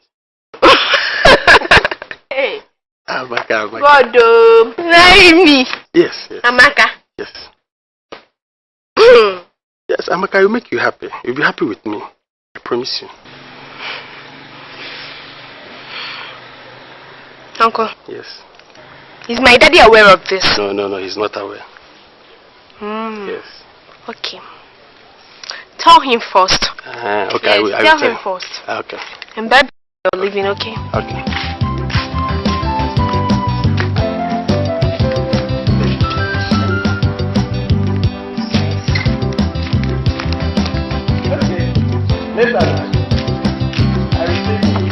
Hey. Amaka. God, marry me. Yes. Amaka. Yes. Yes, Amaka, I will make you happy. You'll be happy with me. I promise you. Uncle. Yes. Is my daddy aware of this? No, he's not aware. Yes. Okay. Tell him first. Okay, yes, I will tell him first. Okay. And baby, you're leaving, okay? Okay. Later. I will see you.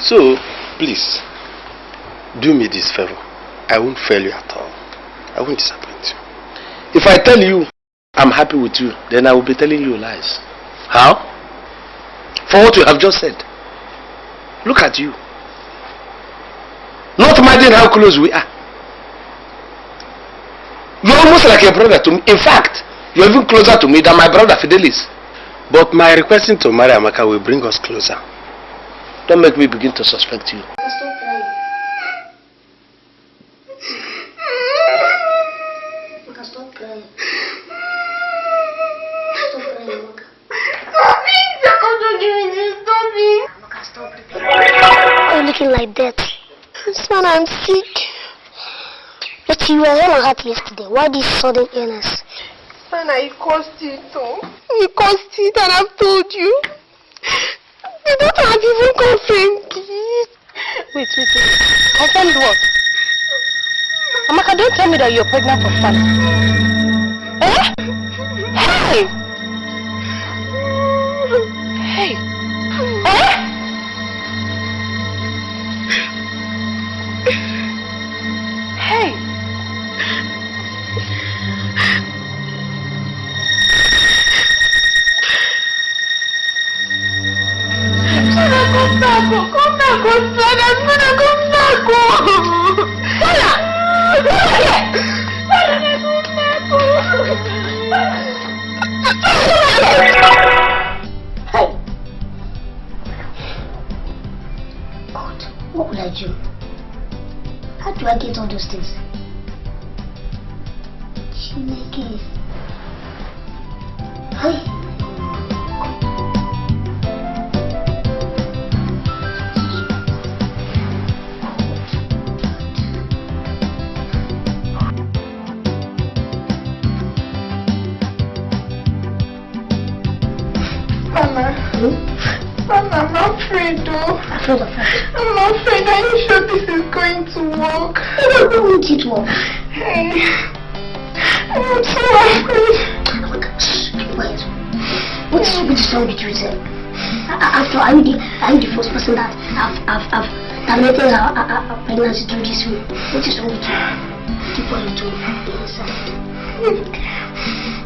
So, please, do me this favor. I won't fail you at all. I won't disappoint you. If I tell you I'm happy with you, then I will be telling you lies. How? For what you have just said. Look at you. Not minding how close we are. You're almost like a brother to me. In fact, you're even closer to me than my brother Fidelis. But my requesting to marry Amaka will bring us closer. Don't make me begin to suspect you. Stop crying. Maka, stop crying. Stop crying, Maka. Maka, stop it. Why are you looking like that? Son, I'm sick. But you were on my heart yesterday. Why this sudden illness? Son, I caused it, oh. You caused it and I've told you. You don't have even confirmed, please. Wait. Confirmed what? Amaka, don't tell me that you're pregnant for fun. Eh? Hey! Eh? Hey! Come back, God, what will I do? How do I get all those things? Chineke. Hey. I'm afraid though. Afraid of what? I'm afraid. Are you sure this is going to work? I don't want it to work. Hey, I'm so afraid. Look, shh, keep quiet. What is wrong with you, sir? After all, are you the first person that I've terminated our pregnancy through this way? What is wrong with you? Keep quiet, too. Inside. Okay.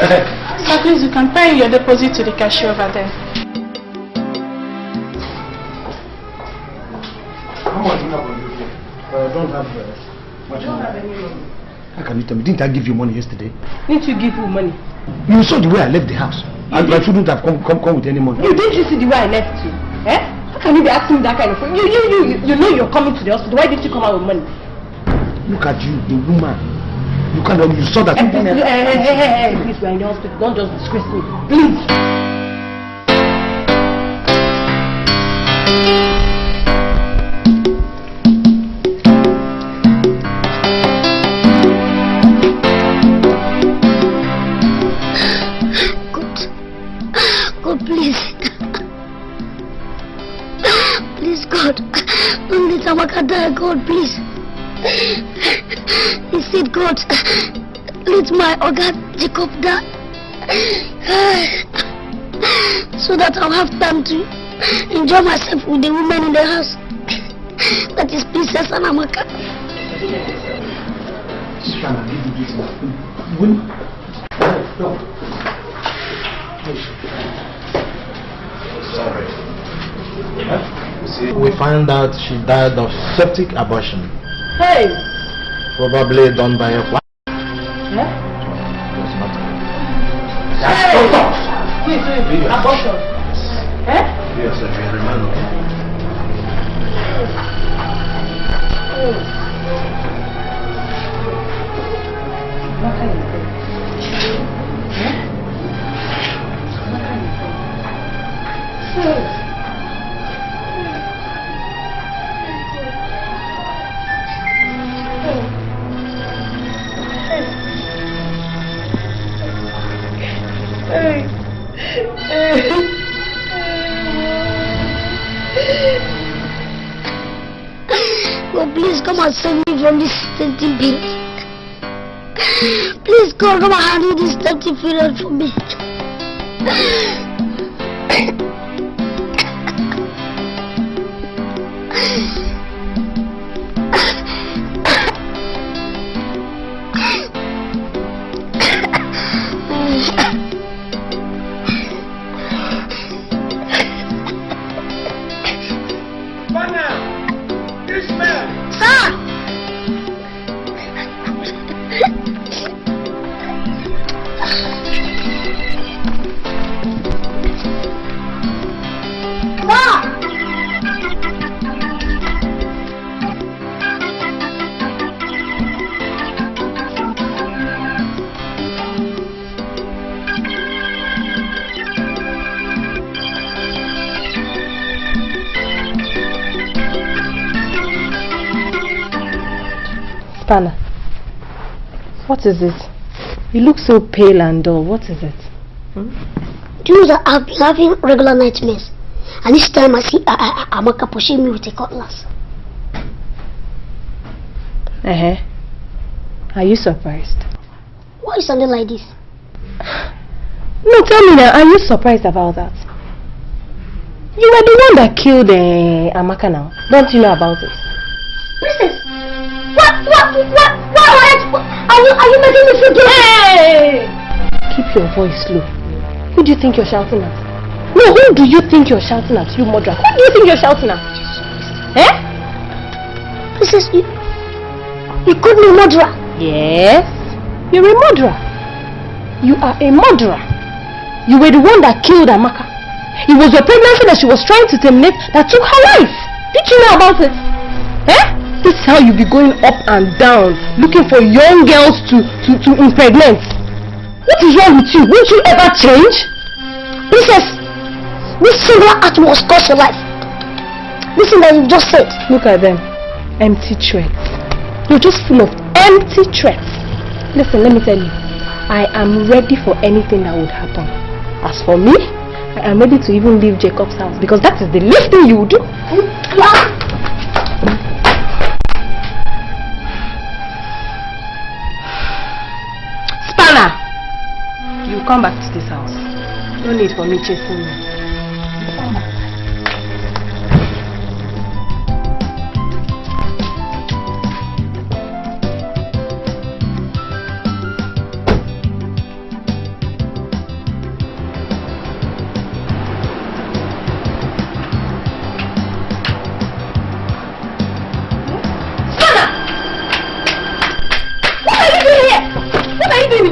Sir, please, you can pay your deposit to the cashier over there. How much do you have on you? I don't have much money. How can you tell me? Didn't I give you money yesterday? Didn't you give you money? You saw the way I left the house. I shouldn't have come with any money. Didn't you see the way I left you? Eh? How can you be asking me that kind of thing? You know you're coming to the hospital. Why didn't you come out with money? Look at you, the woman. You saw that. Hey, please, we're in the hospital. Don't just disgrace me. Please. God, please. Please, God. Don't let Amaka die, God, please. He said, God, let my Oga Jacob die. So that I'll have time to enjoy myself with the women in the house. That is Princess and Amaka. Sorry. We found out she died of septic abortion. Hey! Probably done by a wife. Yeah? Was not. Hey! Wait. Abortion. Eh? Yes, a very man. God, please come and save me from this tempting period. Please, God, come and handle this tempting period for me. Spanner, what is it? You look so pale and dull. What is it? Do you know that I've been having regular nightmares? And each time I see Amaka pushing me with a cutlass. Are you surprised? Why are you sounding like this? No, tell me now, are you surprised about that? You were the one that killed Amaka now. Don't you know about it? Princess! What are you making me feel guilty? Hey! Keep your voice low. Who do you think you're shouting at? No, who do you think you're shouting at, you murderer? Who do you think you're shouting at? Eh? Princess, you called me a murderer? Yes, you're a murderer. You are a murderer. You were the one that killed Amaka. It was your pregnancy that she was trying to terminate that took her life. Did you know about it? Eh? This is how you be going up and down, looking for young girls to impregnate. What is wrong with you? Won't you ever change? Princess, this singular act must cost your life. Listen that you just said. Look at them. Empty threats. You're just full of empty threats. Listen, let me tell you. I am ready for anything that would happen. As for me, I am ready to even leave Jacob's house because that is the least thing you would do. Spanner! You come back to this house. No need for me chasing you.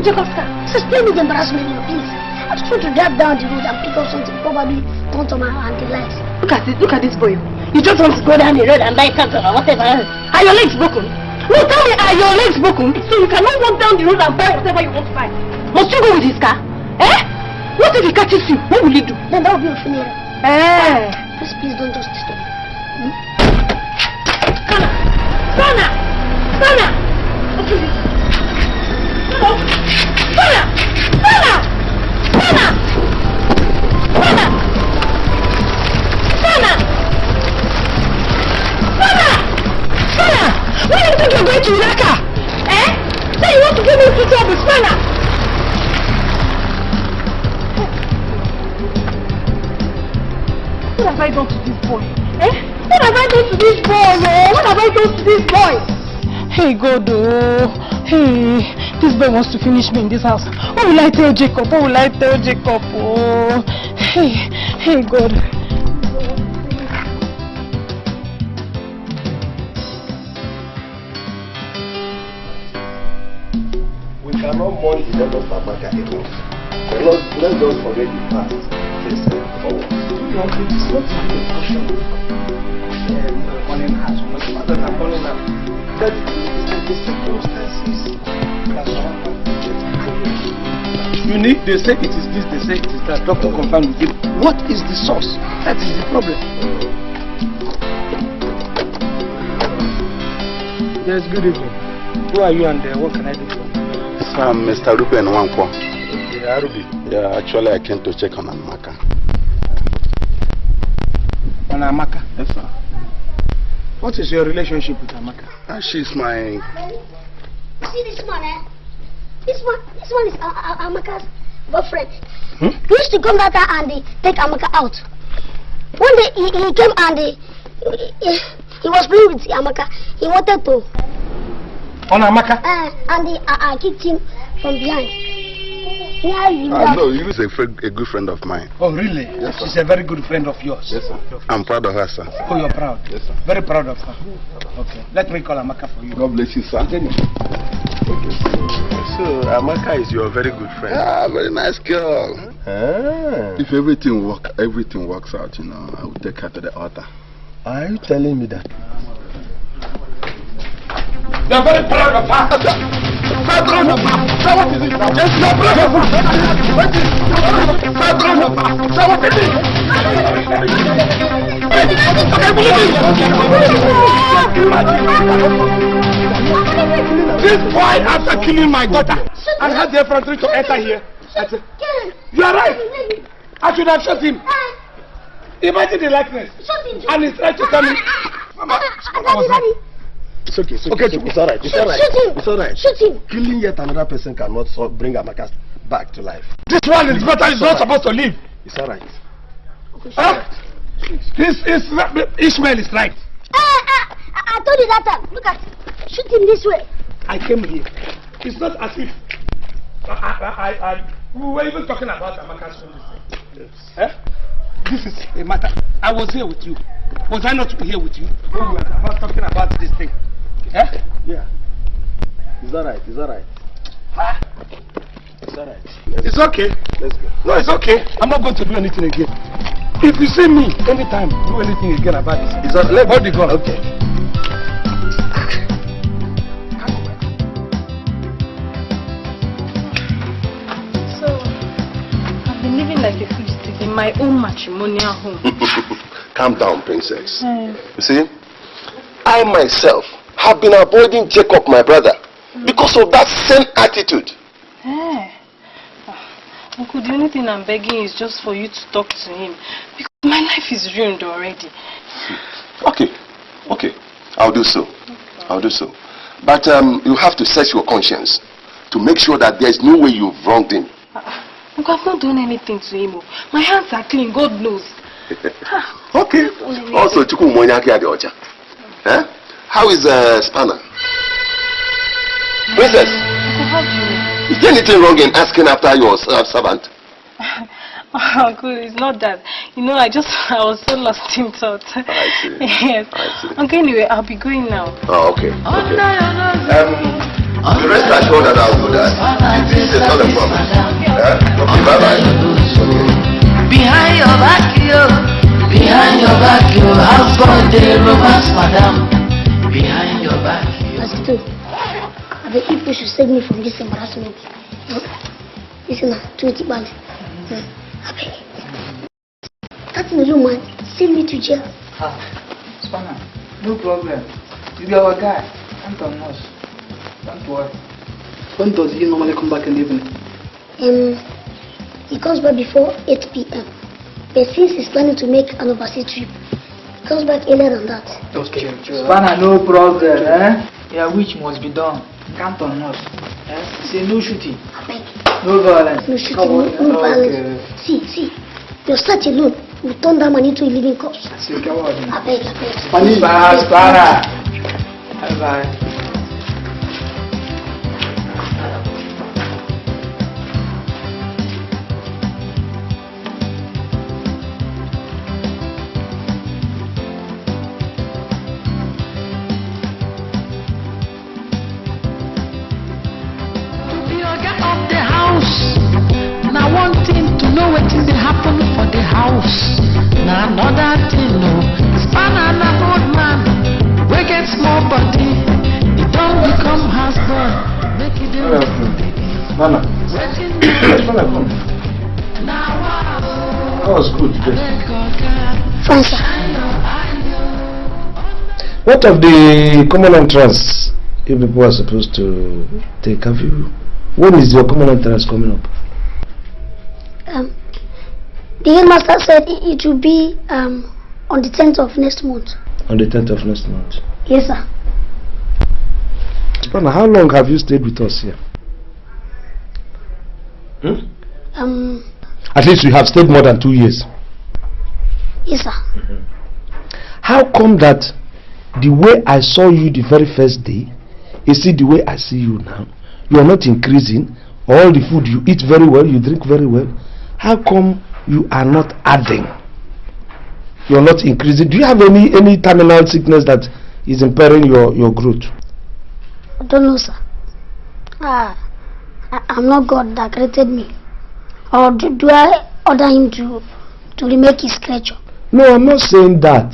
Jacob's car. Spare me the embarrassment, please. I just want to drive down the road and pick up something, probably turn on my anti-lights. Look at this boy. You just want to go down the road and buy something or whatever. Are your legs broken? No, tell me, are your legs broken? So you cannot walk down the road and buy whatever you want to buy. Must you go with his car? Eh? What if he catches you? What will you do? Then that will be a funeral. Eh? Please don't just disturb me. Sana! Okay. Sana! Where do you think you're going to Iraka? Eh? Say you want to give me into trouble, Sana! What have I done to this boy? Eh? What have I done to this boy? What have I done to this boy? Hey God, oh, hey, this boy wants to finish me in this house. What will I tell Jacob? What will I tell Jacob? Oh, hey God. We cannot mourn the death of Amaka alone. Let's not forget the past. Let's step forward. It is not to be a question of calling her so much matter than calling her. But the circumstances that surround her. You need, they say it is this, they say it is that. Doctor confirmed with it. What is the source? That is the problem. Yes, good evening. Who are you and what can I do for you? I'm Mr. Ruben Wankwo. Yeah, Ruby. Yeah, actually I came to check on Amaka. On Amaka? Yes, sir. What is your relationship with Amaka? She's my... You see this one, eh? This one is Amaka's girlfriend. He used to come back and take Amaka out. One day he came and he was playing with Amaka. He wanted to... On Amaka? And I kicked him from behind. No, he is a good friend of mine. Oh, really? Yes, sir. She's a very good friend of yours. Yes, sir. I'm proud of her, sir. Oh, you're proud? Yes, sir. Very proud of her. Okay. Let me call Amaka for you. God bless you, sir. Okay. So, Amaka is your very good friend. Ah, very nice girl. If everything works out, you know, I will take her to the altar. Are you telling me that? You're very proud of her. Very proud of her. So what is it now? Yes, you're proud of her. What is it? Very proud of her. So what is it? This boy, after killing my daughter, and had the effrontery to enter here, I said, you are right. I should have shot him. Imagine the likeness. And he tried to tell me, Mama, I was right. It's okay, it's alright. It's alright. Shoot him. Killing yet another person cannot bring Amaka back to life. This one is better, he's not supposed to live. It's alright. Ishmael is right. I told you that time. Look at it. Shoot him this way. I came here. It's not as if we were even talking about Amaka's family. Yes. This is a matter. I was here with you. Was I not here with you? We were talking about this thing. Yeah. It's alright. It's alright. It's okay. Let's go. No, it's okay. I'm not going to do anything again. If you see me anytime do anything again about this, it's let hold the gun. Okay. So, I've been living like a fugitive in my own matrimonial home. Calm down, princess. You see, I myself have been avoiding Jacob, my brother, because of that same attitude. Uncle, the only thing I'm begging is just for you to talk to him, because my life is ruined already. Okay, I'll do so. But you have to search your conscience to make sure that there's no way you've wronged him. Uncle, I've not done anything to him. My hands are clean, God knows. Okay. Also, how is Spanner? Princess, Uncle, how do you know? is there anything wrong in asking after your servant? Uncle, it's not that. You know, I was so lost in thought. I see. Yes. I see. Okay, anyway, I'll be going now. Oh, okay. The rest assured that I'll do that. It's not a problem. Okay, bye-bye. Behind your back, yo, house boy, they romance, madam. Behind your back, yo. The people should save me from this embarrassment. Listen, to it, man. That's the young man. Send me to jail. Spanner, no problem. You be our guy. Count on us. Don't worry. When does he normally come back in the evening? He comes back before 8 p.m. But since he's planning to make an overseas trip, he comes back earlier than that. Okay. Spanner, no problem, eh? Yeah, which must be done. Count on us. Eh? Say no shooting. No violence. No shooting, no violence. See. Your search alone will turn that man into a living corpse. See, come on. I beg. Spanner. Bye-bye. Now another thing, no. Spanner na old man, we get small body. He don't become husband. Make it a Nana. Spanner, come. That was good today. Fine, sir. What of the common entrance you people are supposed to take? When is your common entrance coming up? The headmaster said it will be on the 10th of next month. On the 10th of next month? Yes, sir. Spanner, how long have you stayed with us here? At least you have stayed more than 2 years. Yes, sir. How come that the way I saw you the very first day is still the way I see you now? You are not increasing. All the food you eat very well, you drink very well. How come you are not adding? You are not increasing. Do you have any terminal sickness that is impairing your growth? I don't know, sir. I'm not God that created me. Or do I order him to remake his creature? No, I'm not saying that.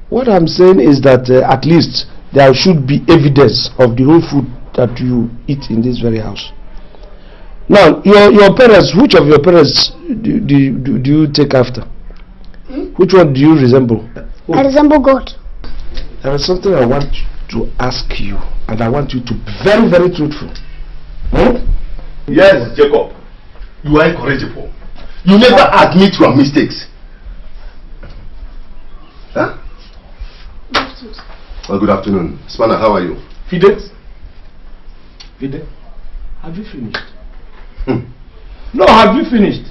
What I'm saying is that at least there should be evidence of the whole food that you eat in this very house. Now, your parents, which of your parents do you take after? Which one do you resemble? I resemble God. There is something I want to ask you, and I want you to be very, very truthful. Yes, Jacob. You are incorrigible. You never admit your mistakes. Huh? Well, good afternoon. Spanner, how are you? Fide, have you finished? No, have you finished?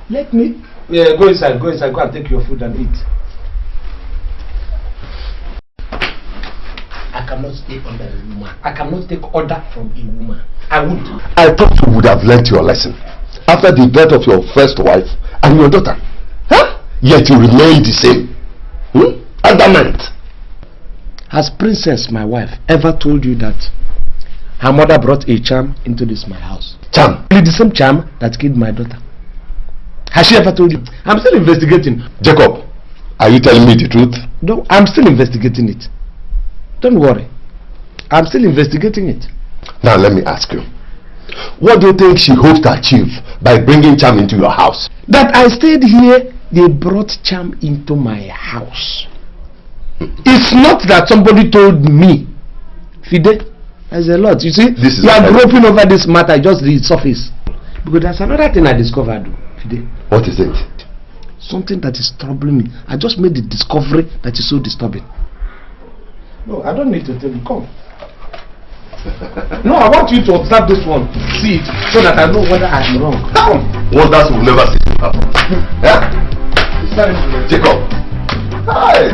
Let me... Yeah, go inside, go and take your food and eat. I cannot stay under a woman. I cannot take order from a woman. I would. I thought you would have learnt your lesson after the death of your first wife and your daughter. Huh? Yet you remain the same. Adamant. Has Princess, my wife, ever told you that her mother brought a charm into this my house? Charm? The same charm that killed my daughter. Has she ever told you? I'm still investigating. Jacob, are you telling me the truth? No, I'm still investigating it. Don't worry. I'm still investigating it. Now let me ask you. What do you think she hopes to achieve by bringing charm into your house? That I stayed here, they brought charm into my house. It's not that somebody told me. Fide, there's a lot. You see, you are groping over this matter, just the surface. Because there's another thing I discovered, Fide. What is it? Something that is troubling me. I just made the discovery that is so disturbing. No, I don't need to tell you. Come. No, I want you to observe this one. See it, so that I know whether I am wrong. Come. Wonders will never cease to happen. Yeah? Jacob. Hi.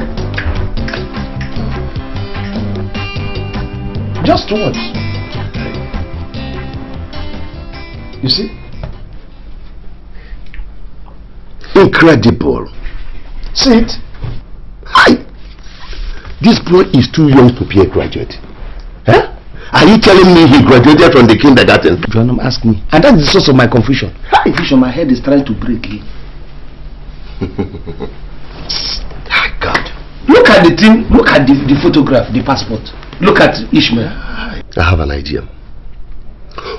Just watch. You see? Incredible. See it? Hi. This boy is too young to be a graduate. Huh? Are you telling me he graduated from the kindergarten? John, ask me. And that's the source of my confusion. Confusion, my head is trying to break. God. Look at the thing, look at the photograph, the passport. Look at Ishmael. I have an idea.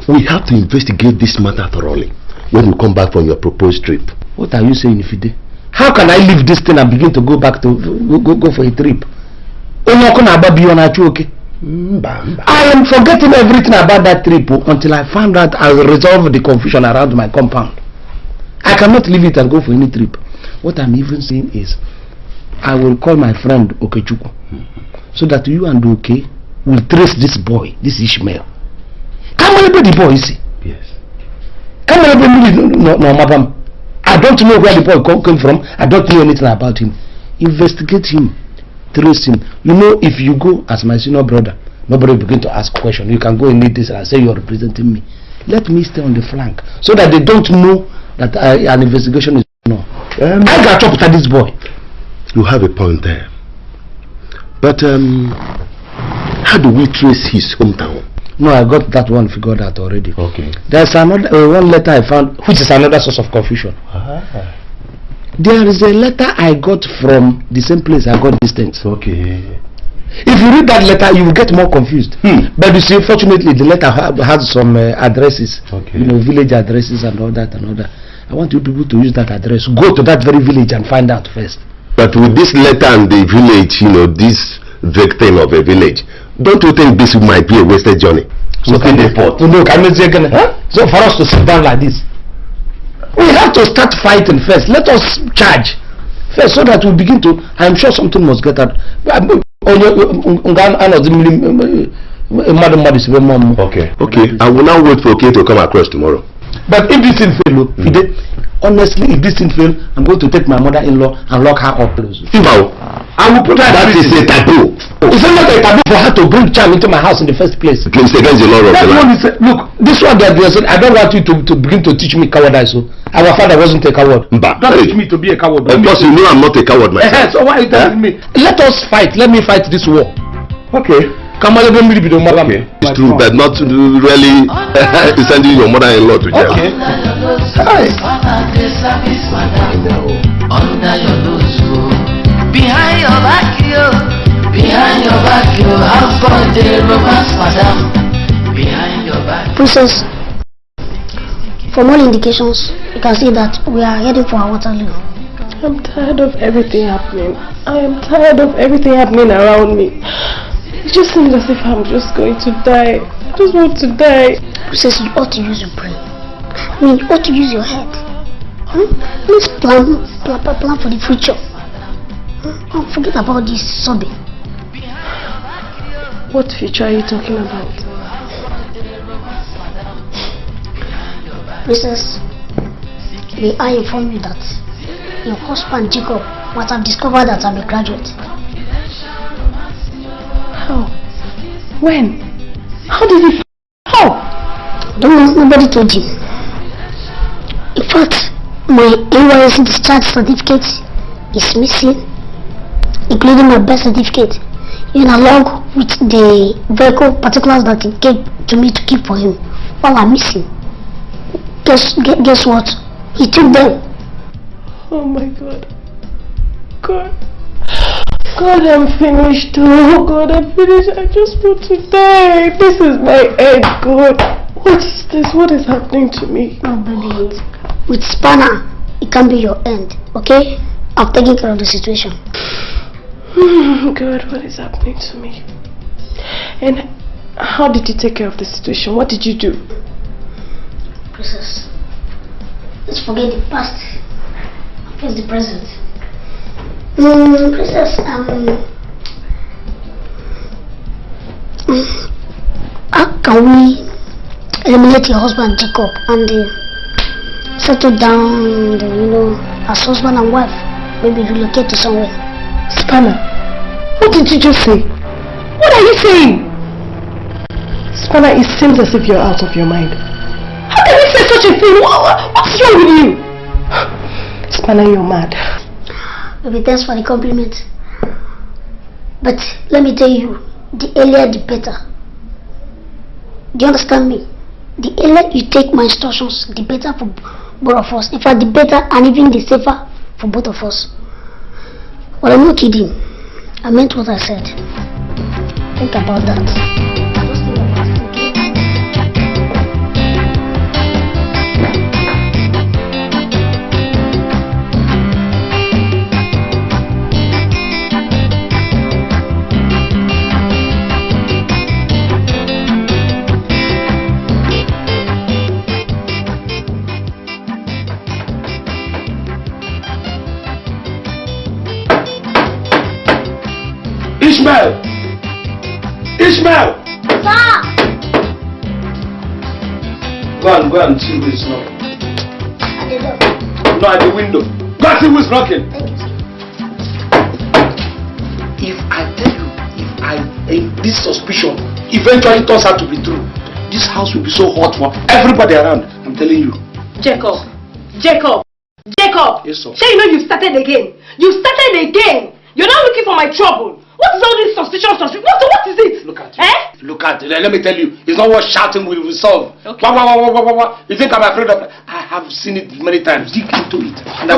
We have to investigate this matter thoroughly when you come back from your proposed trip. What are you saying, Ifide? How can I leave this thing and begin to go back to go for a trip? I am forgetting everything about that trip until I found out I resolved the confusion around my compound. I cannot leave it and go for any trip. What I'm even saying is, I will call my friend Okechukwu so that you and Oke will trace this boy, this Ishmael. Come on, the boy, see? Yes. Come on, no, madam. I don't know where the boy came from. I don't know anything about him. Investigate him. Trace him. You know, if you go as my senior brother, nobody will begin to ask questions. You can go and meet this and say you're representing me. Let me stay on the flank so that they don't know that an investigation is going on. I got to talk to this boy. You have a point there. But how do we trace his hometown? No, I got that one figured out already. Okay. There's another one letter I found, which is another source of confusion. There is a letter I got from the same place I got this thing. Okay. If you read that letter, you will get more confused. But you see, fortunately, the letter has some addresses, you know, village addresses and all that and all that. I want you people to use that address. Go to that very village and find out first. But with this letter and the village, you know, this victim of a village, don't you think this might be a wasted journey? So can they port? No, so for us to sit down like this, we have to start fighting first. Let us charge first so that we begin to. I'm sure something must get out. Okay. I will now wait for K to come across tomorrow. But if this thing fail, honestly, if this thing fail, I'm going to take my mother-in-law and lock her up. I will put her. That is a taboo. It's not a taboo for her to bring charm into my house in the first place. It's against the law of the land. Look, this one that they said, I don't want you to begin to teach me cowardice. So our father wasn't a coward. Don't teach me to be a coward. Of course, you know I'm not a coward myself. So why are you telling me? Let us fight. Let me fight this war. Okay. Okay. It's true, but not really sending your mother-in-law to jail. Okay. Behind your back, I've got the romance, madam. Behind your back. Princess, from all indications, you can see that we are heading for our Waterloo. I'm tired of everything happening. I am tired of everything happening around me. It just seems as if I'm just going to die. I just want to die. Princess, you ought to use your brain. I mean, you ought to use your head. Please plan for the future. Forget about this sobbing. What future are you talking about? Princess, may I inform you that your husband Jacob must have discovered that I'm a graduate. How? When? How did he? How? Don't know, nobody told him. In fact, my NYSC discharge certificate is missing, including my birth certificate, even along with the vehicle particulars that he gave to me to keep for him. All are missing. Guess what? He took them. Oh my God. God, I'm finished. Oh God, I'm finished. I just want to die. This is my end, God. What is this? What is happening to me? Oh baby, with Spanner, it can be your end, okay? I've taken care of the situation. God, what is happening to me? And how did you take care of the situation? What did you do? Princess, let's forget the past. Face the present. Princess, how can we eliminate your husband Jacob and settle down, as husband and wife, maybe relocate to somewhere? Spanner, what did you just say? What are you saying? Spanner, it seems as if you're out of your mind. How can you say such a thing? What's wrong with you? Spanner, you're mad. Maybe thanks for the compliment. But let me tell you, the earlier the better. Do you understand me? The earlier you take my instructions, the better for both of us. In fact, the better and even the safer for both of us. Well, I'm not kidding. I meant what I said. Think about that. Ishmael! Ishmael! Sir! Go and see who is knocking. At the door. No, at the window. Go and see who is knocking. Thank you, sir. If I tell you, if this suspicion eventually turns out to be true, this house will be so hot for everybody around. I'm telling you. Jacob! Yes, sir. Say you know you started again. You're not looking for my trouble. What is all this suspicion? What is it? Look at you. Look at it. Let me tell you, it's not what shouting will resolve. Okay. Wah. You think I'm afraid of it? I have seen it many times. Dig into it. And I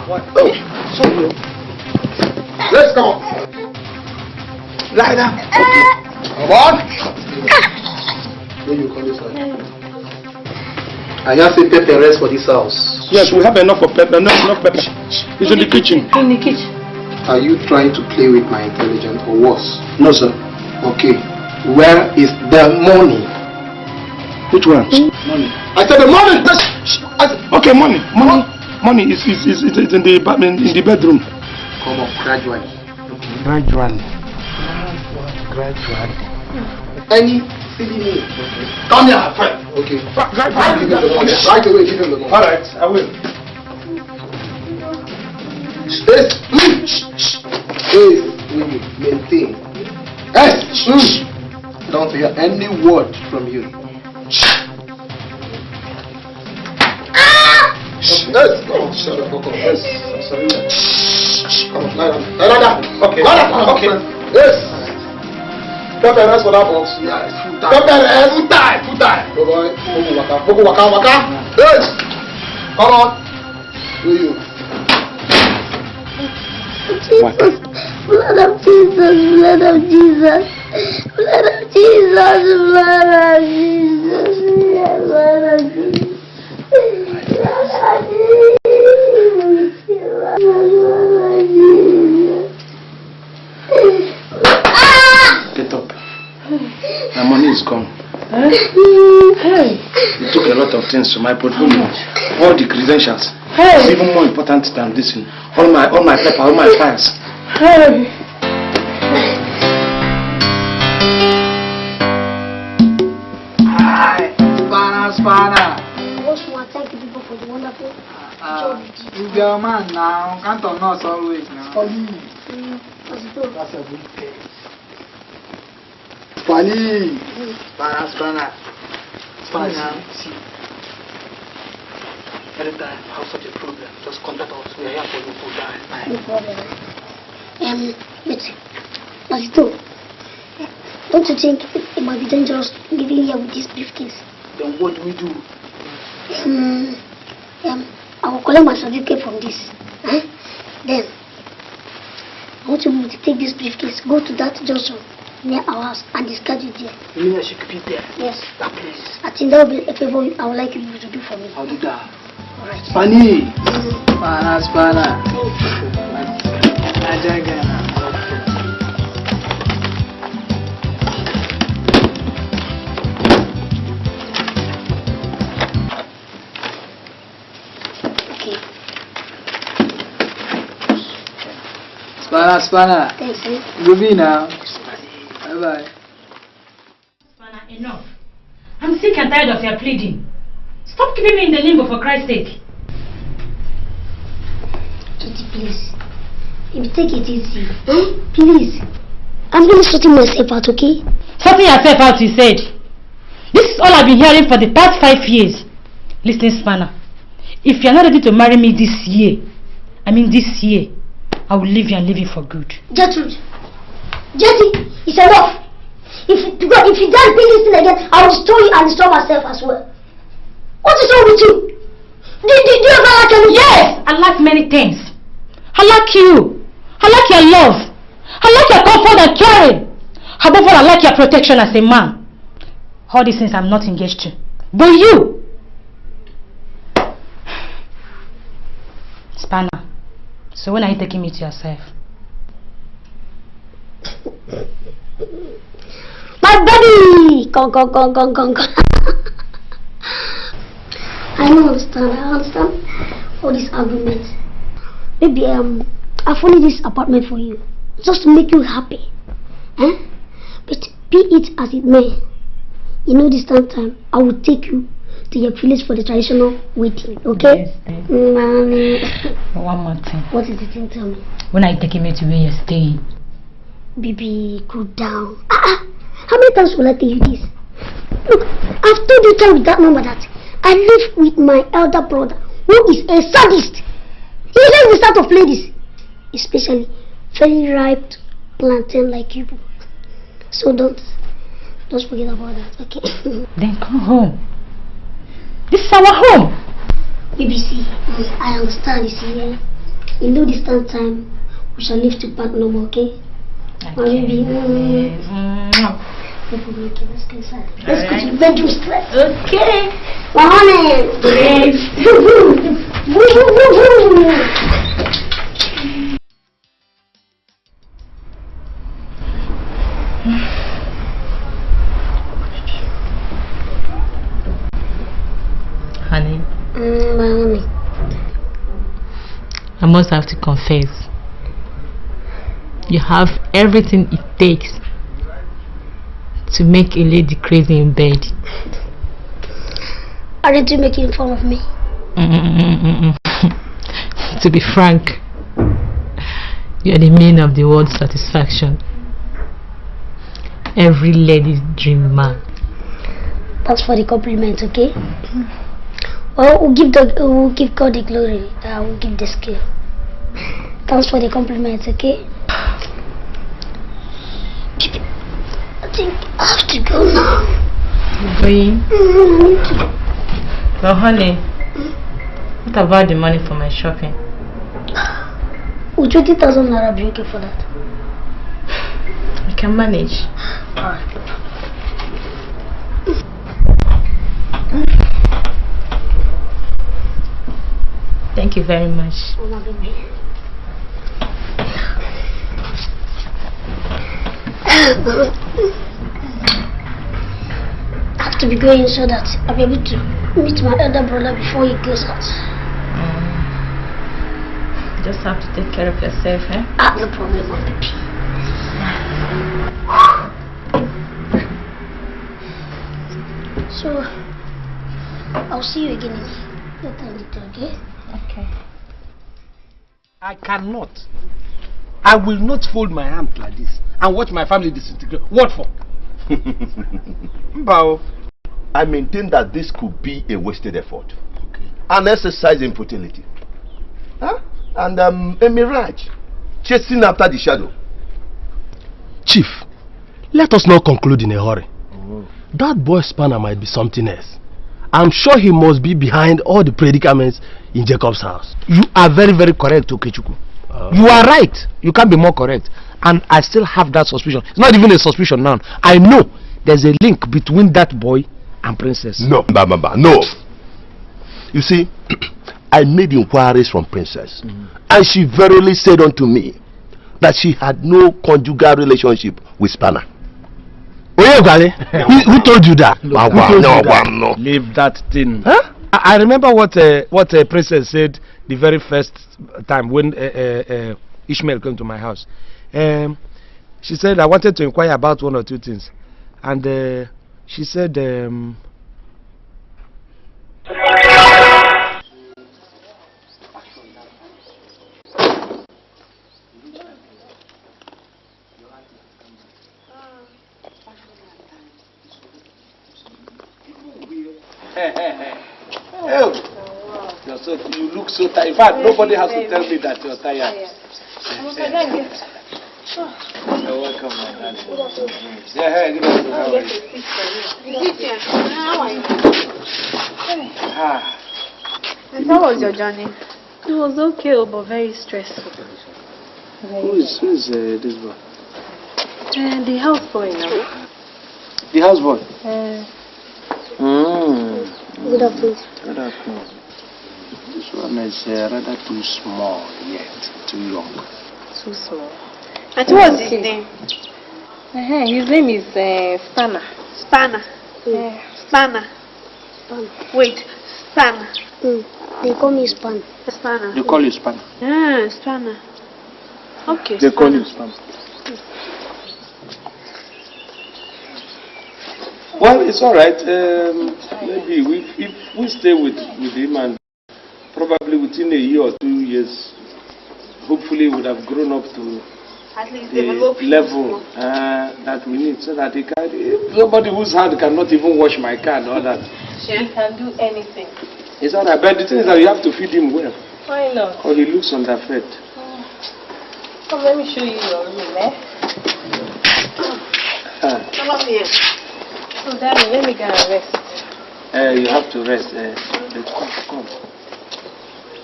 What? Oh, sorry. Let's go. Lie down. Okay. Come on. When you call this one? I have a pepper rest for this house. Yes, we have enough of pepper. Enough pepper. It's in the kitchen. In the kitchen. Are you trying to play with my intelligence or worse? No, sir. Okay. Where is the money? Which one? Money. I said the money. Okay, money. Money is in the bedroom. Come on, gradually. Okay. Gradually. Any silly name. Come here, friend. Okay. Right. Give him the money. Right away, give him the money. All right, I will. Space. Space will you maintain. Don't hear any word from you. Let's go. Shut up. Yes. Sorry. Come on, lie down. Okay. Okay. Yes. Pepper rest for that box. Yes. Pepper rest. Full time. Go boy. Waka. Yes. Come on. Who you? Blood of Jesus, blood of Jesus, blood of Jesus, blood of Jesus, blood of Jesus, Get up. My money is gone. You took a lot of things to my portfolio. All the credentials. It's even more important than this. All my paper, all my files. Spanner. Once more, thank you people for the wonderful job you did. You're a man now. Can't on us always now. That's a good case. Spanner. See. Anytime you have such a problem, just contact us. We are here for you full time. No problem. But, don't you think it might be dangerous living here with this briefcase? Then what do we do? I will collect my certificate from this. Then, I want you to take this briefcase, go to that junction near our house and discard it there. You mean I should keep it there? Yes. That place? I think that will be a favor I would like you to do for me. I'll do that. Alright. Spani! Spana. Spana. Thanks, Go be now. Bye-bye. Spana, enough. I'm sick and tired of your pleading. Stop keeping me in the limbo for Christ's sake. Kitty, please. Maybe take it easy. Please. I'm really sorting myself out, okay? Sorting yourself out, you said. This is all I've been hearing for the past 5 years. Listen, Spana. If you're not ready to marry me this year, I will leave you and leave you for good. Gertrude! Jetty! It's enough! If you dare repeat this thing again, I will destroy you and destroy myself as well. What is wrong with you? Do you ever like anything? Yes, I like many things. I like you. I like your love. I like your comfort and caring. Above all, I like your protection as a man. All these things I'm not engaged to. But you, Spanner, so when are you taking me to yourself? My baby! Go. I don't understand. I understand all these arguments. Maybe I've only this apartment for you, just to make you happy. But be it as it may, you know this time I will take you to your village for the traditional wedding, okay? Yes, one more thing. What is the thing? Tell me. When are you taking me to where you're staying? Baby, cool down. How many times will I tell you this? Look, I've told you time with that number that I live with my elder brother, who is a sadist. He likes the start of ladies, especially very ripe plantain like you. So don't forget about that, okay? Then come home. This is our home. Baby, see, I understand, you see, yeah? You know this time we shall live to part no more, okay? Okay. Baby, okay, let's go inside. Let's go to the bedroom straight. Okay. My honey. Yes. Honey. My honey. I must have to confess. You have everything it takes to make a lady crazy in bed. Aren't you making fun of me? To be frank, you're the meaning of the word satisfaction. Every lady's dream man. Thanks for the compliment, okay? Well, we'll give God the glory. We'll give the skill. Thanks for the compliment, okay? I think I have to go now. Going? Well, honey, what about the money for my shopping? Would 20,000 naira be okay for that? We can manage. Alright. Thank you very much. Oh, my baby. I have to be going so that I'll be able to meet my elder brother before he goes out. You just have to take care of yourself, eh? No problem, my baby. So, I'll see you again in later, okay? Okay. I cannot. I will not fold my hand like this and watch my family disintegrate. What for? Mbao, I maintain that this could be a wasted effort. Okay. An exercise in futility. And a mirage. Chasing after the shadow. Chief, let us not conclude in a hurry. That boy Spanner might be something else. I'm sure he must be behind all the predicaments in Jacob's house. You are very, very correct, Okechukwu. You are right. You can't be more correct. And I still have that suspicion. It's not even a suspicion now. I know there's a link between that boy and Princess. No, no. You see, I made inquiries from Princess, and she verily said unto me that she had no conjugal relationship with Spanner. Oh, Ghally, who told you that? No. Leave that thing. Huh? I remember what Princess said the very first time when Ishmael came to my house. She said I wanted to inquire about one or two things, and she said you look so tired. In fact, nobody has to tell me that you're tired. You're welcome, my darling. Yeah, hey, good afternoon. How are you? And how was your journey? It was okay, but very stressful. Who is this boy? The houseboy now. The houseboy? Good afternoon. Good afternoon. This one is rather too small yet, too young. Too small. And what's his name? His name is Spanner. Spanner. Spanner. Wait, Spanner. They call me Spanner. Spanner. They call you Spanner? Yeah, Spanner. Okay. They call you Spanner. Well, it's all right. Maybe if we stay with him and probably within a year or 2 years, hopefully he would have grown up to at least the level that we need, so that he can. Somebody whose hand cannot even wash my car and all that. He can do anything. It's all right, but the thing is that you have to feed him well. Why not? Or he looks underfed. Come, let me show you your room, Come up here. So, darling, let me go and rest. You have to rest. Come.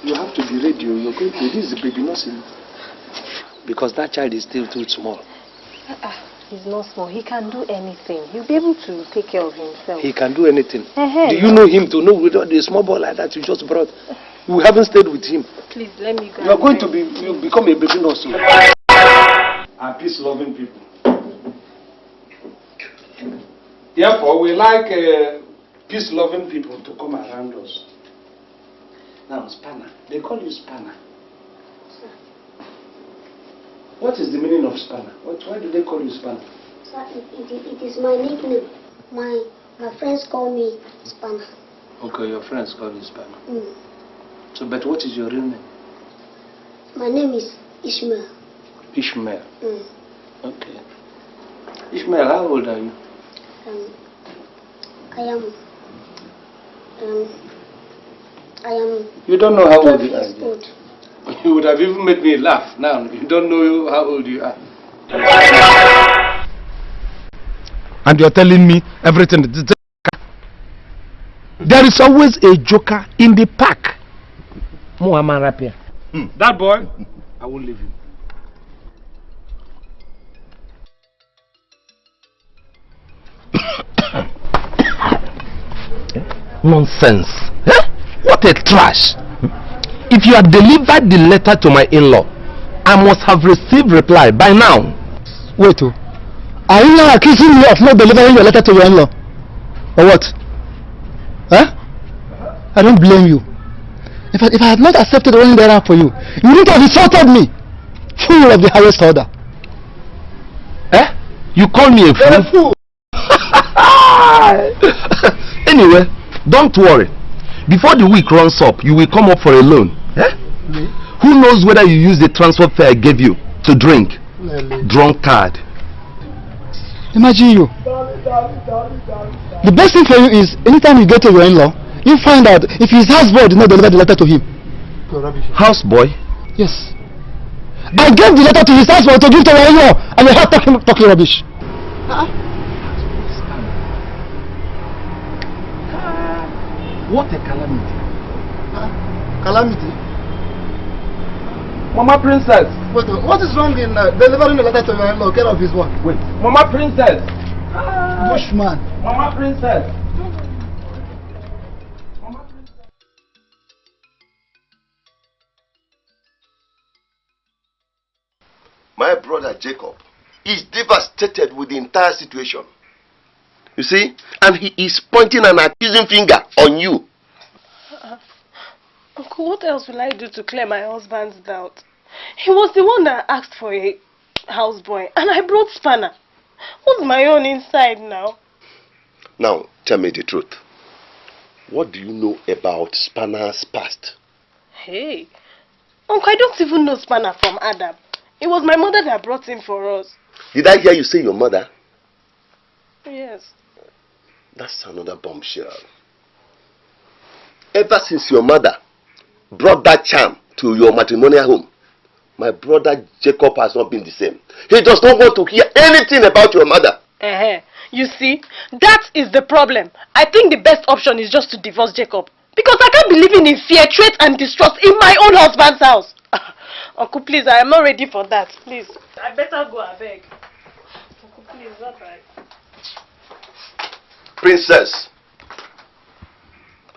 You have to be ready. You're going to. This is a baby nursing. Because that child is still too small. He's not small. He can do anything. He'll be able to take care of himself. He can do anything. Do you know him to know without the small boy like that you just brought? We haven't stayed with him. Please, let me go. You are going to become a baby nurse. Are peace-loving people. Therefore, we like peace-loving people to come around us. Now, Spanner. They call you Spanner. What is the meaning of Spanner? Why do they call you Spanner? Sir, it is my nickname. My friends call me Spanner. Okay, your friends call you Spanner. So, but what is your real name? My name is Ishmael. Ishmael. Okay. Ishmael, how old are you? I am. You don't know how old you are. Old. You would have even made me laugh. Now, you don't know how old you are. And you're telling me everything. There is always a joker in the pack. Muhammad Rapia. That boy, I won't leave him. Nonsense. What a trash. If you had delivered the letter to my in-law, I must have received reply by now. Wait, are you now accusing me of not delivering your letter to your in-law? Or what? Huh? I don't blame you. If I had not accepted running the errand for you, you wouldn't have insulted me. Fool of the highest order. You call me a fool? Anyway, don't worry. Before the week runs up, you will come up for a loan. Who knows whether you use the transfer fare I gave you to drink? Drunkard. Imagine you. The best thing for you is, anytime you get to your in-law, you find out if his houseboy did not deliver the letter to him. Houseboy? Yes. I gave the letter to his houseboy to give to your in-law, and you have talking rubbish. What a calamity. Calamity? Mama Princess. Wait, what is wrong in delivering the letter to your in-law? Care of his work. Wait. Mama Princess. Bushman. Mama Princess. My brother Jacob is devastated with the entire situation. You see? And he is pointing an accusing finger on you. Uncle, what else will I do to clear my husband's doubt? He was the one that asked for a houseboy, and I brought Spanner. What's my own inside now? Now, tell me the truth. What do you know about Spanner's past? Hey, Uncle, I don't even know Spanner from Adam. It was my mother that brought him for us. Did I hear you say your mother? Yes. That's another bombshell. Ever since your mother brought that charm to your matrimonial home, my brother Jacob has not been the same. He does not want to hear anything about your mother. You see, that is the problem. I think the best option is just to divorce Jacob. Because I can't be living in fear, threat and distrust in my own husband's house. Uncle, please, I am not ready for that. Please. I better go, I beg. Uncle, please, bye-bye. Princess,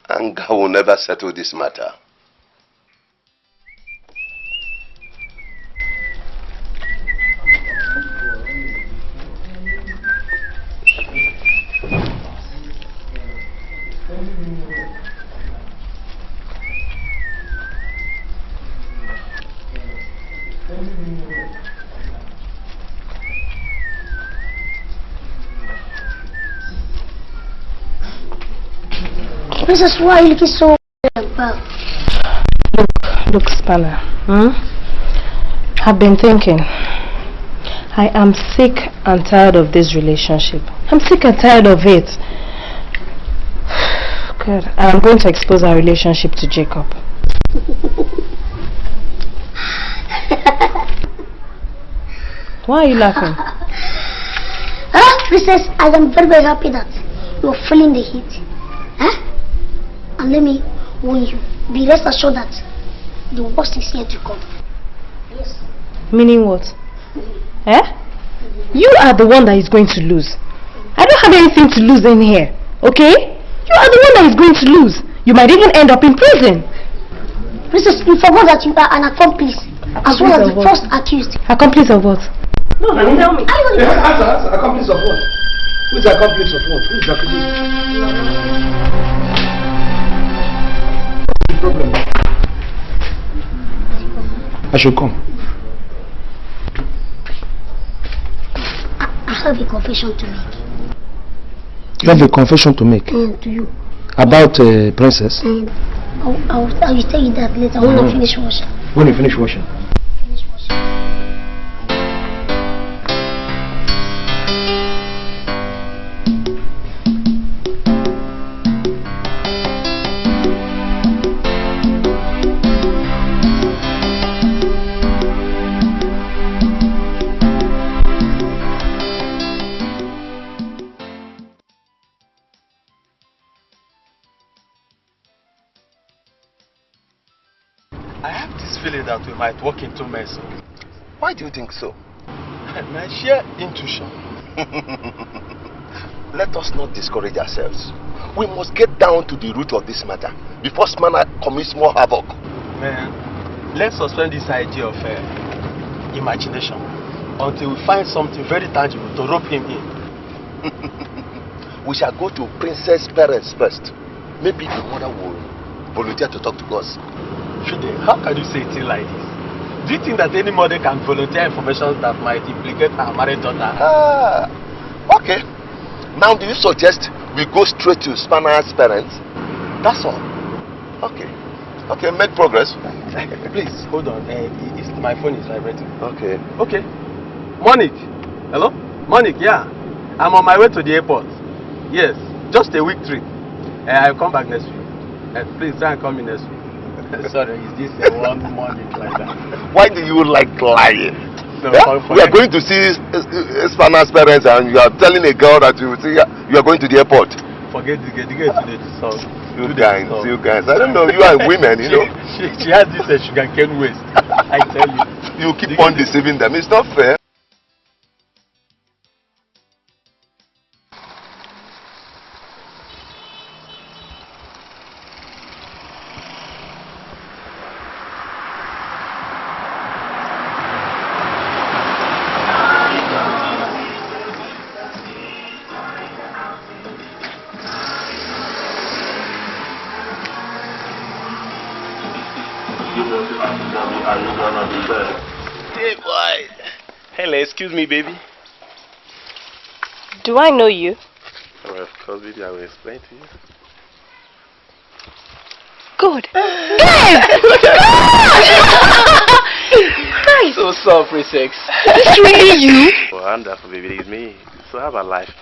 anger will never settle this matter. Princess, why are you looking so bad? Look, Spanner. I've been thinking. I am sick and tired of this relationship. I'm sick and tired of it. God, I'm going to expose our relationship to Jacob. Why are you laughing? Princess, I am very, very happy that you're feeling the heat. And let me warn you, be rest assured that the worst is yet to come. Yes. Meaning what? You are the one that is going to lose. I don't have anything to lose in here, okay? You are the one that is going to lose. You might even end up in prison. Princess, you forgot that you are an accomplice as well as the first accused. Accomplice of what? No, tell me. Answer. Accomplice of what? Who is the accomplice of what? Who is the accomplice? Problem. I should come. I have a confession to make. You have a confession to make? To you. About Princess? I will tell you that later when I finish washing. When you finish washing? That we might walk into mess. Why do you think so? My sheer intuition. Let us not discourage ourselves. We must get down to the root of this matter before Spanner commits more havoc. Man, let's suspend this idea of imagination until we find something very tangible to rope him in. We shall go to Princess' parents first. Maybe the mother will volunteer to talk to us. How can you say it like this? Do you think that any mother can volunteer information that might implicate her married daughter? Okay. Now do you suggest we go straight to Spanner's parents? That's all. Okay. Okay, make progress. Please, hold on. My phone is vibrating. Okay. Okay. Monique. Hello? Monique, yeah. I'm on my way to the airport. Yes, just a week trip. I'll come back next week. Please try and call me next week. Sorry, is this one Monique like that? Why do you like lying? No, we are going to see Spanner's parents and you are telling a girl that you are going to the airport. Forget the girl today to solve. You guys. I don't know, you are women, you know. She has this sugar cane waste. I tell you. You keep on deceiving them. It's not fair. Hey boy. Hello, excuse me, baby. Do I know you? Well, of course, baby, I will explain to you. Good. Christ! So sorry, sex. Is this really you? Oh, wonderful, baby, it's me. So have a life.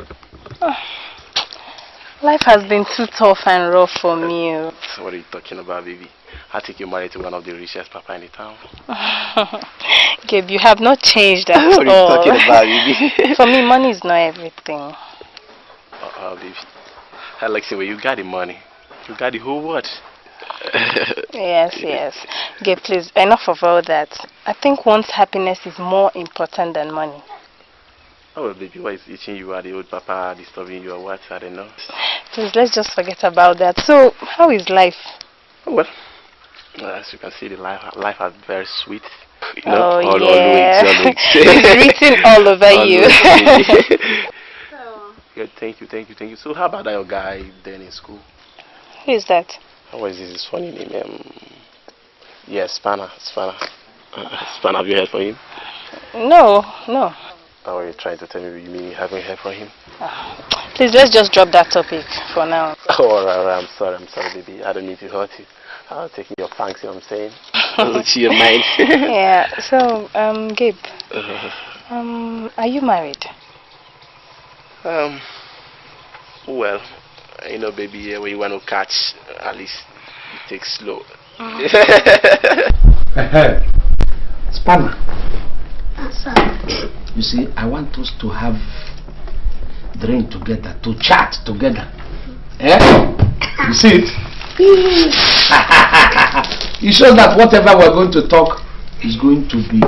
Life has been too tough and rough for me. So what are you talking about, baby? I think you're married to one of the richest papa in the town. Gabe, you have not changed at all. What are you talking about, baby? For me, money is not everything. Baby. I like the way you got the money. You got the whole what? Yes. Gabe, please, enough of all that. I think one's happiness is more important than money. Oh, well, baby, why is itching you? Are the old papa disturbing you or what? I don't know. Please, let's just forget about that. So, how is life? Oh, well, as you can see, the life has very sweet. You know, always. It's written all over you. Good, thank you. So, how about that your guy then in school? Who is that? What is his funny name? Yes, Spanner. Spanner, have you heard from him? No. How are you trying to tell me you mean you haven't heard from him? Please, let's just drop that topic for now. Oh, alright, I'm sorry, baby. I don't need to hurt you. I'll take your thanks, you know what I'm saying? To your mind. Yeah, so, Gabe, are you married? Well, you know, baby, when you want to catch, at least it takes slow. Spanner. You see, I want us to have drink together, to chat together. Eh? You see it? It shows that whatever we're going to talk is going to be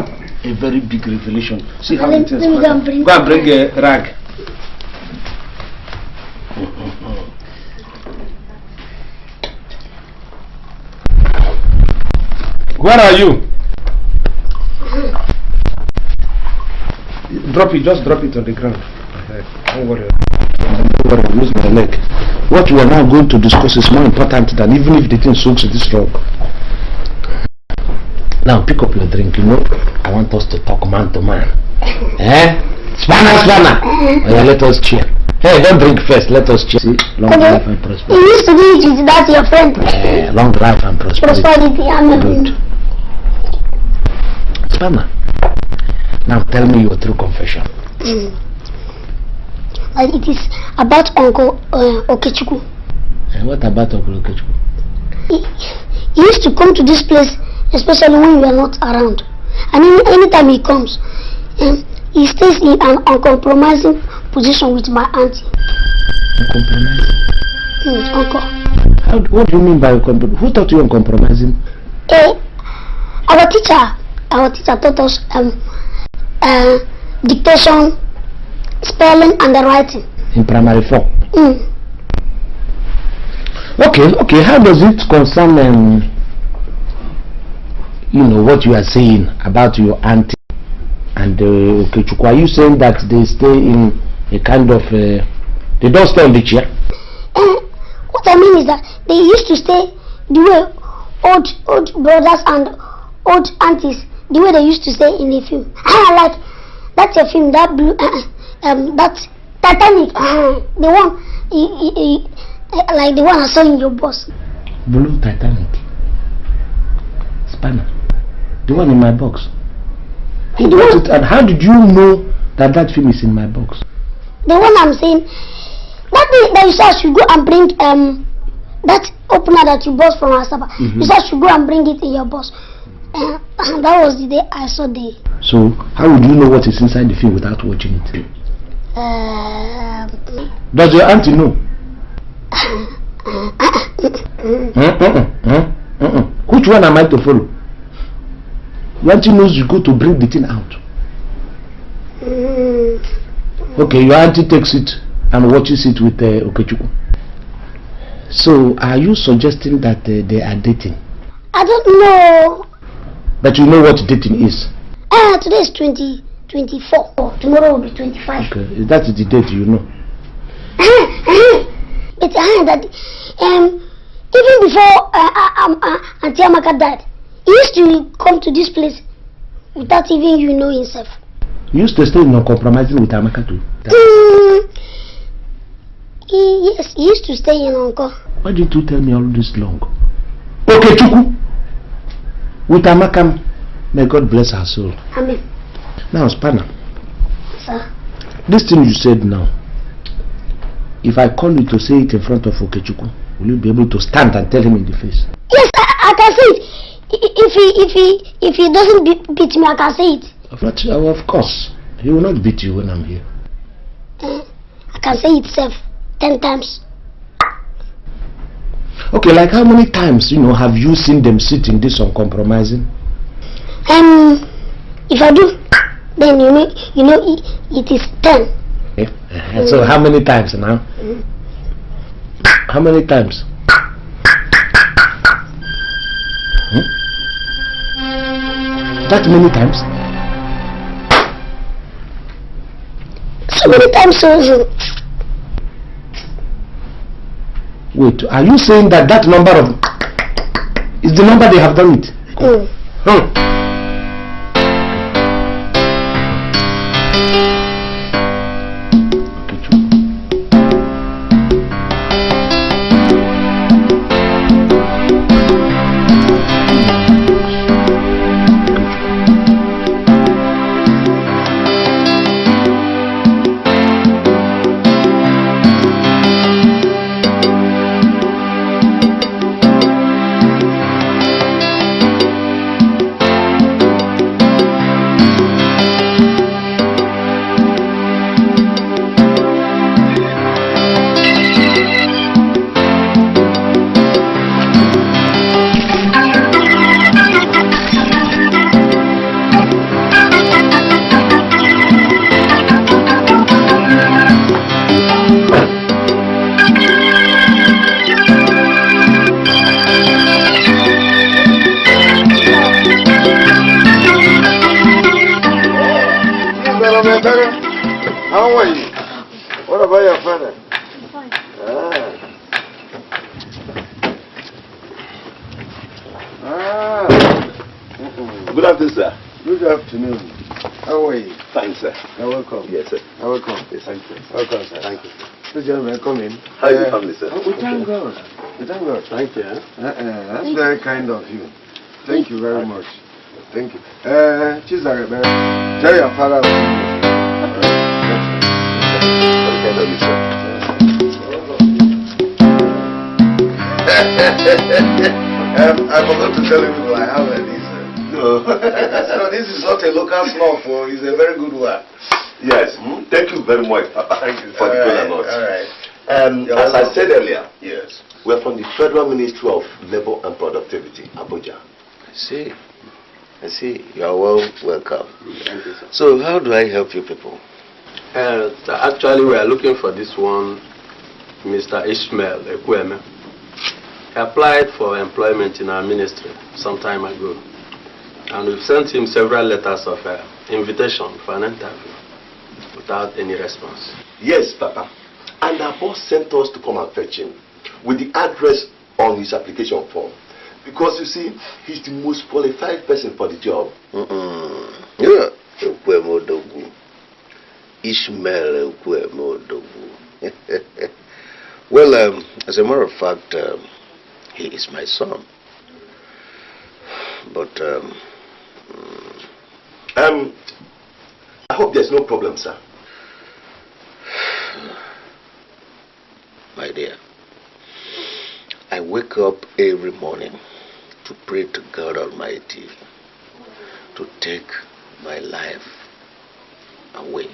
a very big revelation. See how it is. Go and bring a rag. Where are you? Just drop it on the ground. Don't worry. Use my leg. What we are now going to discuss is more important than even if the thing soaks this long. Now pick up your drink, you know. I want us to talk man to man. Eh? Spanner! Oh, yeah, let us cheer. Hey, don't drink first, let us cheer. See? Long life and prosperity. You used to do it with that your friend. Long life and prosperity. Good. Spanner. Now tell me your true confession. It is about Uncle Okechukwu. And what about Uncle Okechukwu? He used to come to this place, especially when we are not around. And anytime he comes, he stays in an uncompromising position with my auntie. Uncompromising? Uncle. What do you mean by uncompromising? Who taught you uncompromising? Our teacher taught us dictation, spelling, and the writing. In primary 4? Okay, how does it concern what you are saying about your auntie and Okechukwu? Are you saying that they stay in a kind of they don't stay on the chair? What I mean is that they used to stay the way old brothers and old aunties, the way they used to stay in the film. Like that's a film, that blue that Titanic, the one like the one I saw in your box. Blue Titanic. Spanner. The one in my box. Who bought it, and how did you know that film is in my box? The one I'm saying, that day that you said I should go and bring that opener that you bought from Asaba. You said I should go and bring it in your box. And that was the day I saw the. So how would you know what is inside the film without watching it? Does your auntie know? Which one am I to follow? Your auntie knows you go to bring the thing out. Okay, your auntie takes it and watches it with Okechukwu. So are you suggesting that they are dating? I don't know. But you know what dating is? Today is 24. Tomorrow will be 25. Okay, that is the date, you know. But that even before Auntie Amaka died, he used to come to this place without even himself. You used to stay uncompromising with Amaka too? Yes, he used to stay in Uncle. Why didn't you tell me all this long? Okay, Chukwu. With Amaka, may God bless her soul. Amen. Now, Spanner. Sir? This thing you said now, if I call you to say it in front of Okechukwu, will you be able to stand and tell him in the face? Yes, I can say it. If he doesn't beat me, I can say it. Of course. He will not beat you when I'm here. I can say it 10 times. Okay, like how many times, have you seen them sit in this uncompromising? If I do, then it is 10. Yeah. So how many times now? How many times? That many times? So many times, so. Wait, are you saying that number of is the number they have done it? How are you? What about your father? Fine. Good afternoon, sir. Good afternoon. How are you? Fine, sir. You're welcome. Yes, sir. You're welcome. Yes, thank you. Welcome, sir. Thank you. Please, gentlemen, come in. How is the family, sir? We thank God. We thank God. Thank you. That's very kind of you. Thank you very much. Thank you. Chisare, tell your father. I forgot to tell you I have this. No. No, this is not a local snuff. It's a very good one. Yes. Thank you very much, Papa. Thank you for the good note. All right. As I said earlier, yes, we're from the Federal Ministry of Labor and Productivity, Abuja. I see. You are welcome. Thank you, sir. So how do I help you people? Actually, we are looking for this one, Mr. Ishmael Ekweme. He applied for employment in our ministry some time ago. And we've sent him several letters of invitation for an interview without any response. Yes, Papa. And our boss sent us to come and fetch him with the address on his application form. Because you see, he's the most qualified person for the job. Yeah. Ishmael Ekweme. Well, as a matter of fact, he is my son. But, I hope there's no problem, sir. My dear, I wake up every morning to pray to God Almighty to take my life away,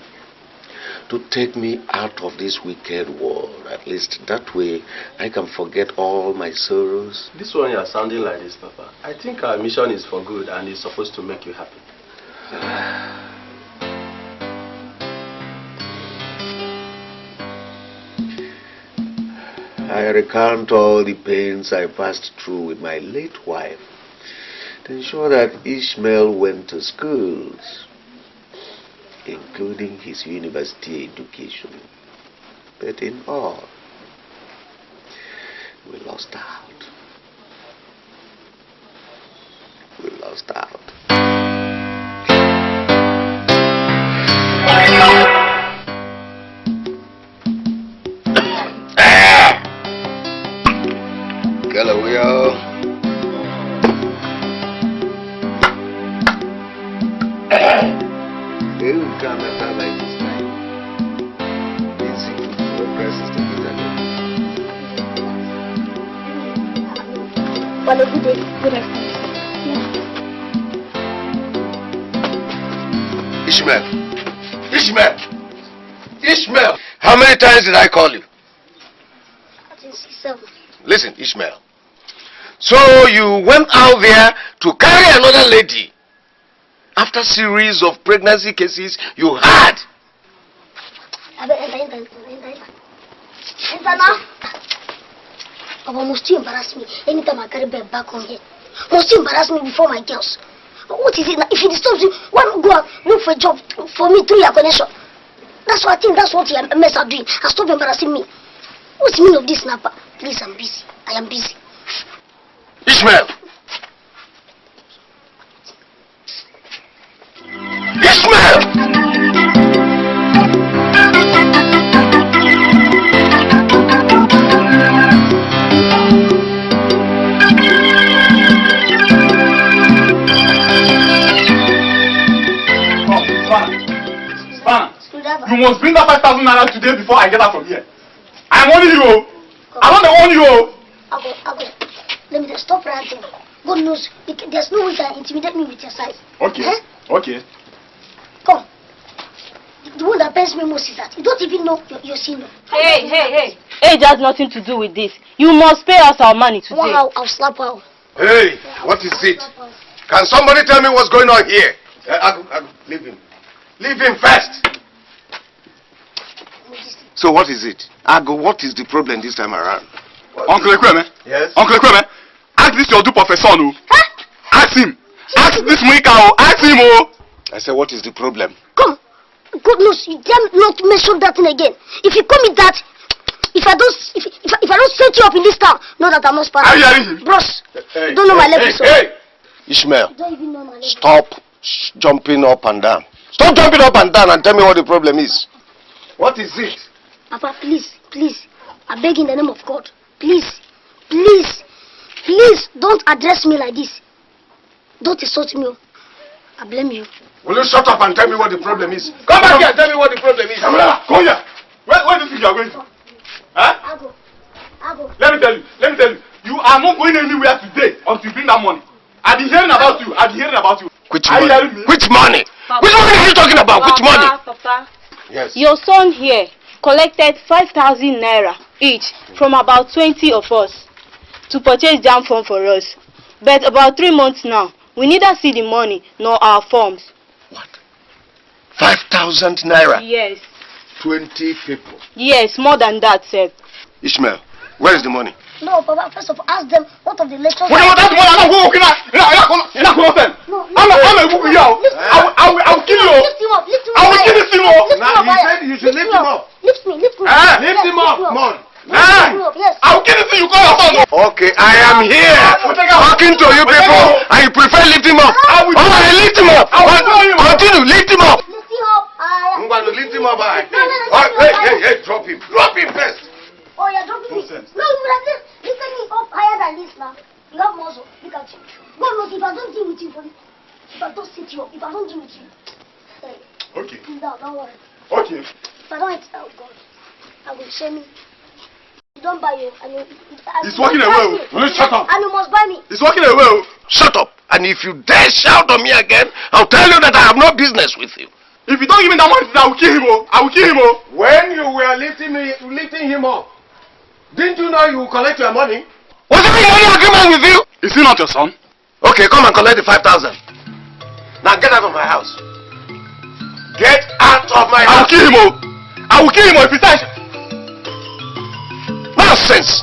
to take me out of this wicked world. At least that way I can forget all my sorrows. This one you are sounding like this, Papa. I think our mission is for good and it's supposed to make you happy. I recount all the pains I passed through with my late wife to ensure that Ishmael went to schools, including his university education. But in all, we lost out. We lost out. Ghallywood. They will come after like this time. Easy for presses to be But a good day. Good afternoon. Yeah. Ishmael! How many times did I call you? I think 6, 7. Listen, Ishmael. So you went out there to carry another lady after series of pregnancy cases you had. Enter now. Papa, must you embarrass me anytime I carry back home here? Must you embarrass me before my girls? What is it now? If it disturbs you, why don't go and look for a job for me through your connection? That's what I think. That's what you mess up doing. And stop embarrassing me. What's the meaning of this, Napa? Please, I'm busy. I am busy. Ishmael! Ishmael! You must bring that 5,000 naira today before I get out from here. I'm warning you. I want to warn you. I'll let me just stop ranting. God knows, there's no way you can intimidate me with your size. Okay. Eh? Okay. Come. The one that pains me most is that you don't even know your senior. Hey. Age has nothing to do with this. You must pay us our money today. Wow, I'll slap her. Hey, what is it? Can somebody tell me what's going on here? Leave him. Leave him first. So what is it? Ago, what is the problem this time around? Uncle Ekweme? Yes? Uncle Ekweme, ask this your duper son. Huh? Ask him. Ask this Mwika. Ask him. I said, what is the problem? Come. God knows, you dare not mention that thing again. If you call me that, if I don't set you up in this town, know that I'm not part of it. Bros, Hey, don't know my level. Hey. Ishmael, Don't even know my level. stop jumping up and down. Stop jumping up and down and tell me what the problem is. What is it? Papa, please, I beg in the name of God. Please, don't address me like this. Don't insult me. I blame you. Will you shut up and tell me what the problem is? Come back here and tell me what the problem is. Come here. Where do you think you are going to? Huh? I'll go. Let me tell you. You are not going anywhere today until you bring that money. I've been hearing about you. Which money? Which money? Papa. Which money are you talking about? Which money? Papa. Yes. Your son here collected 5,000 naira each from about 20 of us to purchase jam form for us. But about 3 months now, we neither see the money nor our forms. What? 5,000 naira? Yes. 20 people? Yes, more than that, sir. Ishmael, where is the money? No, Papa, first of all, ask them what of the lectures. That's what I'm going to No. I'm a book here. I will kill you. Lift him up. I will kill this thing. Now, he said you should lift him up. Lift me. Lift him up. Come on. Yes. I will kill this thing. You call your son. Okay, I am here talking to you people and you prefer lift him up. Alright, lift him up. Continue, lift him up. Lift him up. I'm going to lift him up. Hey, drop him. Drop him first. Oh, you're dropping me. No, you would have lifted me up higher than this now. You have muscle. Look at you. God knows if I don't deal with you for this. If I don't sit you up. If I don't deal with you. Hey. Okay. Sit down, don't worry. Okay. If I don't, oh God. I will shame you. You don't buy you. He's walking away. Shut up. And you must buy me. He's walking away. Shut up. And if you dare shout on me again, I'll tell you that I have no business with you. If you don't give me that money, I will kill him. I will kill him. When you were lifting him up, didn't you know you will collect your money? Was there any agreement with you? Is he not your son? Okay, come and collect the 5,000. Now get out of my house. Get out of my house. I will kill him if he says. Nonsense.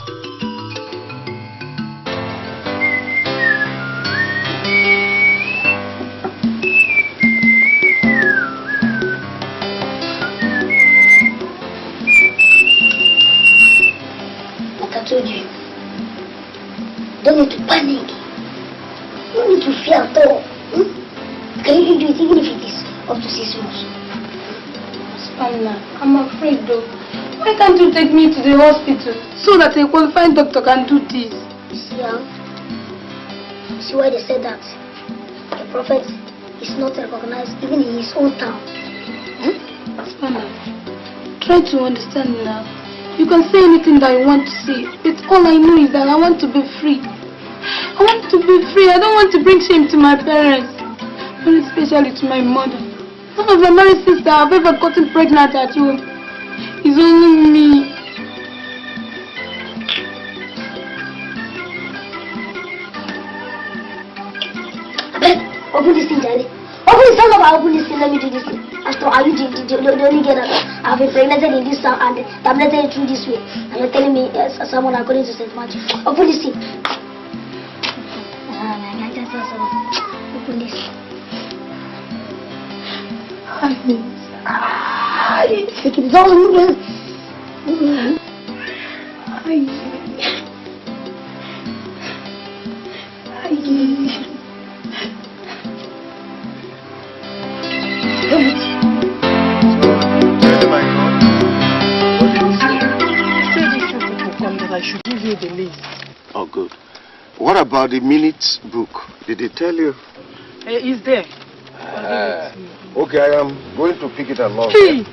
Told you. Don't need to panic. Don't need to fear at all. Can you do it even if it is up to 6 months? Spanner, I'm afraid though. Why can't you take me to the hospital so that a qualified doctor can do this? Yeah. See why they said that? A prophet is not recognized even in his own town. Spanner, try to understand me now. You can say anything that you want to say, but all I know is that I want to be free. I want to be free. I don't want to bring shame to my parents. And especially to my mother. None of my married sister have ever gotten pregnant at home. It's only me. Open this thing, Charlie. Open this thing, open this thing, let me do this thing. After all, you the only girl I've been pregnant in this town and I'm not telling you through this way. And you're telling me someone according to St. Matthew. Open this thing. Open this. Take it all over. I should give you the list. Oh, good. What about the minutes book? Did they tell you? It's there. Okay, I am going to pick it along. Hey,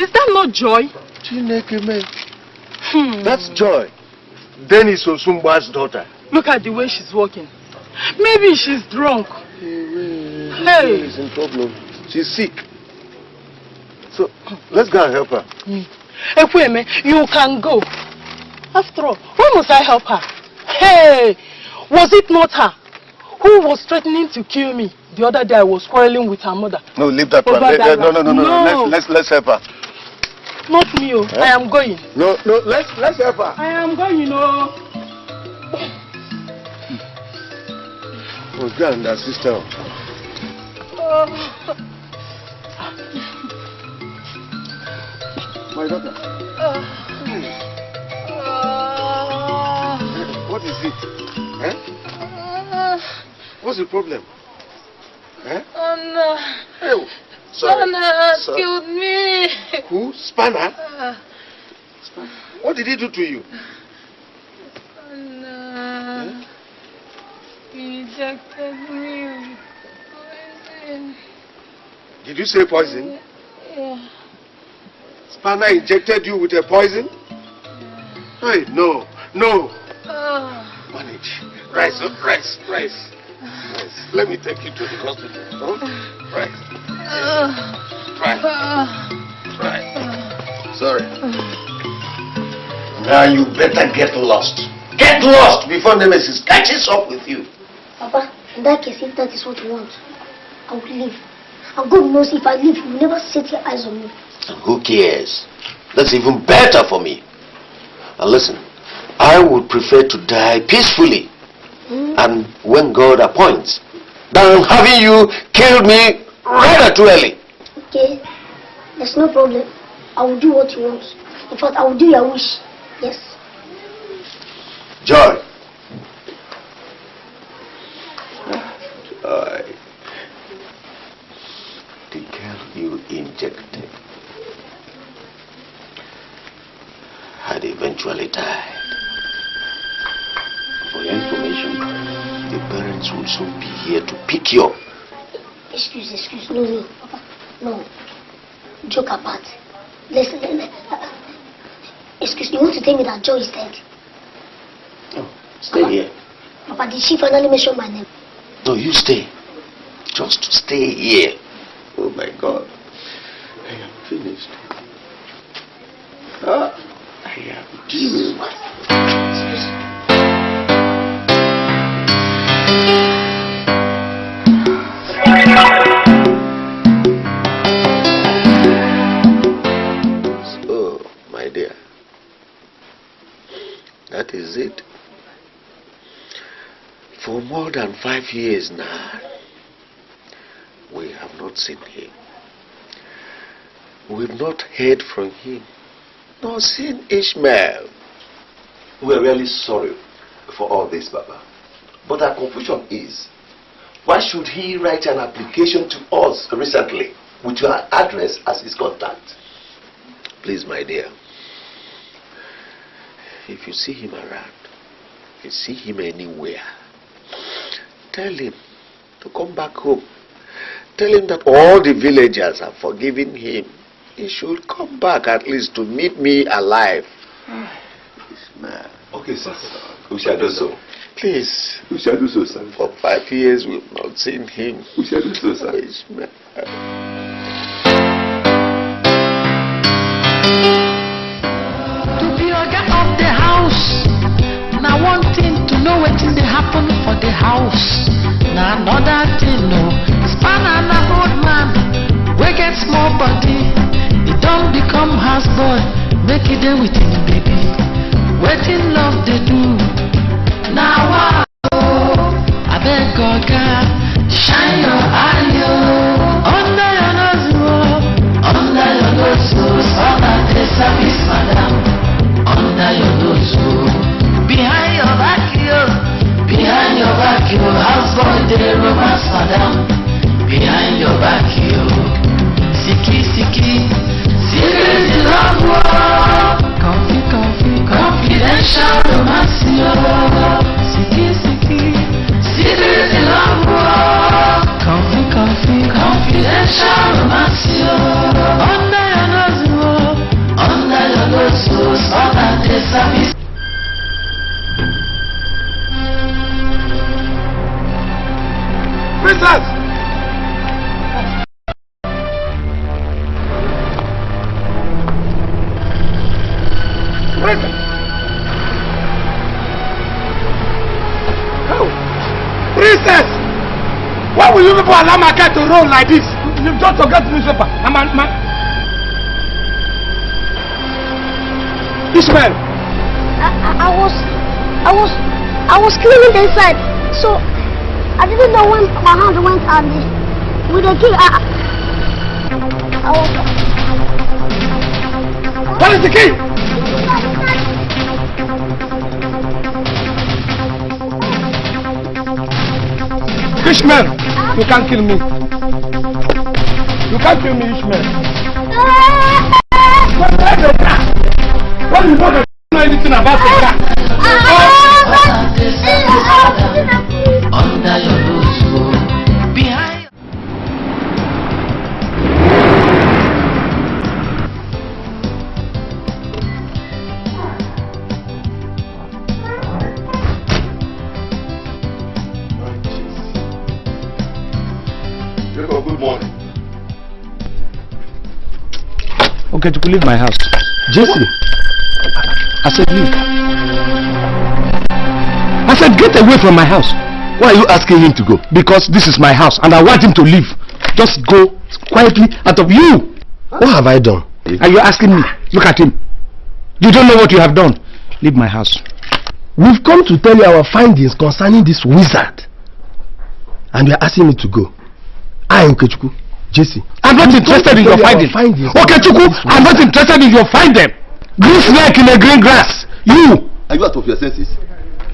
is that not Joy? That's Joy. Dennis Osumba's daughter. Look at the way she's walking. Maybe she's drunk. Hey, she's in trouble. She's sick. So, let's go and help her. Ekweme, you can go. After all, why must I help her? Hey, was it not her who was threatening to kill me the other day? I was quarreling with her mother. No, leave that one. No. Let's help her. Not me, oh. I am going. No, let's help her. I am going, oh. Oh, grand, sister. My daughter. What is it? What's the problem? Anna. Oh, sorry. Anna killed me. Who? Spanner? What did he do to you? Anna. He injected me with poison. Did you say poison? Yeah. Spanner injected you with a poison? Hey, no. Manage. Rise. Let me take you to the hospital. Huh? Rise. Sorry. Now you better get lost. Get lost before Nemesis catches up with you. Papa, in that case, if that is what you want, I will leave. And God knows if I leave, you will never set your eyes on me. And who cares? That's even better for me. And listen, I would prefer to die peacefully and when God appoints than having you kill me rather too early. Okay, there's no problem. I will do what you want. In fact, I will do your wish. Yes. Joy. The girl you injected had eventually died. For your information, the parents will soon be here to pick you up. Excuse. No, Papa. No. Joke apart. Listen. Excuse, you want to tell me that Joy is dead? No, stay here. Papa, did she finally mention my name? No, you stay. Just stay here. Oh my God. I am finished. I am doomed. So, my dear, that is it. For more than 5 years now, we have not seen him. We've not heard from him, nor seen Ishmael. We're really sorry for all this, Baba. But our confusion is, why should he write an application to us recently with your address as his contact? Please, my dear, if you see him around, if you see him anywhere, tell him to come back home. Tell him that all the villagers have forgiven him. He should come back at least to meet me alive. Okay, sir. We shall do so. Please. We shall do so, sir. For 5 years we've not seen him. We shall do so, sir. To be a guy of the house. Now one thing to know what they happen for the house. Now another thing, no. Span and a old man. We get small body. He don't become houseboy. Make it there with him, baby. Waiting love they do. Now I beg God, shine your eye, under your nose, under your nose, under the service, madam, under your nose, behind your back, houseboy, the romance, madam, behind your back, Siki, secret is love, confidential romance, Siki, secret is love, confidential romance, under your nose, under the service. Princess! Princess! Why will you people allow my car to roll like this? You've just forgot newspaper. Ishmael! I was cleaning the inside, so I didn't know when my hand went and with the key. I was. What is the key? Ishmael, you can't kill me. You can't kill me, Ishmael. What do you know anything about the car? Under your nose, behind. Good morning. Okay, you could leave my house. Jesse, I said leave. I said get away from my house. Why are you asking him to go? Because this is my house and I want him to leave. Just go quietly out of you. What have I done? Are you asking me? Look at him. You don't know what you have done. Leave my house. We've come to tell you our findings concerning this wizard. And you are asking me to go. Okechukwu, Jesse, I'm not interested in your findings. Okechukwu, I'm not interested in your finding. Green snake in the green grass. You. Are you out of your senses?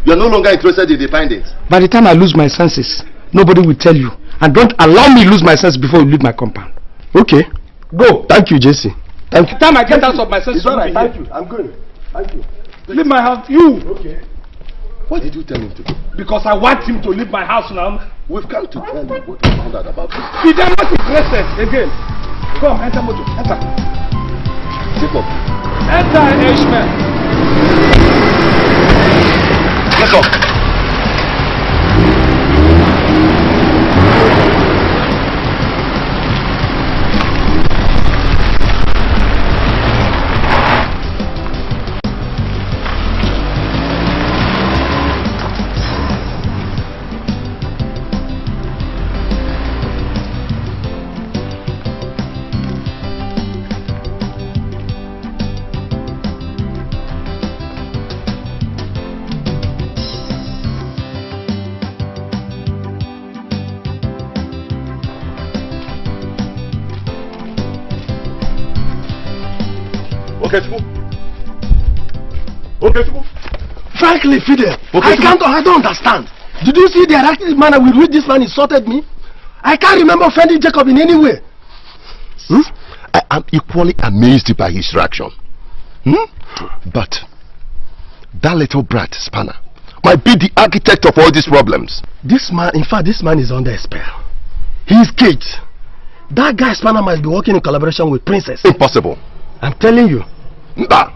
You are no longer interested in the findings. By the time I lose my senses, nobody will tell you. And don't allow me lose my senses before you leave my compound. Okay. Go. Thank you, Jesse. Thank you. By the time I get out of my senses, right. Thank you. I'm going. Thank you. Leave my house. You. Okay. What did you tell him to do? Because I want him to leave my house now. We've come to tell you what you found out about this. He did not interested again. Come, enter motor. Enter. Sit up. Enter, Ishmael. Let's go. Frankly, Fidel, I don't understand. Did you see the erratic manner with which this man insulted me? I can't remember offending Jacob in any way. I am equally amazed by his reaction. But that little brat, Spanner, might be the architect of all these problems. This man, in fact, this man is under a spell. He is caged. That guy, Spanner, must be working in collaboration with Princess. Impossible. I'm telling you. Nah.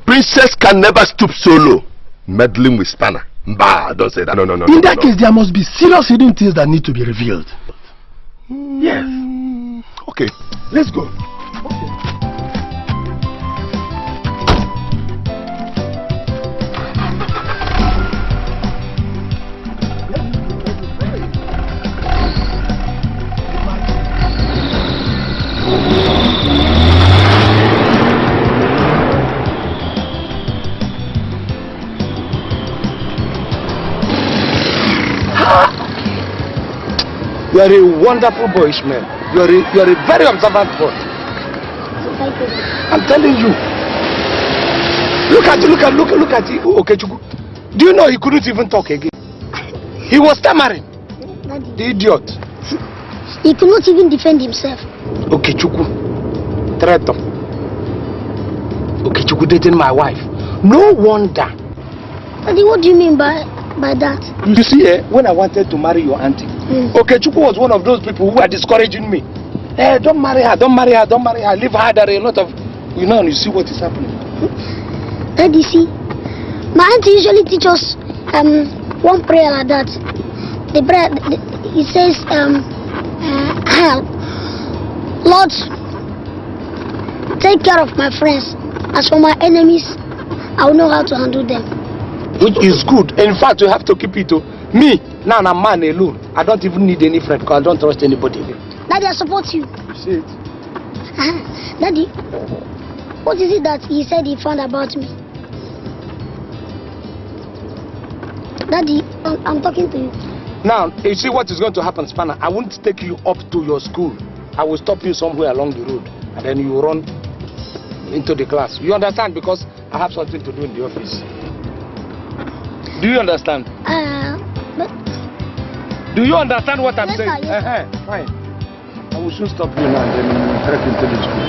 Princess can never stoop so low. meddling with Spanner. Bah, don't say that. No. In that case, there must be serious hidden things that need to be revealed. Yes. Okay, let's go. You are a wonderful boy, Ishmael. You are a very observant boy. I'm telling you. Look at Okechukwu. Do you know he couldn't even talk again? He was stammering. Daddy. The idiot. He could not even defend himself. Okechukwu. Traitor. Okechukwu dating my wife. No wonder. Daddy, what do you mean by that? You see, when I wanted to marry your auntie, Okechukwu was one of those people who were discouraging me. Don't marry her, leave her. There are a lot of, and you see what is happening. Daddy, see, my auntie usually teach us one prayer like that. The prayer, it says, Lord, take care of my friends. As for my enemies, I will know how to handle them. Which is good. In fact, you have to keep it. Me, now I'm a man alone. I don't even need any friend because I don't trust anybody. Daddy, I support you. You see it? Daddy, what is it that he said he found about me? Daddy, I'm talking to you. Now, you see what is going to happen, Spanner? I won't take you up to your school. I will stop you somewhere along the road. And then you run into the class. You understand? Because I have something to do in the office. Do you understand? Do you understand what I'm saying? Yes. Fine. I will soon stop you now and then trek into the school.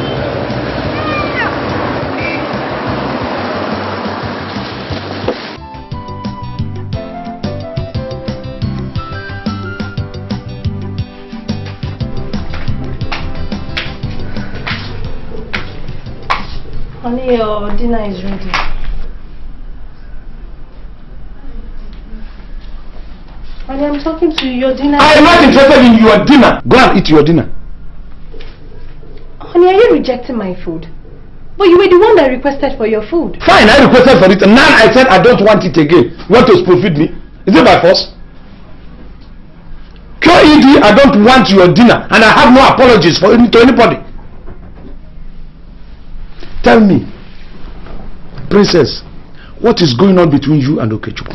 Honey, your dinner is ready. Honey, I'm talking to you. Your dinner. I am not interested in your dinner. Go and eat your dinner. Honey, are you rejecting my food? But you were the one that requested for your food. Fine, I requested for it. Now I said I don't want it again. You want to spoon feed me? Is it by force? QED, I don't want your dinner. And I have no apologies to anybody. Tell me, Princess, what is going on between you and Okechukwu?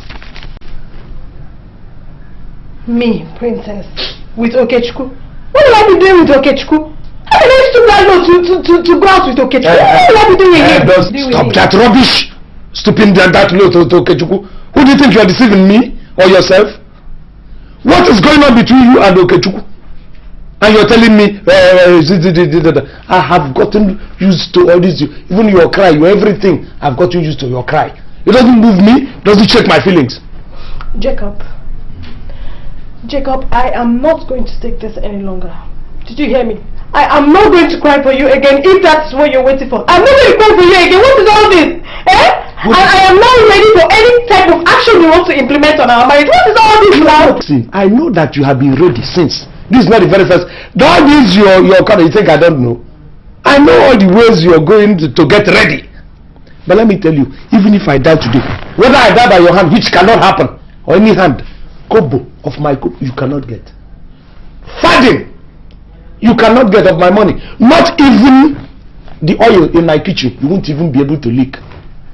Me, Princess, with Okechukwu? What will I be doing with Okechukwu? How can I stoop that low to go out with Okechukwu? What will I be doing here? Stop that rubbish! Stooping that low to Okechukwu. Who do you think you are deceiving, me or yourself? What is going on between you and Okechukwu? And you're telling me, I have gotten used to all this, even your cry, your everything, I've gotten used to your cry. It doesn't move me, doesn't check my feelings. Jacob, I am not going to take this any longer. Did you hear me? I am not going to cry for you again if that's what you're waiting for. I'm not going to cry for you again. What is all this? I am not ready for any type of action you want to implement on our marriage. What is all this now? See, I know that you have been ready since. This is not the very first. That means your color. You think I don't know? I know all the ways you're going to get ready. But let me tell you, even if I die today, whether I die by your hand, which cannot happen, or any hand, kobo of my kobo, you cannot get. Fading, you cannot get of my money. Not even the oil in my kitchen, you won't even be able to leak.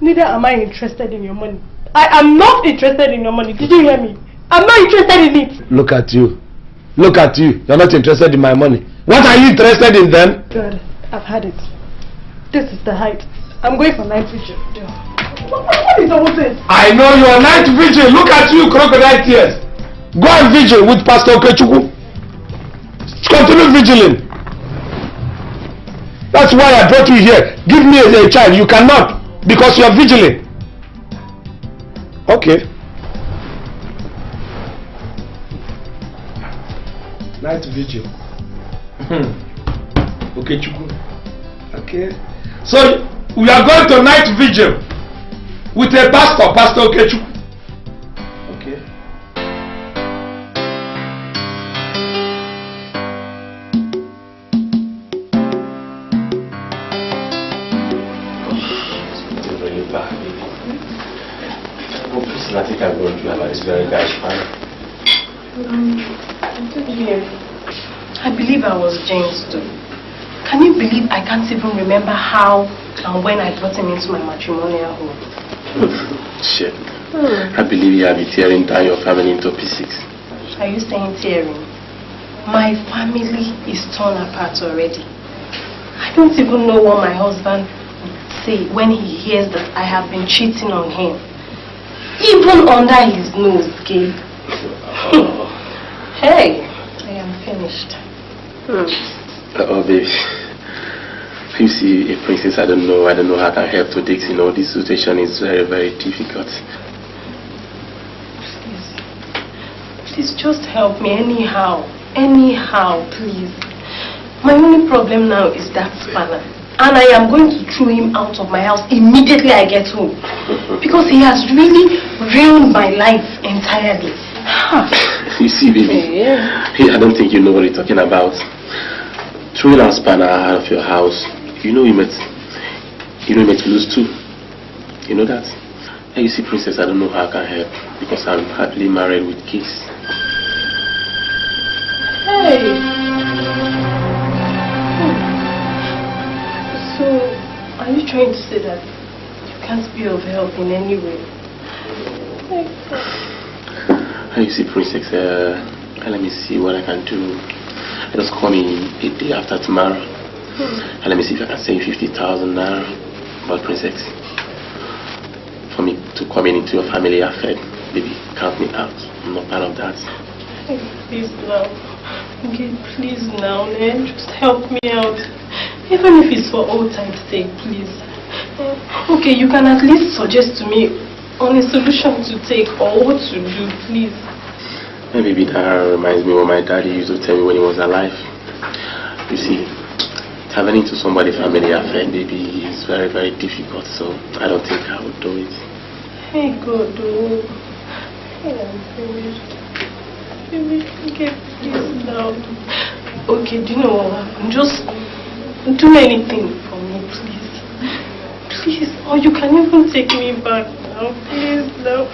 Neither am I interested in your money. I am not interested in your money. Did you hear me? I'm not interested in it. Look at you. Look at you. You're not interested in my money. What are you interested in then? Good. I've had it. This is the height. I'm going for night vigil. What is all this? I know your night vigil. Look at you, crocodile tears. Go and vigil with Pastor Okechukwu. Continue vigiling. That's why I brought you here. Give me a child. You cannot because you are vigiling. Okay. Night vigil. Okay, Chukwu. Okay. So we are going to night vigil. with a pastor, Pastor Okechu. Okay. It's really bad, baby. Oh, please, I think I'm going to have this very guy's fine. I believe I was James too. Can you believe I can't even remember how and when I brought him into my matrimonial home? Shit. I believe you have been tearing down your family into pieces. Are you saying tearing? My family is torn apart already. I don't even know what my husband would say when he hears that I have been cheating on him. Even under his nose, Gabe. Hey, I am finished. Oh, baby. You see, a princess, I don't know how I can help to Dix. You know, this situation is very, very difficult. Please just help me anyhow. Anyhow, please. My only problem now is that spanner. And I am going to throw him out of my house immediately I get home. Because he has really ruined my life entirely. You see, baby, I don't think you know what you're talking about. Throwing our spanner out of your house, you know you might lose too. You know that? And you see, princess, I don't know how I can help because I'm happily married with kids. Hey! So, are you trying to say that you can't be of help in any way? And you see, princess, let me see what I can do. Just call me a day after tomorrow. And let me see if I can send you 50,000 naira. But princess, for me to come into your family affair, baby, count me out. I'm not part of that. Hey, please now. Okay, please now, man. Just help me out. Even if it's for old time's sake, please. Okay, you can at least suggest to me on a solution to take or what to do, please. Maybe that reminds me what my daddy used to tell me when he was alive. You see, traveling to somebody's family affair, baby, is very, very difficult, so I don't think I would do it. Hey, God, oh. Hey, I'm finished. Baby, okay, please now. Okay, do you know what happened? Just do anything for me, please. Please, or you can even take me back now, please, now.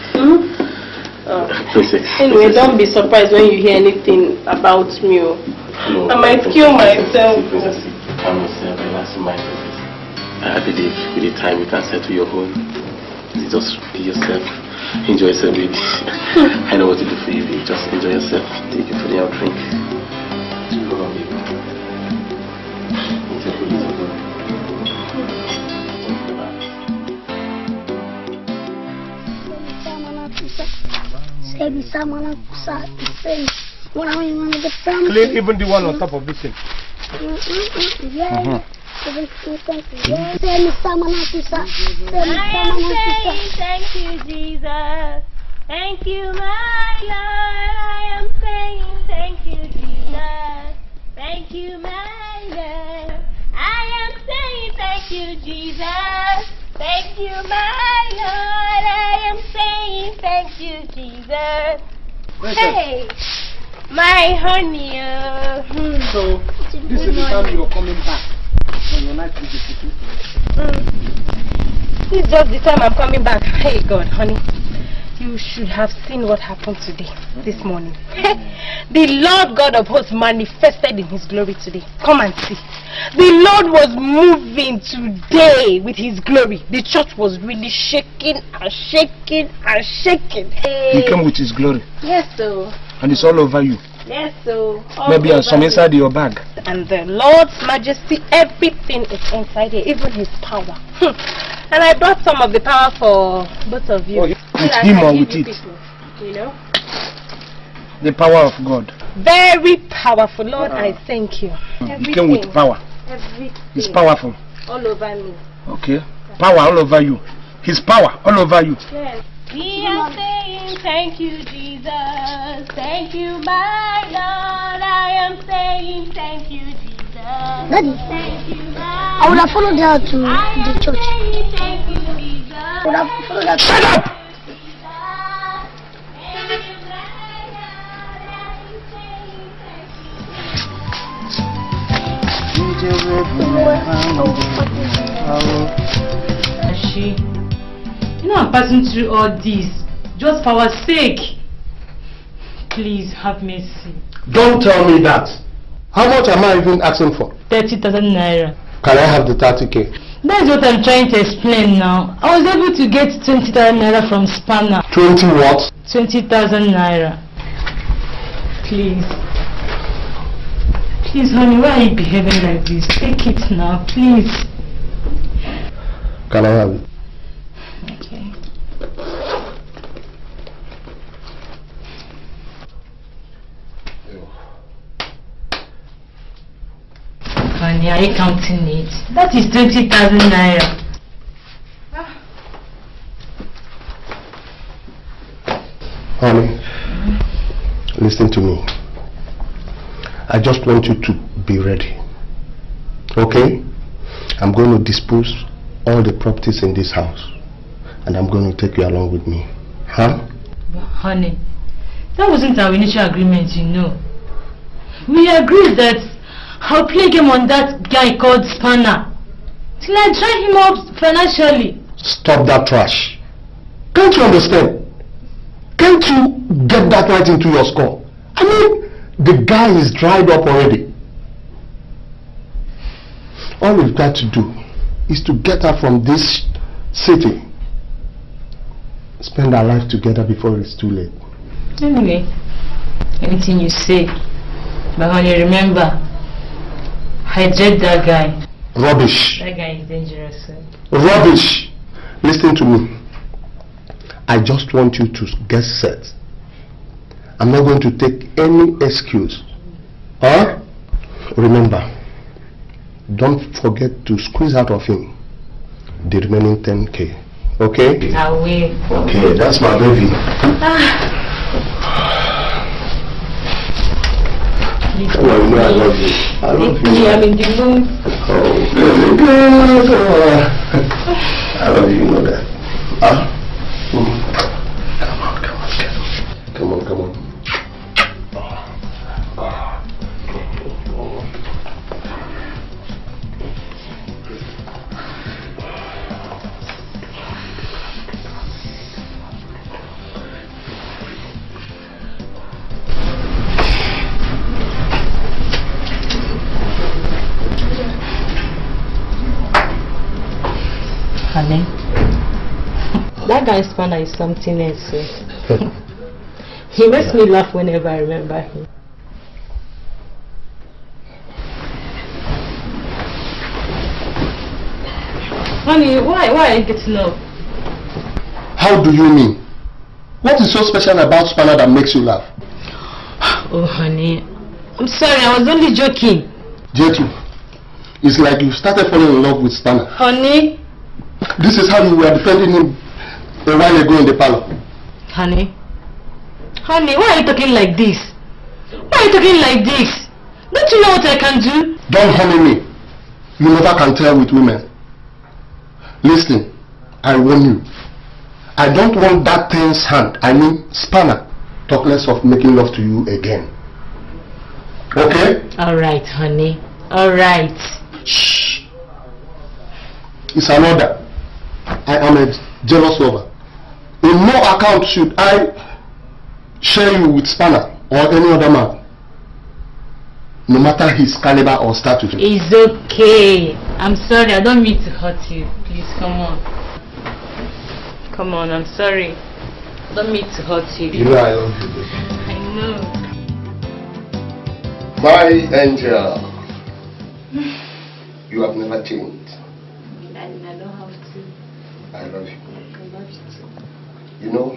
Anyway, don't be surprised when you hear anything about me. I might kill myself. I believe with the time you can settle your home. Just be yourself. Enjoy yourself, baby. I know what to do for you, baby. Just enjoy yourself. Take it for the out drink. Come on, baby. Clean even the one on top of this thing. Thank you, Jesus. Thank you, my Lord. I am saying thank you, Jesus. Thank you, my Lord. I am saying thank you, Jesus. Thank you, my Lord. I am saying thank you, Jesus. Hey, my honey. So, this is the time you're coming back. When your night is This is just the time I'm coming back. Hey, God, honey. You should have seen what happened today, this morning. The Lord God of hosts manifested in his glory today. Come and see. The Lord was moving today with his glory. The church was really shaking and shaking and shaking. He came with his glory. Yes, so. And it's all over you. Yes, so. Maybe some inside your bag. And the Lord's majesty, everything is inside here, even his power. And I brought some of the power for both of you. With him or with it? People, you know? The power of God. Very powerful, Lord, I thank you. He came with power. Everything. He's powerful. All over me. Okay. Power all over you. His power all over you. Yes. We are saying thank you, Jesus. Thank you, my Lord. I am saying thank you, Jesus. Daddy, thank you, I would have followed her to the church. Thank you, Jesus. Shut up! She, you know I'm passing through all this just for our sake. Please have mercy. Don't tell me that. How much am I even asking for? 30,000 naira. Can I have the 30k? That's what I'm trying to explain now. I was able to get 20,000 naira from Spanner. 20 what? 20,000 naira. Please. Please, honey, why are you behaving like this? Take it now, please. Can I have it? Okay. Honey, are you counting it? That is 20,000 naira. Honey, listen to me. I just want you to be ready. Okay? I'm going to dispose all the properties in this house. And I'm going to take you along with me. Huh? But honey, that wasn't our initial agreement, you know. We agreed that I'll play a game on that guy called Spanner till I dry him up financially. Stop that trash. Can't you understand? Can't you get that right into your skull? I mean, the guy is dried up already. All we've got to do is to get her from this city. Spend our life together before it's too late. Anyway, anything you say. But honey, remember, I dread that guy. Rubbish. That guy is dangerous. Sir. Rubbish. Listen to me. I just want you to get set. I'm not going to take any excuse. Huh? Remember, don't forget to squeeze out of him the remaining 10k. Okay? I will. Okay, that's my baby. Come on, you know I love you. I love you. I'm in the mood. Oh, baby girl. I love you, you know that. Huh? Come on, come on. Honey, that guy Spanner is something else. He makes me laugh whenever I remember him. Honey, why are you getting up? How do you mean? What is so special about Spanner that makes you laugh? Oh honey, I'm sorry, I was only joking. J2, it's like you started falling in love with Spanner. Honey? This is how you were defending him a while ago in the parlor. Honey, why are you talking like this? Why are you talking like this? Don't you know what I can do? Don't honey me. You never can tell with women. Listen, I warn you. I don't want that thing's hand, I mean Spanner, talk less of making love to you again. Okay? Alright, honey. Alright. Shh. It's an order. I am a jealous lover. In no account should I share you with Spanner or any other man, no matter his caliber or status. It's okay. I'm sorry, I don't mean to hurt you. Please, come on. Come on, I'm sorry. I don't mean to hurt you. You know I love you, baby. I know. My angel. You have never changed. I don't have to. I love you. I love you too. You know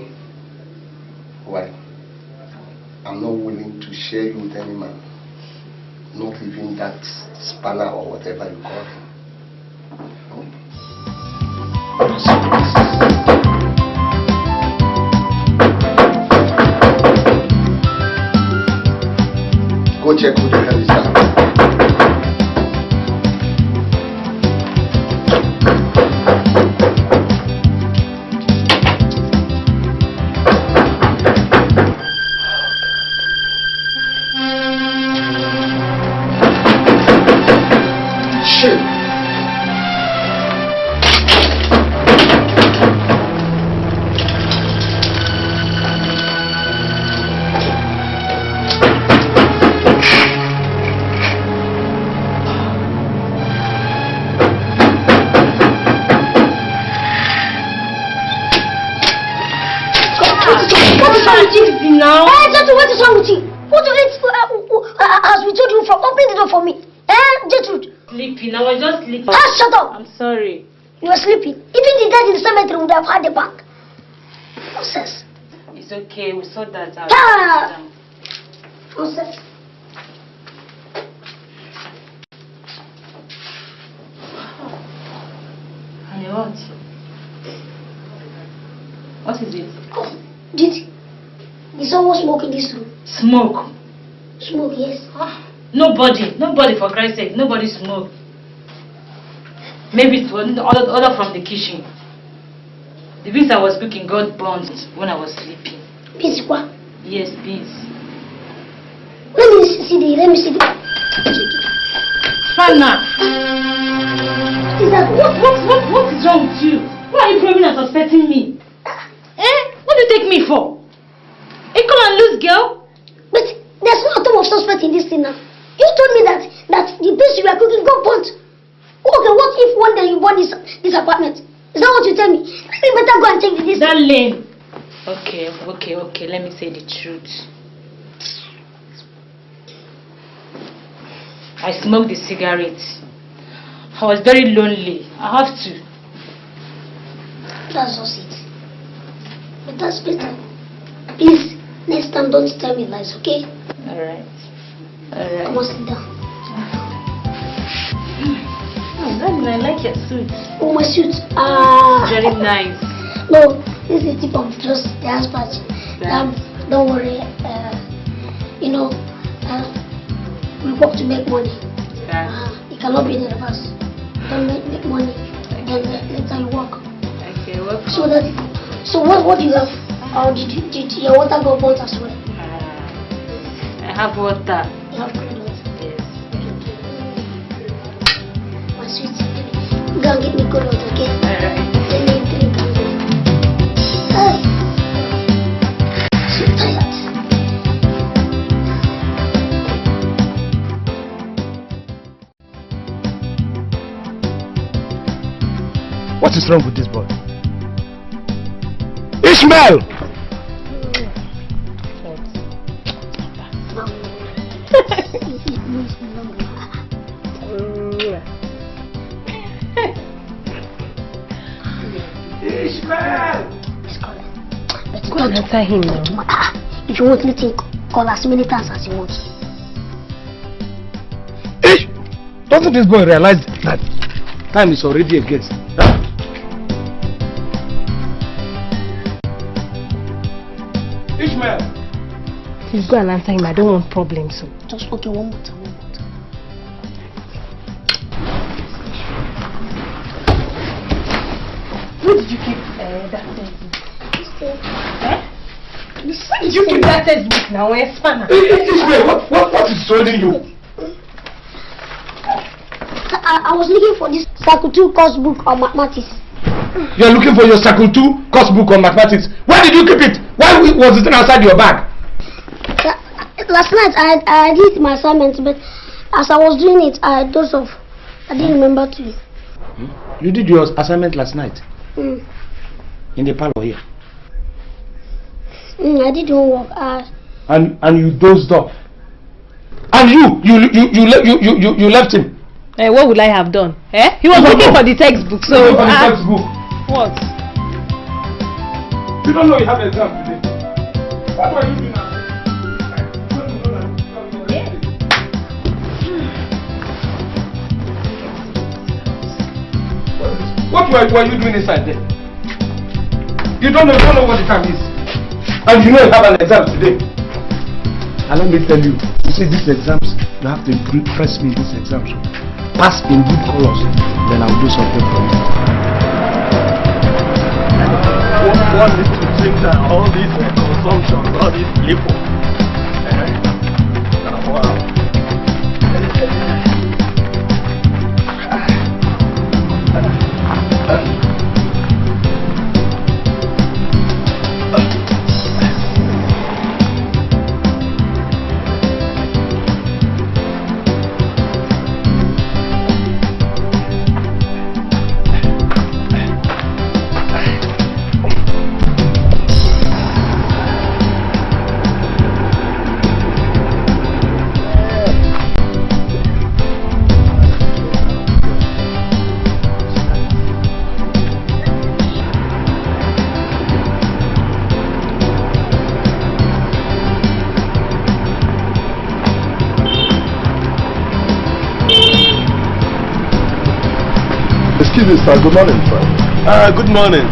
why? I'm not willing to share you with any man. Not even that Spanner or whatever you call him. Go check who the hell is that. sleeping now. Gertrude, what is wrong with you? What you eat as we told you from? Open the door for me. Gertrude. Sleeping. I was just sleeping. Shut up. I'm sorry. You were sleeping. Even the dead in the cemetery would have had the back. Nonsense. It's okay. We sort that out. Nonsense. Honey, what? What is it? Oh, did someone smoke in this room? Smoke? Smoke, yes. Nobody. Nobody, for Christ's sake. Nobody smoke. Maybe it was order from the kitchen. The beans I was cooking got burnt when I was sleeping. Beans what? Yes, beans. Let me see the... Fana! What is wrong with you? Why are you probing and suspecting me? What do you take me for? Come and lose, girl. But there's no atom of suspect in this thing now. You told me that the beans you were cooking got burnt. Okay, what if one day you bought this apartment? Is that what you tell me? Let me better go and check this. Darling. Okay. Let me say the truth. I smoked the cigarette. I was very lonely. I have to. That's just it. But that's better. Please, next time don't tell me lies, okay? Alright. Come on, sit down. Darling, I like your suit. Oh, my suit. Very nice. No, this is the tip of just the ass patch. Don't worry. We work to make money. It cannot be in the reverse. Don't make money. Then later you work. Okay, work. So what do you have? Or did your water go burnt as well? I have water. You have good water? Yes. My sweet baby. Go and get me good water, okay? Alright. Let me drink and go. Hey. So tired. What is wrong with this boy? Ishmael! Ishmael! Go and answer him now. If you want anything, call as many times as you want. Ish! Doesn't this boy realize that time is already against? Huh? Ishmael! Please go and answer him. I don't want problems. So. Just okay, one more time. Where did you keep that textbook? Where did you keep that textbook now? Where's Spanner? Ishmael, what is troubling you? I was looking for this Circle 2 course book on mathematics. You are looking for your Circle 2 course book on mathematics. Where did you keep it? Why was it outside your bag? Last night I did my assignment, but as I was doing it, I dozed off. I didn't remember to. You did your assignment last night? In the parlor here? I did homework. And you dozed off? And you left him? What would I have done? He was looking for the textbook. So for the textbook. What? You don't know you have an exam today. What were you doing now? What were you doing inside there? You don't know what the time is. And you know you have an exam today. And let me tell you, see these exams, you have to press me these exams. Pass in good colors, then I'll do something for you. One is to drink all these consumption, all these lipo. Wow. Excuse me, sir. Good morning, sir. Good morning.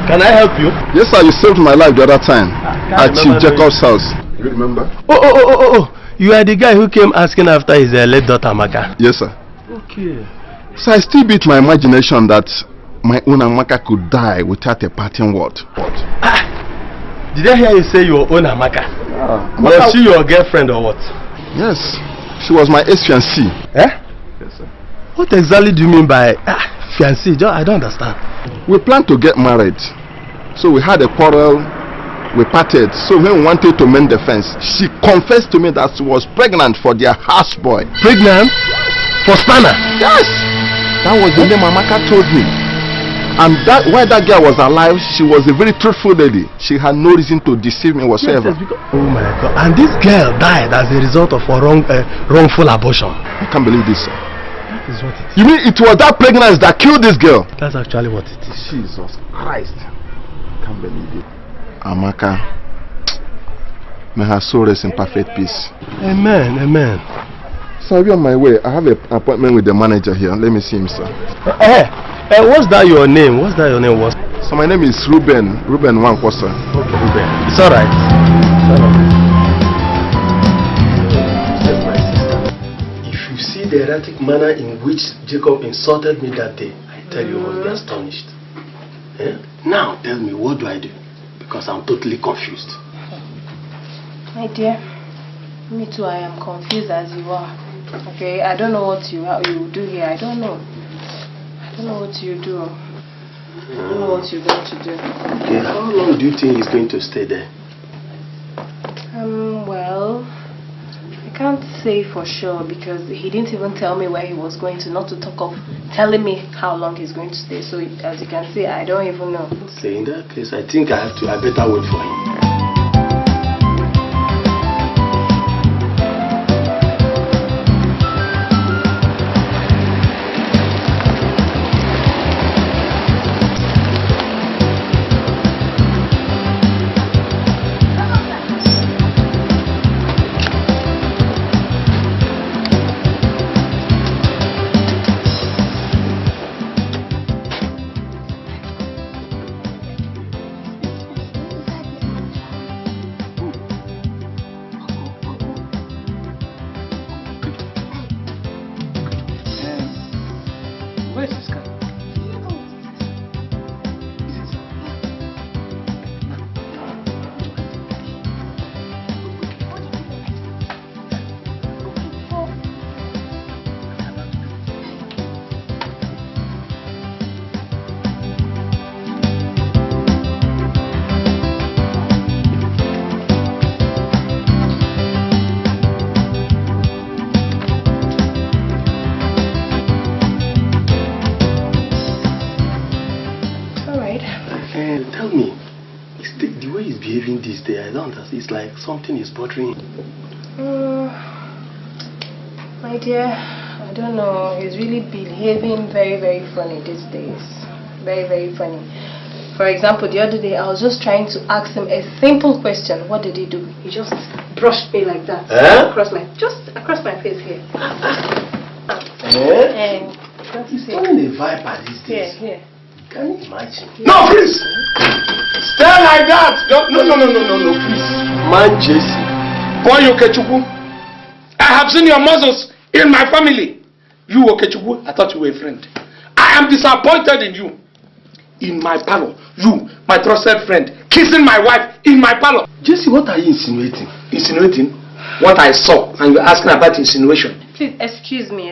Can I help you? Yes, sir. You saved my life the other time at Chief Jacob's house. You remember? Oh. You are the guy who came asking after his late daughter, Amaka. Yes, sir. Okay. So I still beat my imagination that my own Amaka could die without a parting word. What? Did I hear you say your own Amaka? Was she your girlfriend or what? Yes. She was my ex-fiancée. Eh? Yes, sir. What exactly do you mean by fiancée? I don't understand. We planned to get married. So we had a quarrel. We parted. So when we wanted to mend the fence, she confessed to me that she was pregnant for their houseboy. Pregnant? For Spanner? Yes. That was the name Amaka told me. And that while that girl was alive, she was a very truthful lady. She had no reason to deceive me whatsoever. Yes, oh my God. And this girl died as a result of a wrongful abortion. I can't believe this, sir. That is what it is. You mean it was that pregnancy that killed this girl? That's actually what it is. Jesus Christ. I can't believe it. Amaka, may her soul rest in perfect peace. Amen, amen. So I'll be on my way. I have an appointment with the manager here. Let me see him, sir. What's that your name? What's that your name was? So my name is Ruben Wankwasa. Okay, Ruben. It's alright. If you see the erratic manner in which Jacob insulted me that day, I tell you, you will be astonished. Now tell me, what do I do? Because I'm totally confused. My dear, me too, I am confused as you are. Okay, I don't know what you do here. I don't know. I don't know what you do. I don't know what you're going to do. Okay, how long do you think he's going to stay there? Well, I can't say for sure because he didn't even tell me where he was going to, not to talk of telling me how long he's going to stay. So as you can see, I don't even know. Okay, in that case, I think I better wait for him. It's like something is bothering him. My dear, I don't know. He's really behaving very, very funny these days. Very, very funny. For example, the other day I was just trying to ask him a simple question. What did he do? He just brushed me like that. Across my face here. He's turning a viper these days. Here. Can you imagine? No, please! Stay like that! No, please. Man, Jesse. Boy, Okechukwu, I have seen your muscles in my family. You, Okechukwu, I thought you were a friend. I am disappointed in you. In my parlor, you, my trusted friend, kissing my wife in my parlor. Jesse, what are you insinuating? Insinuating? What I saw, and you're asking about insinuation. Please, excuse me.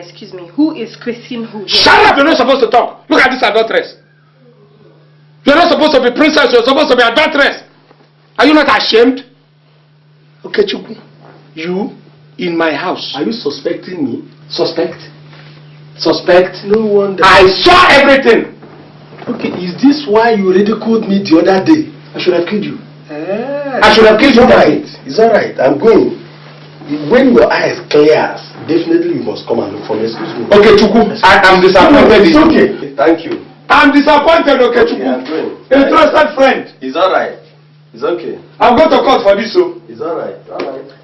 Who is kissing who? Shut up! You're not supposed to talk. Look at this adulteress. You're not supposed to be princess, you're supposed to be adulteress. Are you not ashamed? Okay, Chukwu, you in my house. Are you suspecting me? Suspect? No wonder. I saw everything. Okay, is this why you ridiculed me the other day? I should have killed you. I should have killed you. It's alright, I'm going. When your eyes clears, definitely you must come and look for me. Excuse me. Okay, Chukwu, I am disappointed. It's okay. Thank you. I'm disappointed, Okechukwu. A trusted friend. It's alright. It's okay. I'm going to court for this, so. It's alright.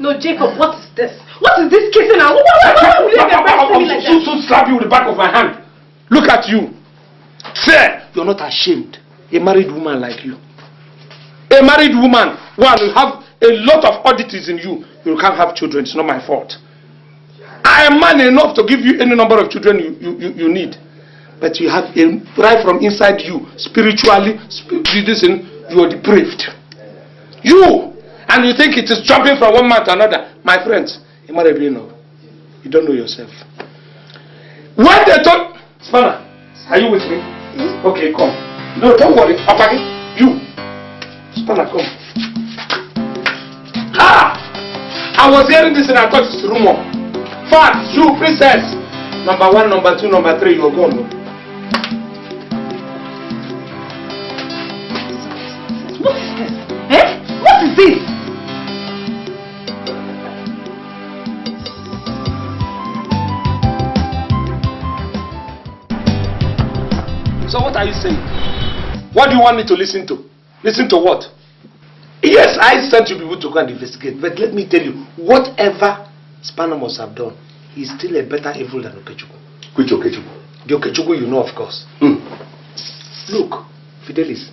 No, Jacob, what is this? What is this kissing now? Why will you get back to me like that? Soon slap you with the back of my hand. Look at you. Sir, you're not ashamed. A married woman like you. A married woman, one, you have a lot of oddities in you. You can't have children. It's not my fault. I am man enough to give you any number of children you need. But you have a right from inside you, spiritually, you are depraved. You! And you think it is jumping from one man to another. My friends, you might have know. You don't know yourself. When they told... Spanner, are you with me? Okay, come. No, don't worry. Apagi, you. Spanner, come. Ah! I was hearing this and I thought it's rumor. Fact, you, princess. Number 1, number 2, number 3, you're gone. What is this? Eh? What is this? So what are you saying? What do you want me to listen to? Listen to what? Yes, I sent you people to go and investigate. But let me tell you, whatever Spanner must have done, he's still a better evil than Okechukwu. Which Okechukwu? The Okechukwu you know, of course. Look, Fidelis,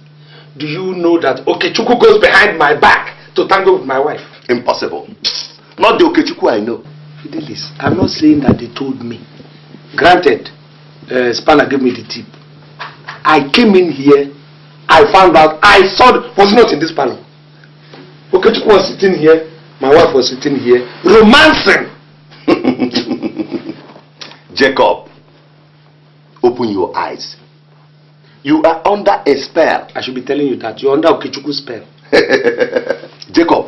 do you know that Okechukwu goes behind my back to tangle with my wife? Impossible. Not the Okechukwu I know. Fidelis, I'm not saying that they told me. Granted, Spanner gave me the tip. I came in here, I found out, I saw, was not in this panel. Okechukwu was sitting here, my wife was sitting here, romancing. Jacob, open your eyes. You are under a spell. I should be telling you that. You're under Okechukwu spell. Jacob,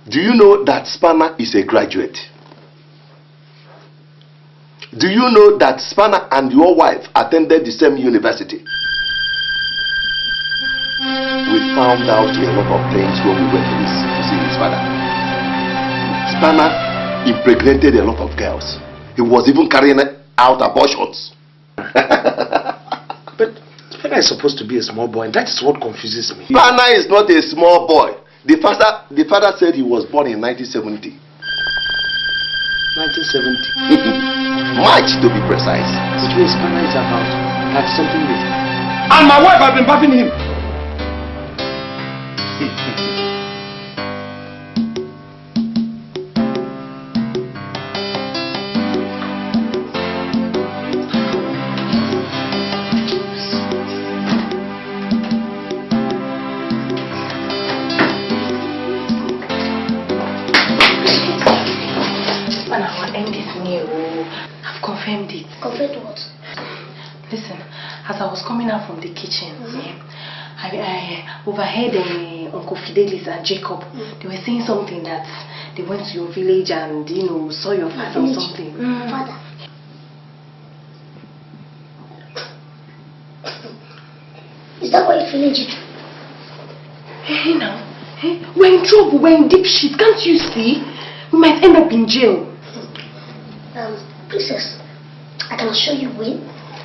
do you know that Spanner is a graduate? Do you know that Spanner and your wife attended the same university? We found out a lot of things when we went to see his father. Spanner impregnated a lot of girls. He was even carrying out abortions. But Spanner is supposed to be a small boy, and that is what confuses me. Spanner is not a small boy. The father said he was born in 1970. 1970. March to be precise. That's what Spanner is about. That's something new. And my wife has been bathing him. Confirmed it. Confirmed what? Listen, as I was coming out from the kitchen, I overheard Uncle Fidelis and Jacob. They were saying something that they went to your village and, saw your father or something. Father. Is that why you feeling it? Hey, now. Hey, we're in trouble. We're in deep shit. Can't you see? We might end up in jail. Princess, I can assure you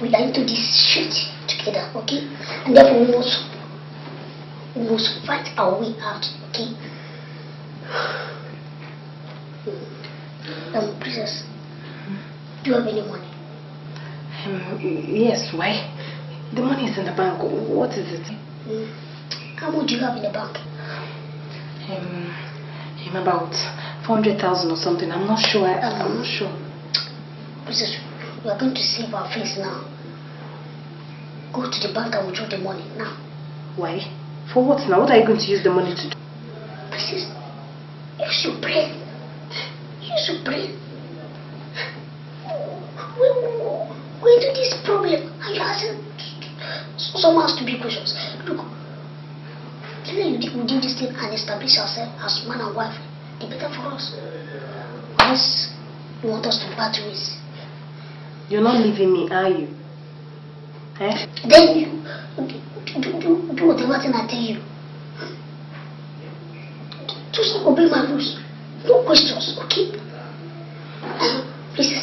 we are into this shit together, okay? And therefore we must fight our way out, okay? Princess, do you have any money? Yes, why? The money is in the bank. What is it? How much do you have in the bank? About 400,000 or something. I'm not sure. I'm not sure. Princess, we are going to save our face now. Go to the bank and withdraw the money now. Why? For what now? What are you going to use the money to do? Princess, use your brain. Use your brain. We're into this problem and you're asking someone has to be questions. Look, even if we do this thing and establish ourselves as man and wife, the better for us. Unless you want us to part ways. You're not leaving me, are you? Eh? Then you do whatever thing I tell you. Just obey my rules. No questions, okay? Please see,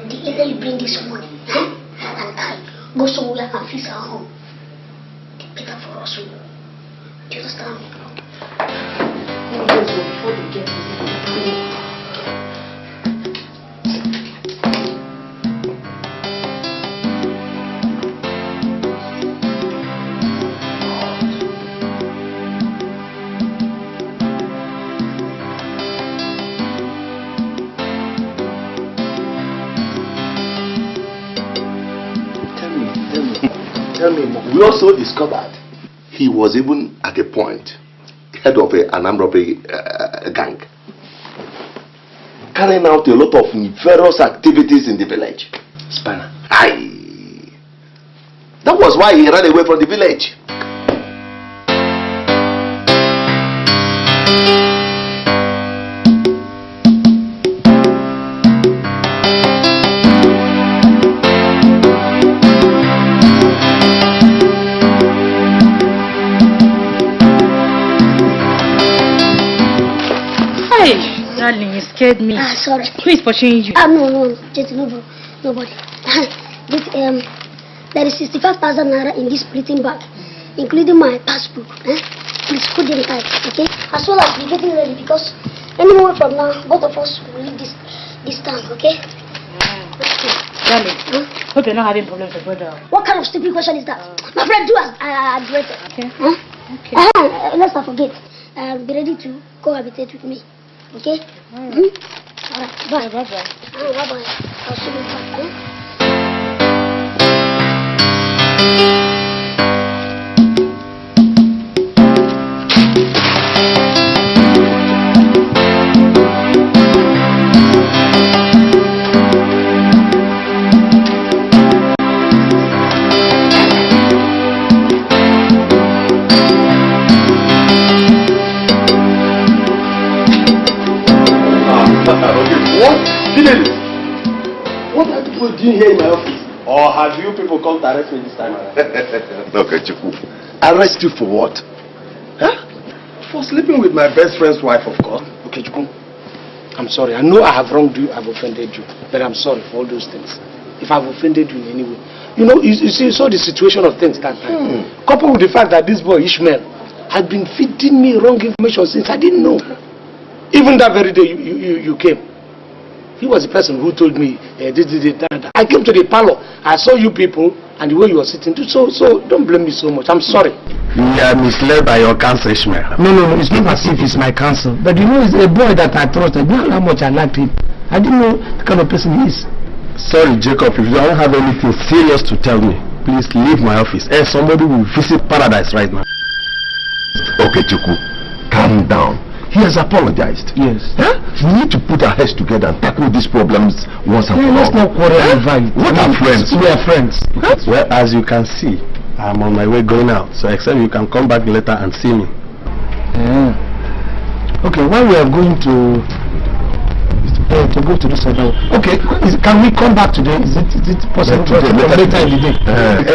the either you bring this money and I go somewhere and fix our home. The better for us. Do you understand me? Before they get to also discovered he was even at a point head of an armed robbery gang, carrying out a lot of nefarious activities in the village. Spanner. Aye. That was why he ran away from the village. Darling, you scared me. Sorry. Who is pursuing you? No, just nobody. There is 65,000 naira in this printing bag, including my passbook. Please put them tight, okay? As well as be getting ready, because any moment from now, both of us will leave this town, okay? Darling, hope you're not having problems with brother. What kind of stupid question is that? My friend, do as I directed. Okay. Okay. Let's not forget. Be ready to cohabitate with me. Okay? Alright, bye. Bye-bye. Bye-bye. I'll see you later. What are people doing here in my office? Or have you people come to arrest me this time around? No, Kechuku. Arrest you for what? Huh? For sleeping with my best friend's wife, of course. Okay, Chuku, I'm sorry. I know I have wronged you, I've offended you. But I'm sorry for all those things. If I've offended you in any way. You know, you see, you saw the situation of things that time. Coupled with the fact that this boy, Ishmael, had been feeding me wrong information since I didn't know. Even that very day you came. He was the person who told me that. I came to the parlor. I saw you people and the way you were sitting. So don't blame me so much. I'm sorry. You are misled by your counsel, Ishmael. No. It's not as if it's my counsel. But you know, it's a boy that I trusted. You know how much I liked him. I didn't know the kind of person he is. Sorry, Jacob. If you don't have anything serious to tell me, please leave my office. Somebody will visit paradise right now. Okay, Chuku. Calm down. He has apologized. Yes. Huh? We need to put our heads together and tackle these problems once and for all. Let's not quarrel and fight. What are friends? We are friends. Huh? Well, as you can see, I'm on my way going out. So except you can come back later and see me. Okay, while we are going to go to this other. Okay, can we come back today? Is it possible to come later in the day?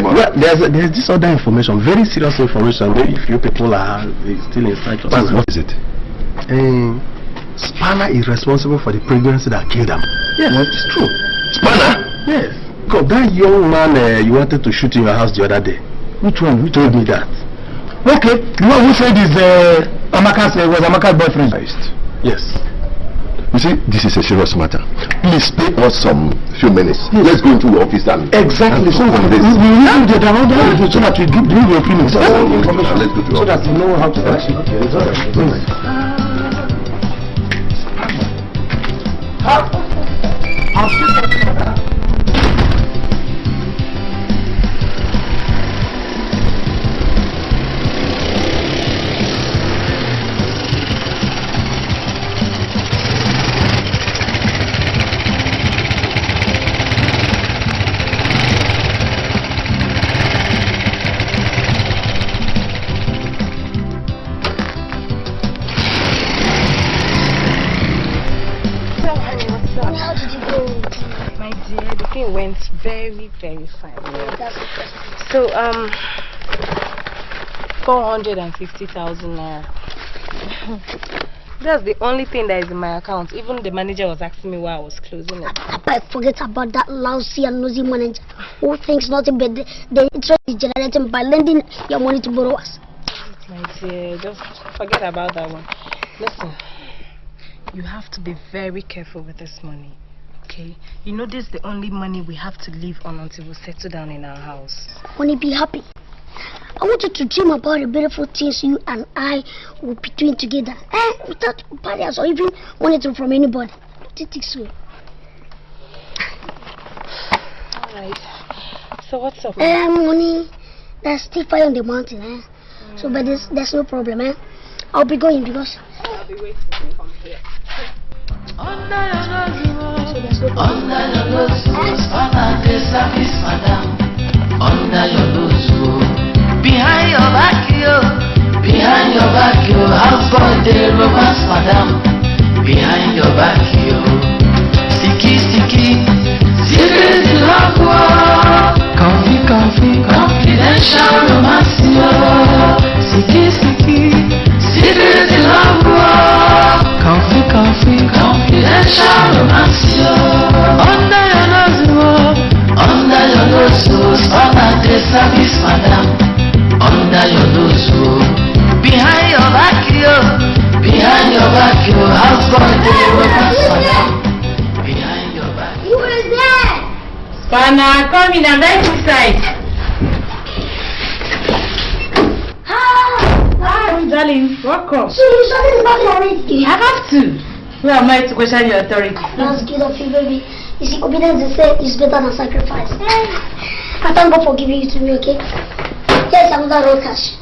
Well, there's this other information, very serious information. If you people are still in sight of something. What is it? Spanner is responsible for the pregnancy that killed him. Yes, it's true. Spanner? Yes. God, that young man you wanted to shoot in your house the other day. Which one? Who told me that? Okay, the one who said is was Amaka's boyfriend. Yes. You see, this is a serious matter. Please spare us some few minutes. Yes. Let's go into the office and exactly. So we will do the order so that we give the opinion. So let's go to so that we know how to action. Okay, it's all right. Very fine. So 450,000 naira. That's the only thing that is in my account. Even the manager was asking me why I was closing it. I forget about that lousy and nosy manager who thinks nothing but the interest is generated by lending your money to borrowers. My dear, just forget about that one. Listen, you have to be very careful with this money. Okay, you know this is the only money we have to live on until we settle down in our house. Honey, be happy. I want you to dream about the beautiful things you and I will be doing together. Without barriers or even monitoring from anybody. Don't you think so? Alright. So what's up? Honey, There's still fire on the mountain, eh? So, but there's no problem, eh? I'll be going because I'll be waiting for you from here. Under your nose, under the service, madam. Under your nose, behind your back, house boy, the romance, madam. Behind your back, sticky, secret love, coffee, confidential romance, sticky, secret love, coffee, confidential romance, under your nose, under the service, madam. Under your nose, behind your back, house boy, the romance, madam. Behind your back. You were there! Spana, come in, I'm right inside. Hi, darling, welcome. So you started the battle already? I have to. Who am I to question your authority? That's good of you, baby. You see, obedience is better than sacrifice. I thank God for giving it to me, okay? Here's another roll cash.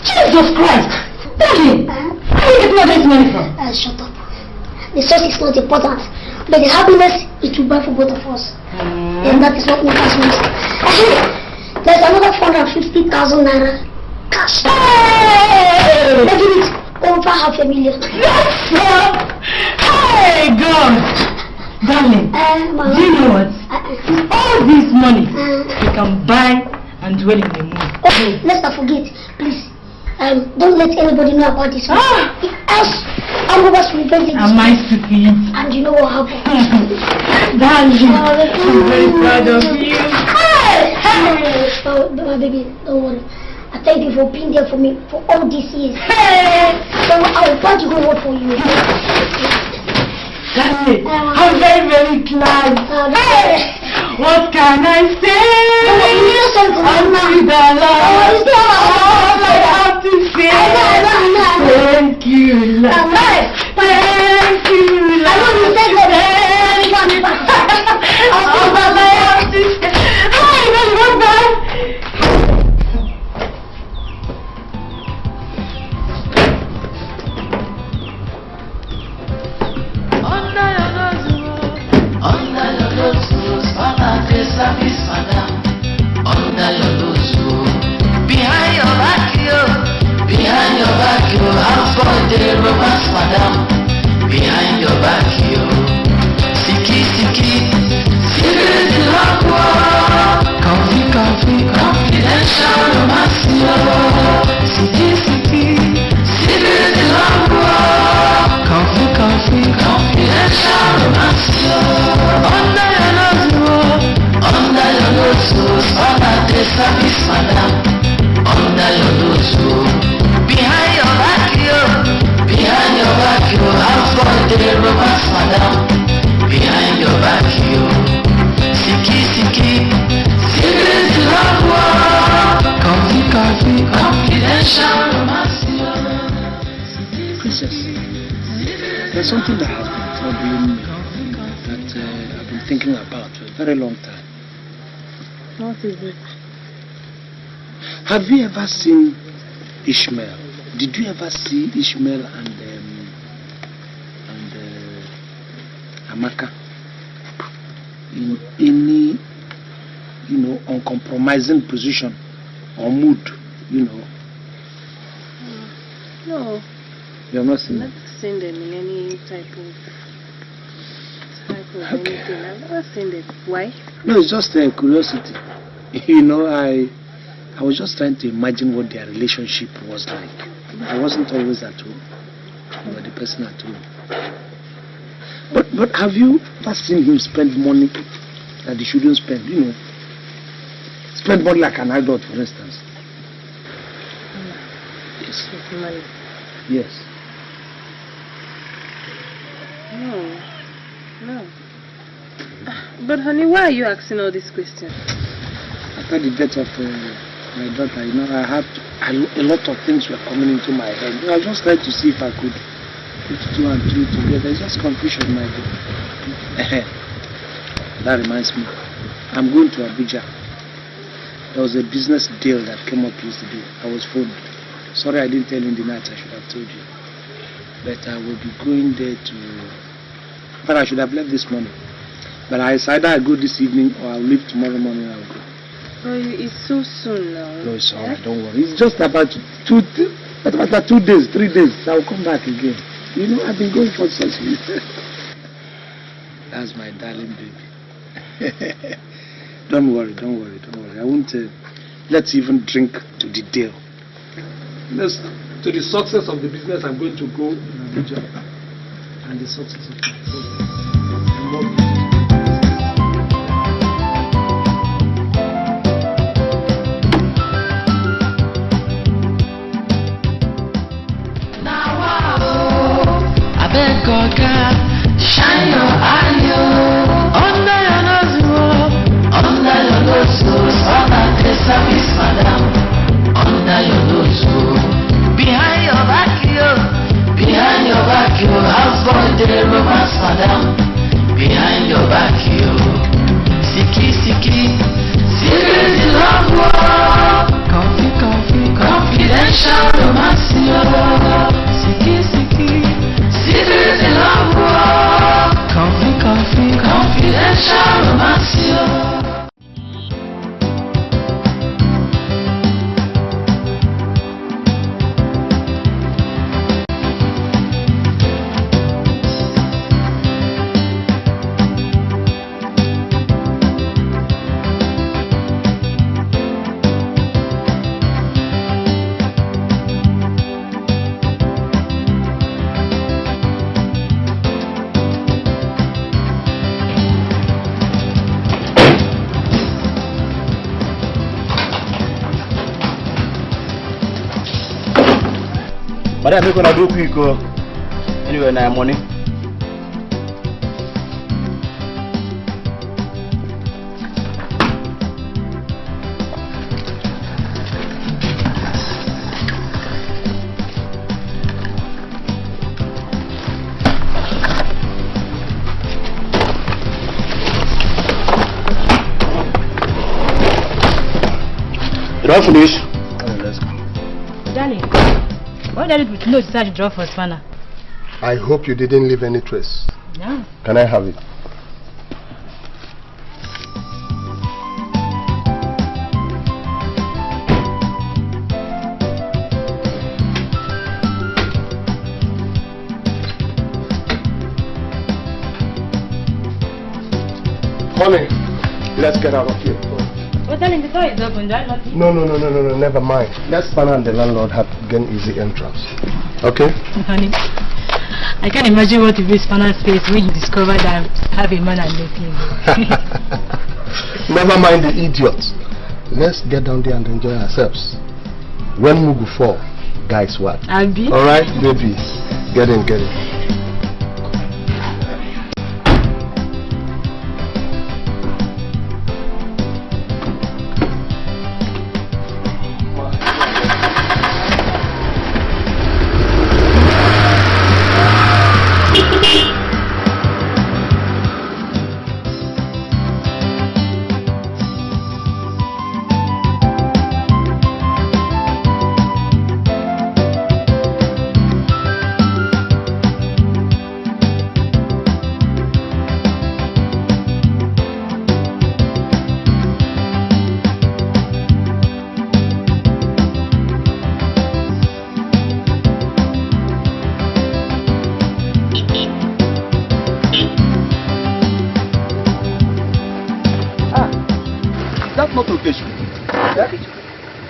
Jesus Christ! Darling! Where are you getting all this money from? Shut up. The source is not important, but the happiness it will buy for both of us. And that is what makes us most. There's another 450,000 naira cash. Hey! Let's give it over $500,000. Hey, God! Darling, do you know what? All this money you can buy and dwell in the moon. Okay, let's not forget, please. Don't let anybody know about this. Else, I'm going to revenge it. Am I stupid? And you know what happened? Darling, I'm very proud of you. Oh, my baby, don't worry. I thank you for being there for me for all these years. So I will try to go work for you. Darling, I'm very, very glad. What can I say? Unto the Lord, all I have to say. Thank you, Lord. Thank you, Lord. All I have to say. I love that. Under your nose, under the service, madam. Under your nose, behind your back, house boy, the romance, madam. Behind your back, sticky, secret love, coffee, confidential romance, sticky, secret love, coffee, confidential romance. Under your nose, under the service, madam. Under your nose, behind your back, house boy, the romance, madam. Behind your back, sticky, secret love, coffee, confidential romance. Princess, there's something that has been troubling me that I've been thinking about for a very long time. What is it? Have you ever seen Ishmael? Did you ever see Ishmael and Amaka in any, uncompromising position or mood, No. You have not seen I've them? not seen them in any type of anything. I've never seen them. Why? No, it's just a curiosity. I was just trying to imagine what their relationship was like. I wasn't always at home. You were the person at home. But have you ever seen him spend money that he shouldn't spend? Spend money like an adult, for instance. Yes. Money. Yes. No. But honey, why are you asking all these questions? After the death of my daughter, I had a lot of things were coming into my head. I was just trying to see if I could put 2 and 2 together. It's just confusion, my dear. That reminds me, I'm going to Abuja There was a business deal that came up yesterday. I was phoned. Sorry I didn't tell you in the night. I should have told you. But I will be going there to... But I should have left this morning. But it's either I go this evening or I'll leave tomorrow morning. I'll go. Oh, it's so soon now. No, it's alright. Don't worry. It's just about 2 days, 3 days. I'll come back again. You know, I've been going for such years. That's my darling baby. Don't worry. I won't... let's even drink to the deal. Let's to the success of the business I'm going to go in Abuja. And the success of my husband. I beg God, shine your eye under your nose, under your nose, under the service, madam, under your nose, behind your back, houseboy, the romance, madam, behind your back, sicky, serious in love, confidential romance, sicky, serious in love, confidential romance, But I'm going to do quick. Anyway, now money. You don't finish? Okay, let's go. Darling. Why did you know such draw for Spanner? I hope you didn't leave any trace. No. Can I have it? Honey, let's get out of here. Well, darling, the door is open, right? No, never mind. Let Spanner and the landlord have gain easy entrance. Okay? Honey, I can't imagine what will be Spanner's face when he discovered that I have a man and nothing. Never mind the idiots. Let's get down there and enjoy ourselves. When Mugu fall, guys what? I'll be. Alright, baby. Get in.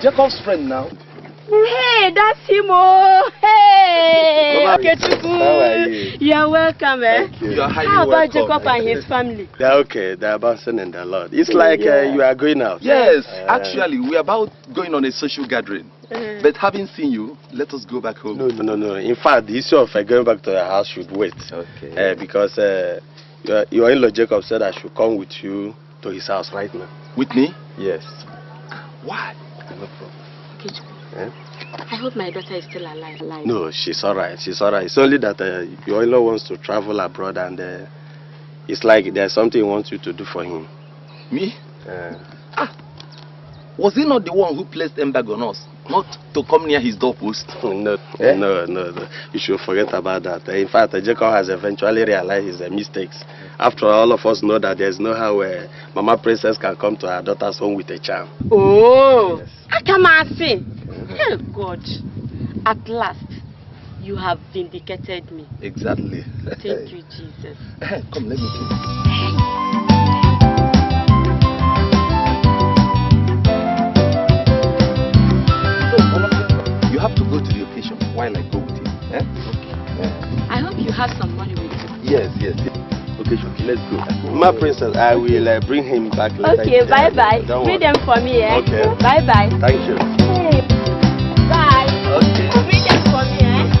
Jacob's friend now. Hey, that's him. Oh, hey. Okay, how are you? You're welcome, eh? Thank you. You're highly How about welcome. Jacob and his family? They're okay. They're about sending the Lord. It's like you are going out. Yes, actually, we're about going on a social gathering. But having seen you, let us go back home. No. In fact, the issue of going back to the house should wait. Okay. Because your in-law Jacob said I should come with you to his house right now. With me? Yes. Why? No problem. Okay, I hope my daughter is still alive. No, she's alright. It's only that your in-law wants to travel abroad and it's like there's something he wants you to do for him. Me? Was he not the one who placed embargo on us, not to come near his doorpost? No, no. You should forget about that. In fact, Jacob has eventually realized his mistakes. After all of us know that there's no how Mama Princess can come to her daughter's home with a charm. Oh, yes. I come and see. Oh God, at last you have vindicated me. Exactly. Thank you, Jesus. Come, let me see. You have to go to the occasion while I go with you. Eh? Okay. I hope you have some money with you. Yes. Occasion, let's go. Mama Princess, I will bring him back later. Okay, bye-bye. Bring them for me, eh? Okay. Bye-bye. Thank you. Hey. Bye. Okay. Bring them for me, eh?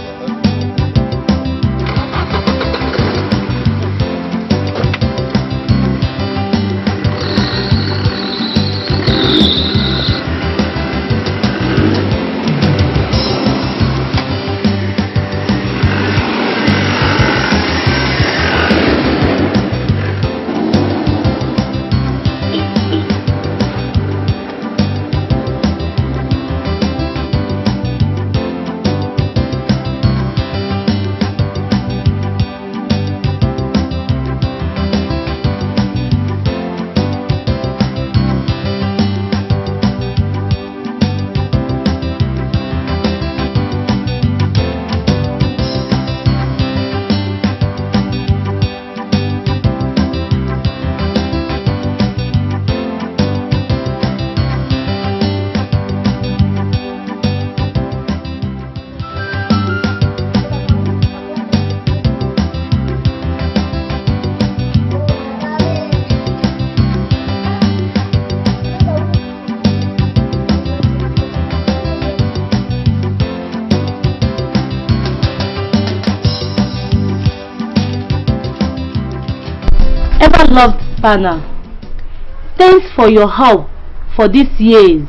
Loved Pana, thanks for your help for these years.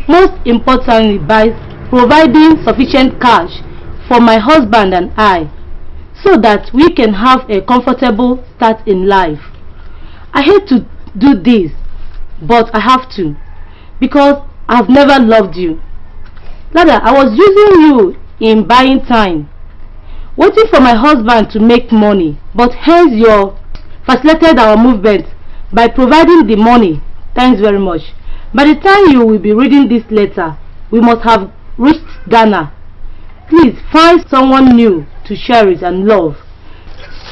Most importantly, by providing sufficient cash for my husband and I, so that we can have a comfortable start in life. I hate to do this, but I have to, because I've never loved you. Rather, I was using you in buying time, waiting for my husband to make money, but hence your facilitated our movement by providing the money. Thanks very much. By the time you will be reading this letter, we must have reached Ghana. Please find someone new to cherish and love.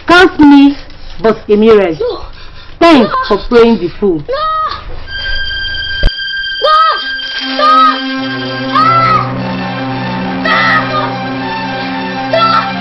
Count me but Emirates. No. Thanks for praying the fool. No! God! Stop! Stop! Stop!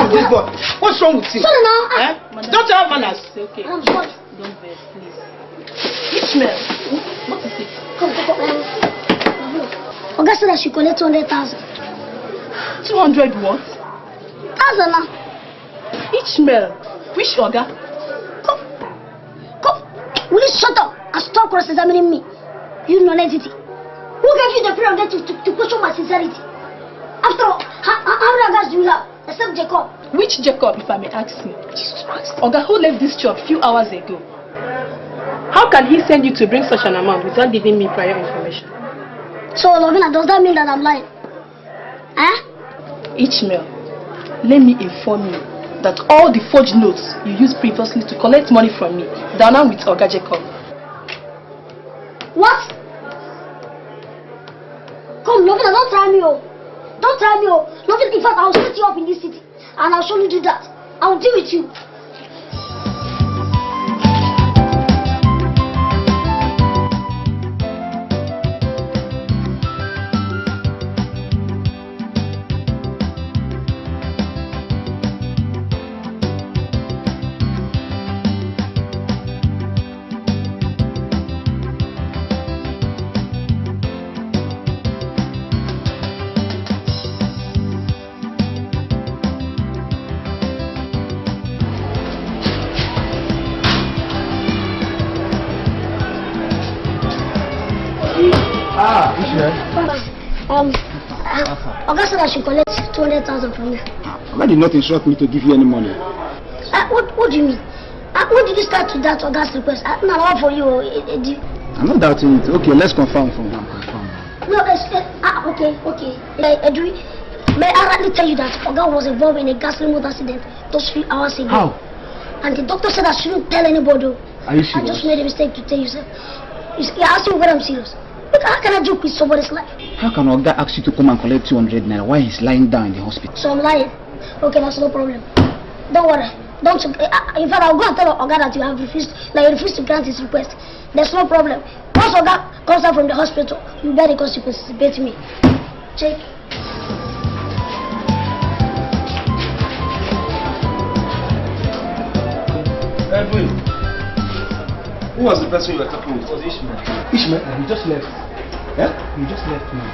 This boy, what's wrong with you? Sorry now. Don't you have manners? It's okay. I'm sorry. Don't vex, please. Ishmael, What is it? Come. Oga said I should collect 200,000. 200 what? 1,000 now. Ishmael, which Oga? Come. Will you shut up and stop cross-examining me? You know entity. Who gave you the prerogative to question my sincerity? After all, how many guys do you have? Except Jacob. Which Jacob, if I may ask you? Jesus Christ. Oga, who left this job a few hours ago? How can he send you to bring such an amount without giving me prior information? So, Lovina, does that mean that I'm lying? Ishmael, let me inform you that all the forged notes you used previously to collect money from me, they are now with Oga Jacob. What? Come, Lovina, don't try me, oh. Don't try me, oh. Lovina, in fact, I'll set you up in this city. And I'll surely do that. I'll deal with you. Oga said I should collect 200,000 from you. Oga did not instruct me to give you any money. What do you mean? When did you start to doubt Oga's request? No, not for you. I'm not doubting it. Okay, let's confirm for now. No, okay. Edri, may I rightly tell you that Oga was involved in a ghastly motor accident those few hours ago? How? And the doctor said I shouldn't tell anybody. Are you serious? I just made a mistake to tell you, sir. You're asking me whether I'm serious. Look, how can I joke with somebody's life? How can Oga ask you to come and collect 200 naira while he's lying down in the hospital? So I'm lying. Okay, that's no problem. Don't worry. In fact, I'll go and tell Oga that you refused to grant his request. There's no problem. Once Oga comes out from the hospital, you better participate me. Check. Edwin, who was the person you were talking with? It was Ishmael. Ishmael? He just left. Yeah? He just left now.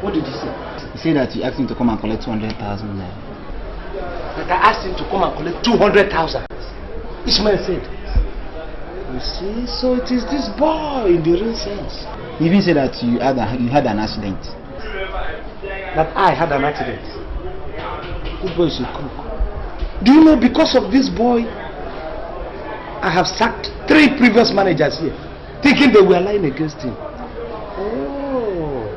What did he say? He said that you asked him to come and collect 200,000 naira. That I asked him to come and collect 200,000. Ishmael said. You see, so it is this boy in the real sense. He even said that you had an accident. That I had an accident. This boy is a crook. Do you know, because of this boy, I have sacked 3 previous managers here, thinking they were lying against him. Oh.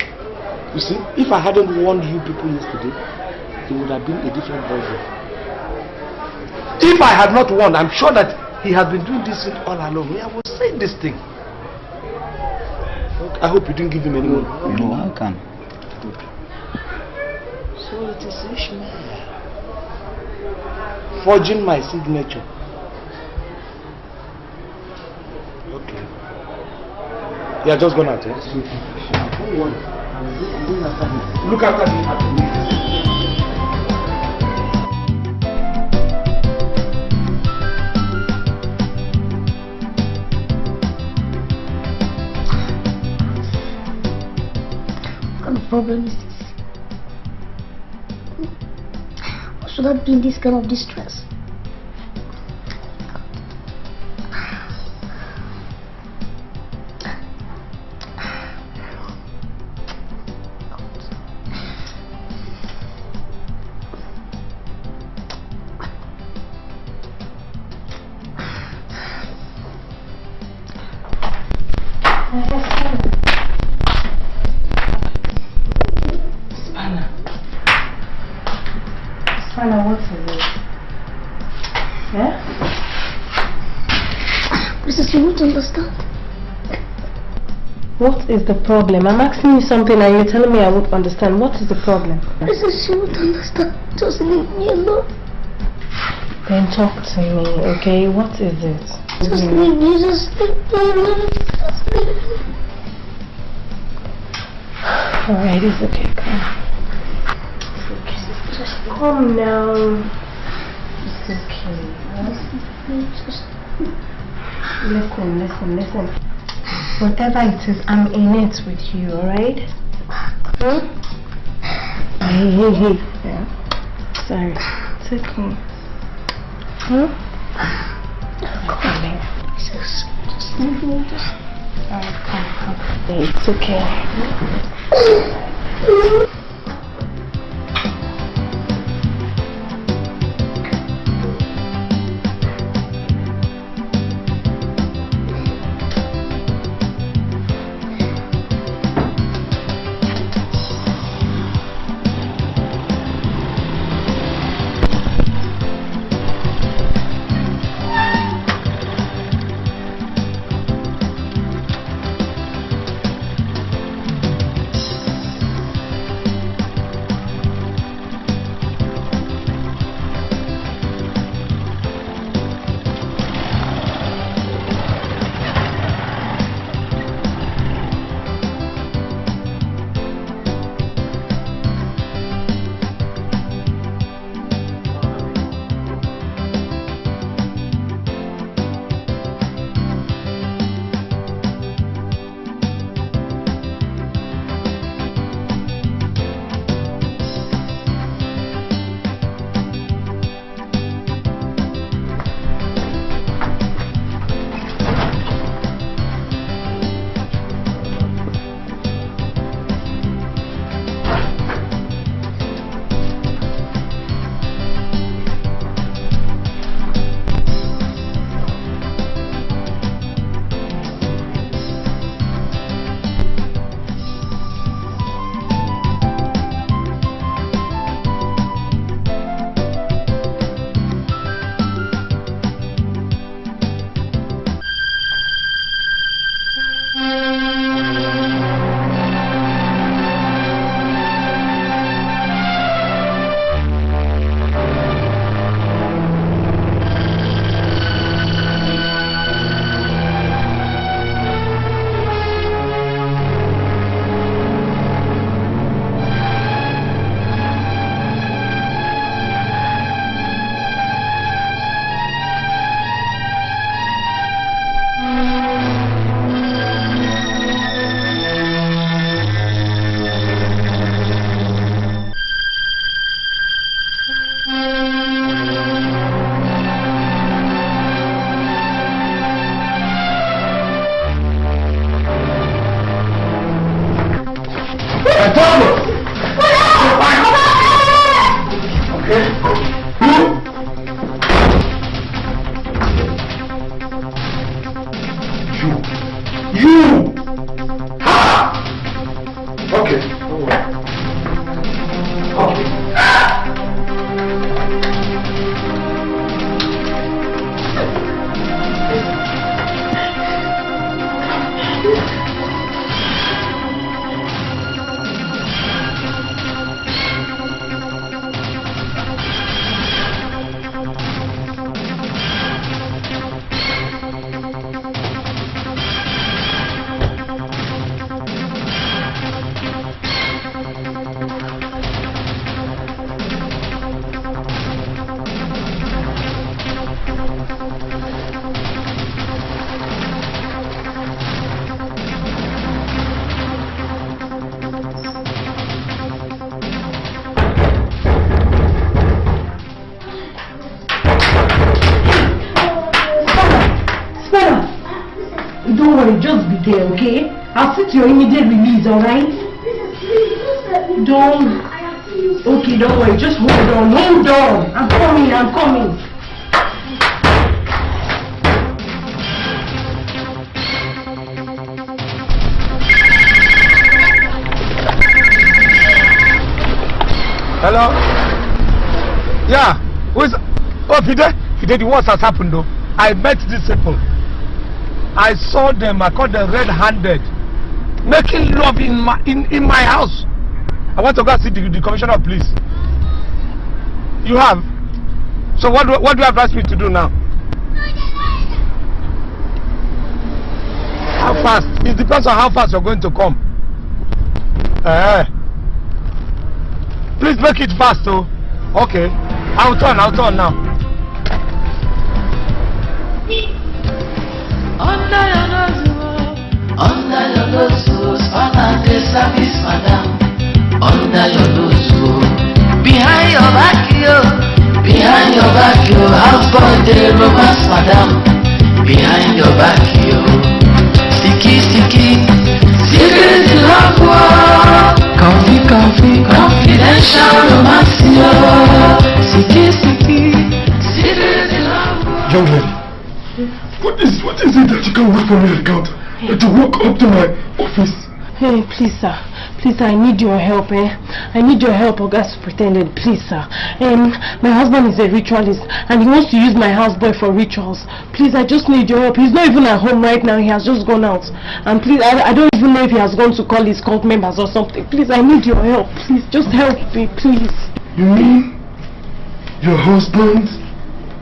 You see, if I hadn't warned you people yesterday, it would have been a different ballgame. If I had not warned, I'm sure that he has been doing this thing all along. I was saying this thing. I hope you didn't give him any money. No, how can? So it is Ishmael forging my signature. Okay. You are just going out, yes? Don't worry. I'm going after him. Look after him at the meeting. Problem is this. Why should I be in this kind of distress? What is it? Yeah? Princess, you won't understand. What is the problem? I'm asking you something and you're telling me I won't understand. What is the problem? Princess, you won't understand. Just leave me alone. Then talk to me, okay? What is it? Just leave me. Just leave me alone. Just leave me. Alright, it's okay. Come. Calm down. It's okay. Listen. Whatever it is, I'm in it with you, alright? Hey. Yeah. Sorry. It's okay. Come on. Just leave me. Alright, come. Hey, it's okay. there, okay? I'll see to your immediate release, alright? Don't. Okay, don't worry. Just hold on. Hold on. I'm coming. Hello? Yeah. Who is... Oh, Fide, the worst has happened though. I met these people. I saw them, I caught them red-handed, making love in my house. I want to go see the commissioner of police. You have? So what do you advise me to do now? How fast? It depends on how fast you're going to come. Please make it fast though. Okay. I'll turn now. Under your nose, Spana de service, madam. Under your nose, behind your back, houseboy de romance, madam. Behind your back, sticky, secret love, coffee, confidential romance, sticky, secret love. Young lady, what is it that you can't wait for me at the counter? To walk up to my office. Hey, please, sir. Please, sir, I need your help, I need your help, Oga Superintendent. Please, sir. My husband is a ritualist, and he wants to use my houseboy for rituals. Please, I just need your help. He's not even at home right now. He has just gone out. And please, I don't even know if he has gone to call his cult members or something. Please, I need your help. Please, just help me, please. You mean your husband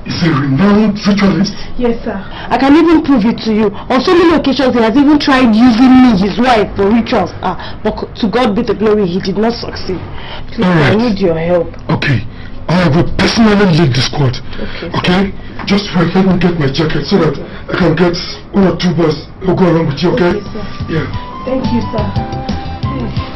is a renowned ritualist? Yes, sir. I can even prove it to you. On so many occasions, he has even tried using me, his wife, for rituals. But to God be the glory, he did not succeed. Please, I need your help. Okay. I will personally lead the squad. Okay? Just wait, let me get my jacket so that I can get 1 or 2 boys who go along with you, okay? Sir. Yeah. Thank you, sir. Thank you.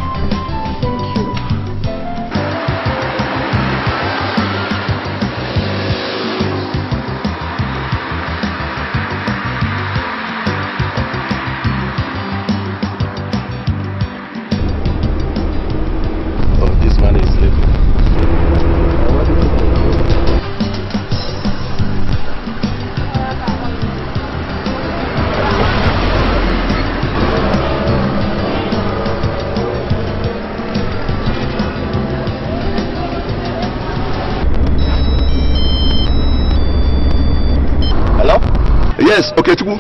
Yes, okay, Tuku.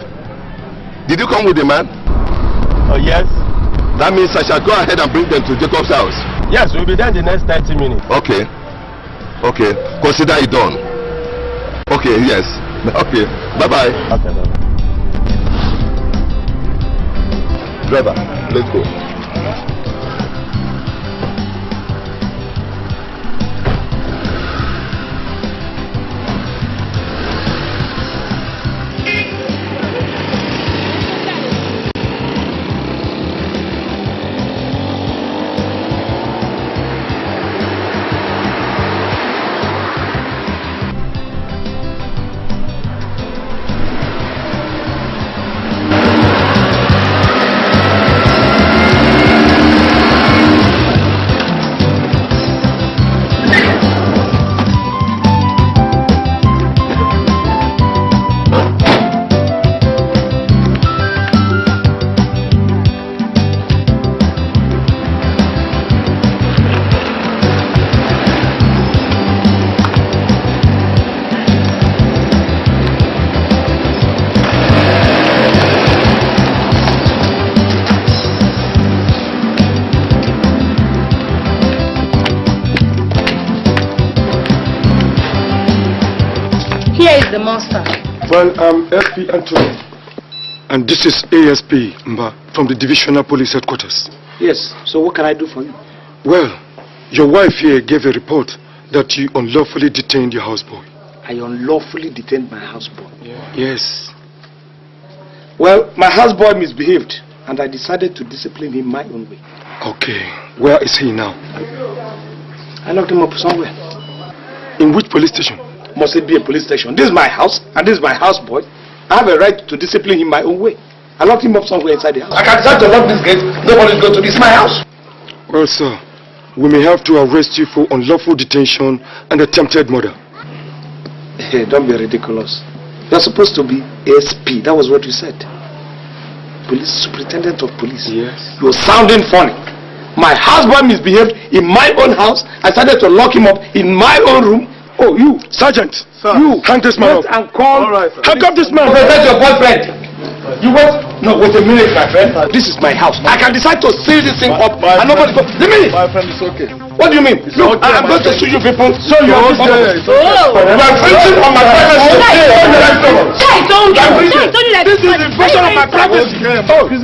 Did you come with the man? Oh, yes. That means I shall go ahead and bring them to Jacob's house. Yes, we'll be there in the next 30 minutes. Okay. Okay. Consider it done. Okay, yes. Okay. Bye-bye. Okay, bye-bye. Driver, let's go. The monster. Well, I'm SP Anthony, and this is ASP Mba from the Divisional Police Headquarters. Yes, so what can I do for you? Well, your wife here gave a report that you unlawfully detained your houseboy. I unlawfully detained my houseboy? Yeah. Yes. Well, my houseboy misbehaved, and I decided to discipline him my own way. Okay, where is he now? I locked him up somewhere. In which police station? Must it be a police station? This is my house, and this is my houseboy. I have a right to discipline him my own way. I locked him up somewhere inside the house. I can decide to lock this gate. Nobody's going to this. My house. Well, sir, we may have to arrest you for unlawful detention and attempted murder. Hey, don't be ridiculous. You're supposed to be ASP. That was what you said. Police superintendent of police. Yes. You're sounding funny. My husband misbehaved in my own house. I started to lock him up in my own room. Oh, you, Sergeant, sir, you hang this man up. And call. All right, Hang up this man. That's your boyfriend. You what? No, wait a minute, my friend. This is my house. I can decide to seal this thing up and nobody. The minute. My friend, it's okay. What do you mean? Look, okay, I'm going to sue you people. So you are okay. You are infringing on my privacy. This is invasion of my privacy.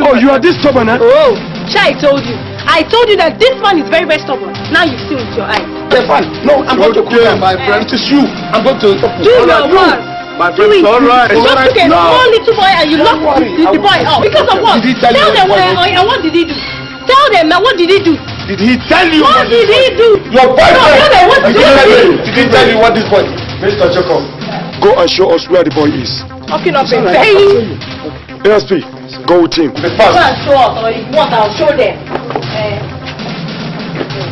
Oh, you are this stubborn, huh? Oh, I told you. I told you that this man is very, very stubborn. Now you see with your eyes. Okay, fine. No, I'm going to cool down. My friend, it is you. I'm going to talk to you. Do your work. My friend, it's alright. You just took a small little boy and you locked the boy up. Because of what? Tell them what did he do? Tell them what did he do? Did he tell you what did he do? Your boyfriend. What did he do? Did he tell you what this boy? Mr. Jacob, go and show us where the boy is. Talking of a very. ASP, go with him. Go and show us, or if you want, I'll show them.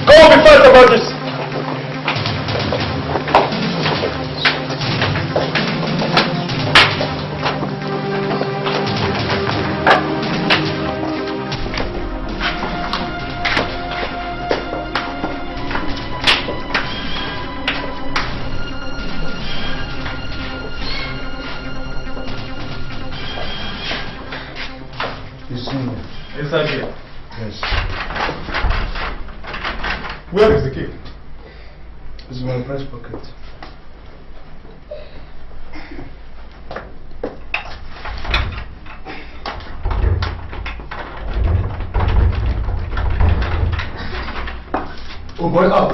Go be fast about this. Inside here. Yes. Where is the key? It's in my breast pocket. Oh boy, up.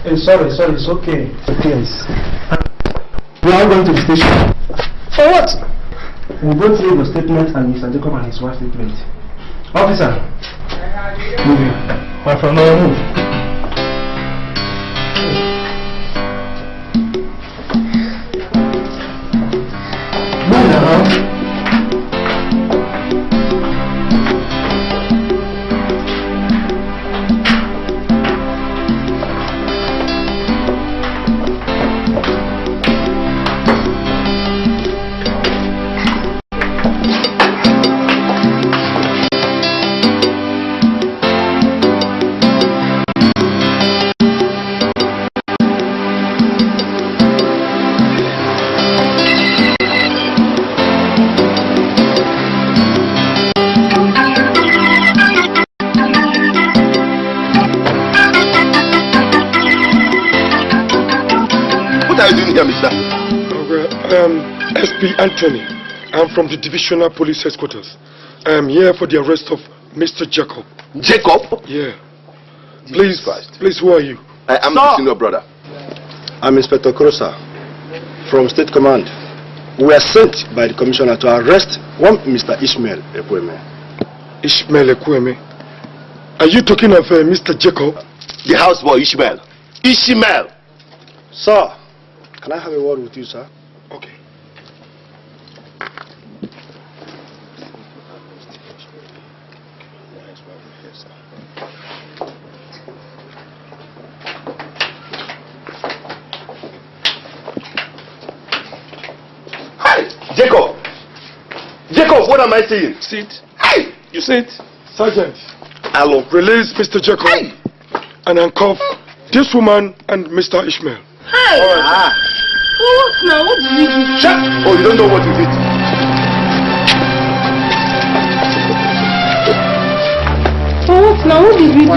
Hey, sorry, it's okay. Please. We are going to the station. For what? We both read your statement and Mr. Jacob and his wife's statement. Officer, move in. My friend, no, move. Move now. SP Anthony, I'm from the Divisional Police Headquarters. I'm here for the arrest of Mr. Jacob. Jacob? Yeah. Please, who are you? I am the senior brother. I'm Inspector Krosa from State Command. We are sent by the Commissioner to arrest one Mr. Ishmael Ekweme. Ishmael Ekweme? Are you talking of Mr. Jacob? The houseboy Ishmael. Ishmael! Sir, can I have a word with you, sir? Okay. Hey, Jacob! Jacob, what am I saying? Sit. Hey! You sit. Sergeant. Hello. Release Mr. Jacob. Hey! And handcuff this woman and Mr. Ishmael. Hey! What now? What did you do? Shut! Oh, you don't know what you did. What now? What did we do?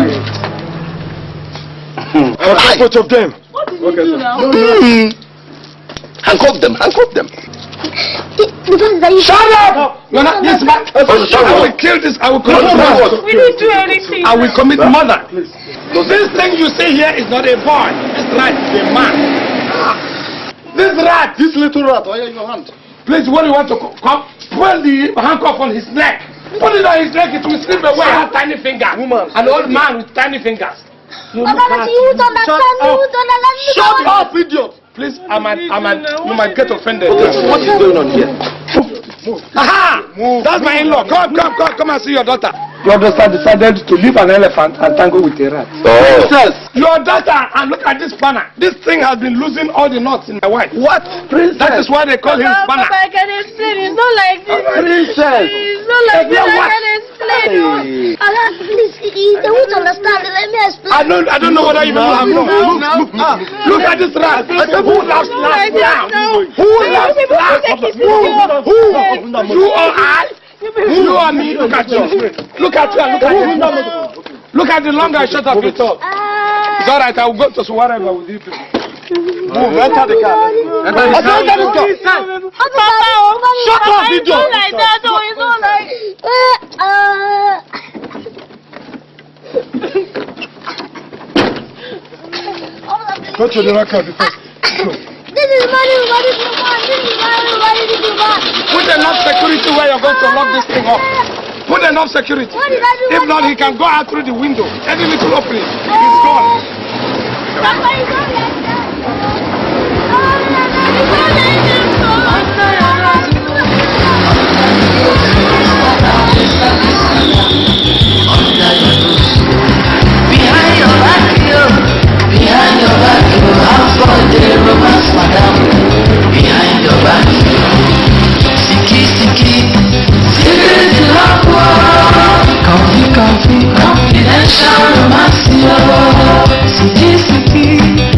Handcuff both of them. What did we do now? Handcuff them, handcuff them. Shut up! You're not this man. I will kill this. I will commit murder. We didn't do anything. I will commit murder. This thing you see here is not a boy. This rat is a man. This rat. This little rat. Why are your hand? Please, what do you want to come? Put the handcuff on his neck. Put it on his neck. It will slip away. Have tiny fingers. Woman. An old man with tiny fingers. You Shut up, idiot. Please, you might get offended. What is going on here? Aha! That's my in-law. Come and see your daughter. Your daughter decided to leave an elephant and tangle with a rat. Princess! Your daughter, and look at this spanner. This thing has been losing all the nuts in my wife. What? Princess? That is why they call him spanner. Papa, I can explain. It's not like this. Princess! It's not like this. I can explain. Please, they won't understand. Let me explain. I don't know whether you know. Look at this rat. Who laughs last now? Who laughs last? Who? You or I? You or me? Look at you. Look at her. Look at the long and short of it all. It's alright, I will go to wherever with you people. Move, enter the car. Enter the car. Shut up, It's not like that. It's not like... Go to the record before. This is money. Put enough security where you're going to lock this thing up. Put enough security. If not, he can go out through the window. Any little opening, he's gone. Papa, it's not like Behind your back, you have for the romance, madam. Behind your back, sticky, secret love war. Confidential romance, sticky,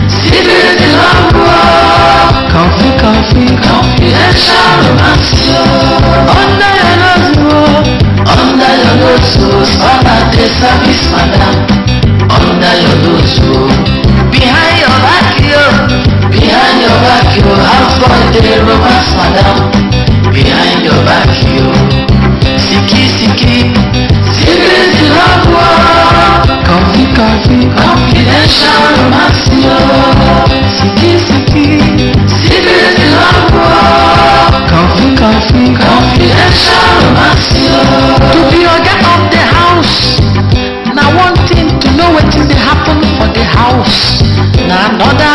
secret love war. Confidential romance, under your nose, under the service, madam. Under your nose, behind your back, you have got the romance, madam. Behind your back, sticky, secret love war. Confidential romance, sticky, secret love war. Confidential romance, to be a guy of the house. Now one thing to know what is happen for the house. Now another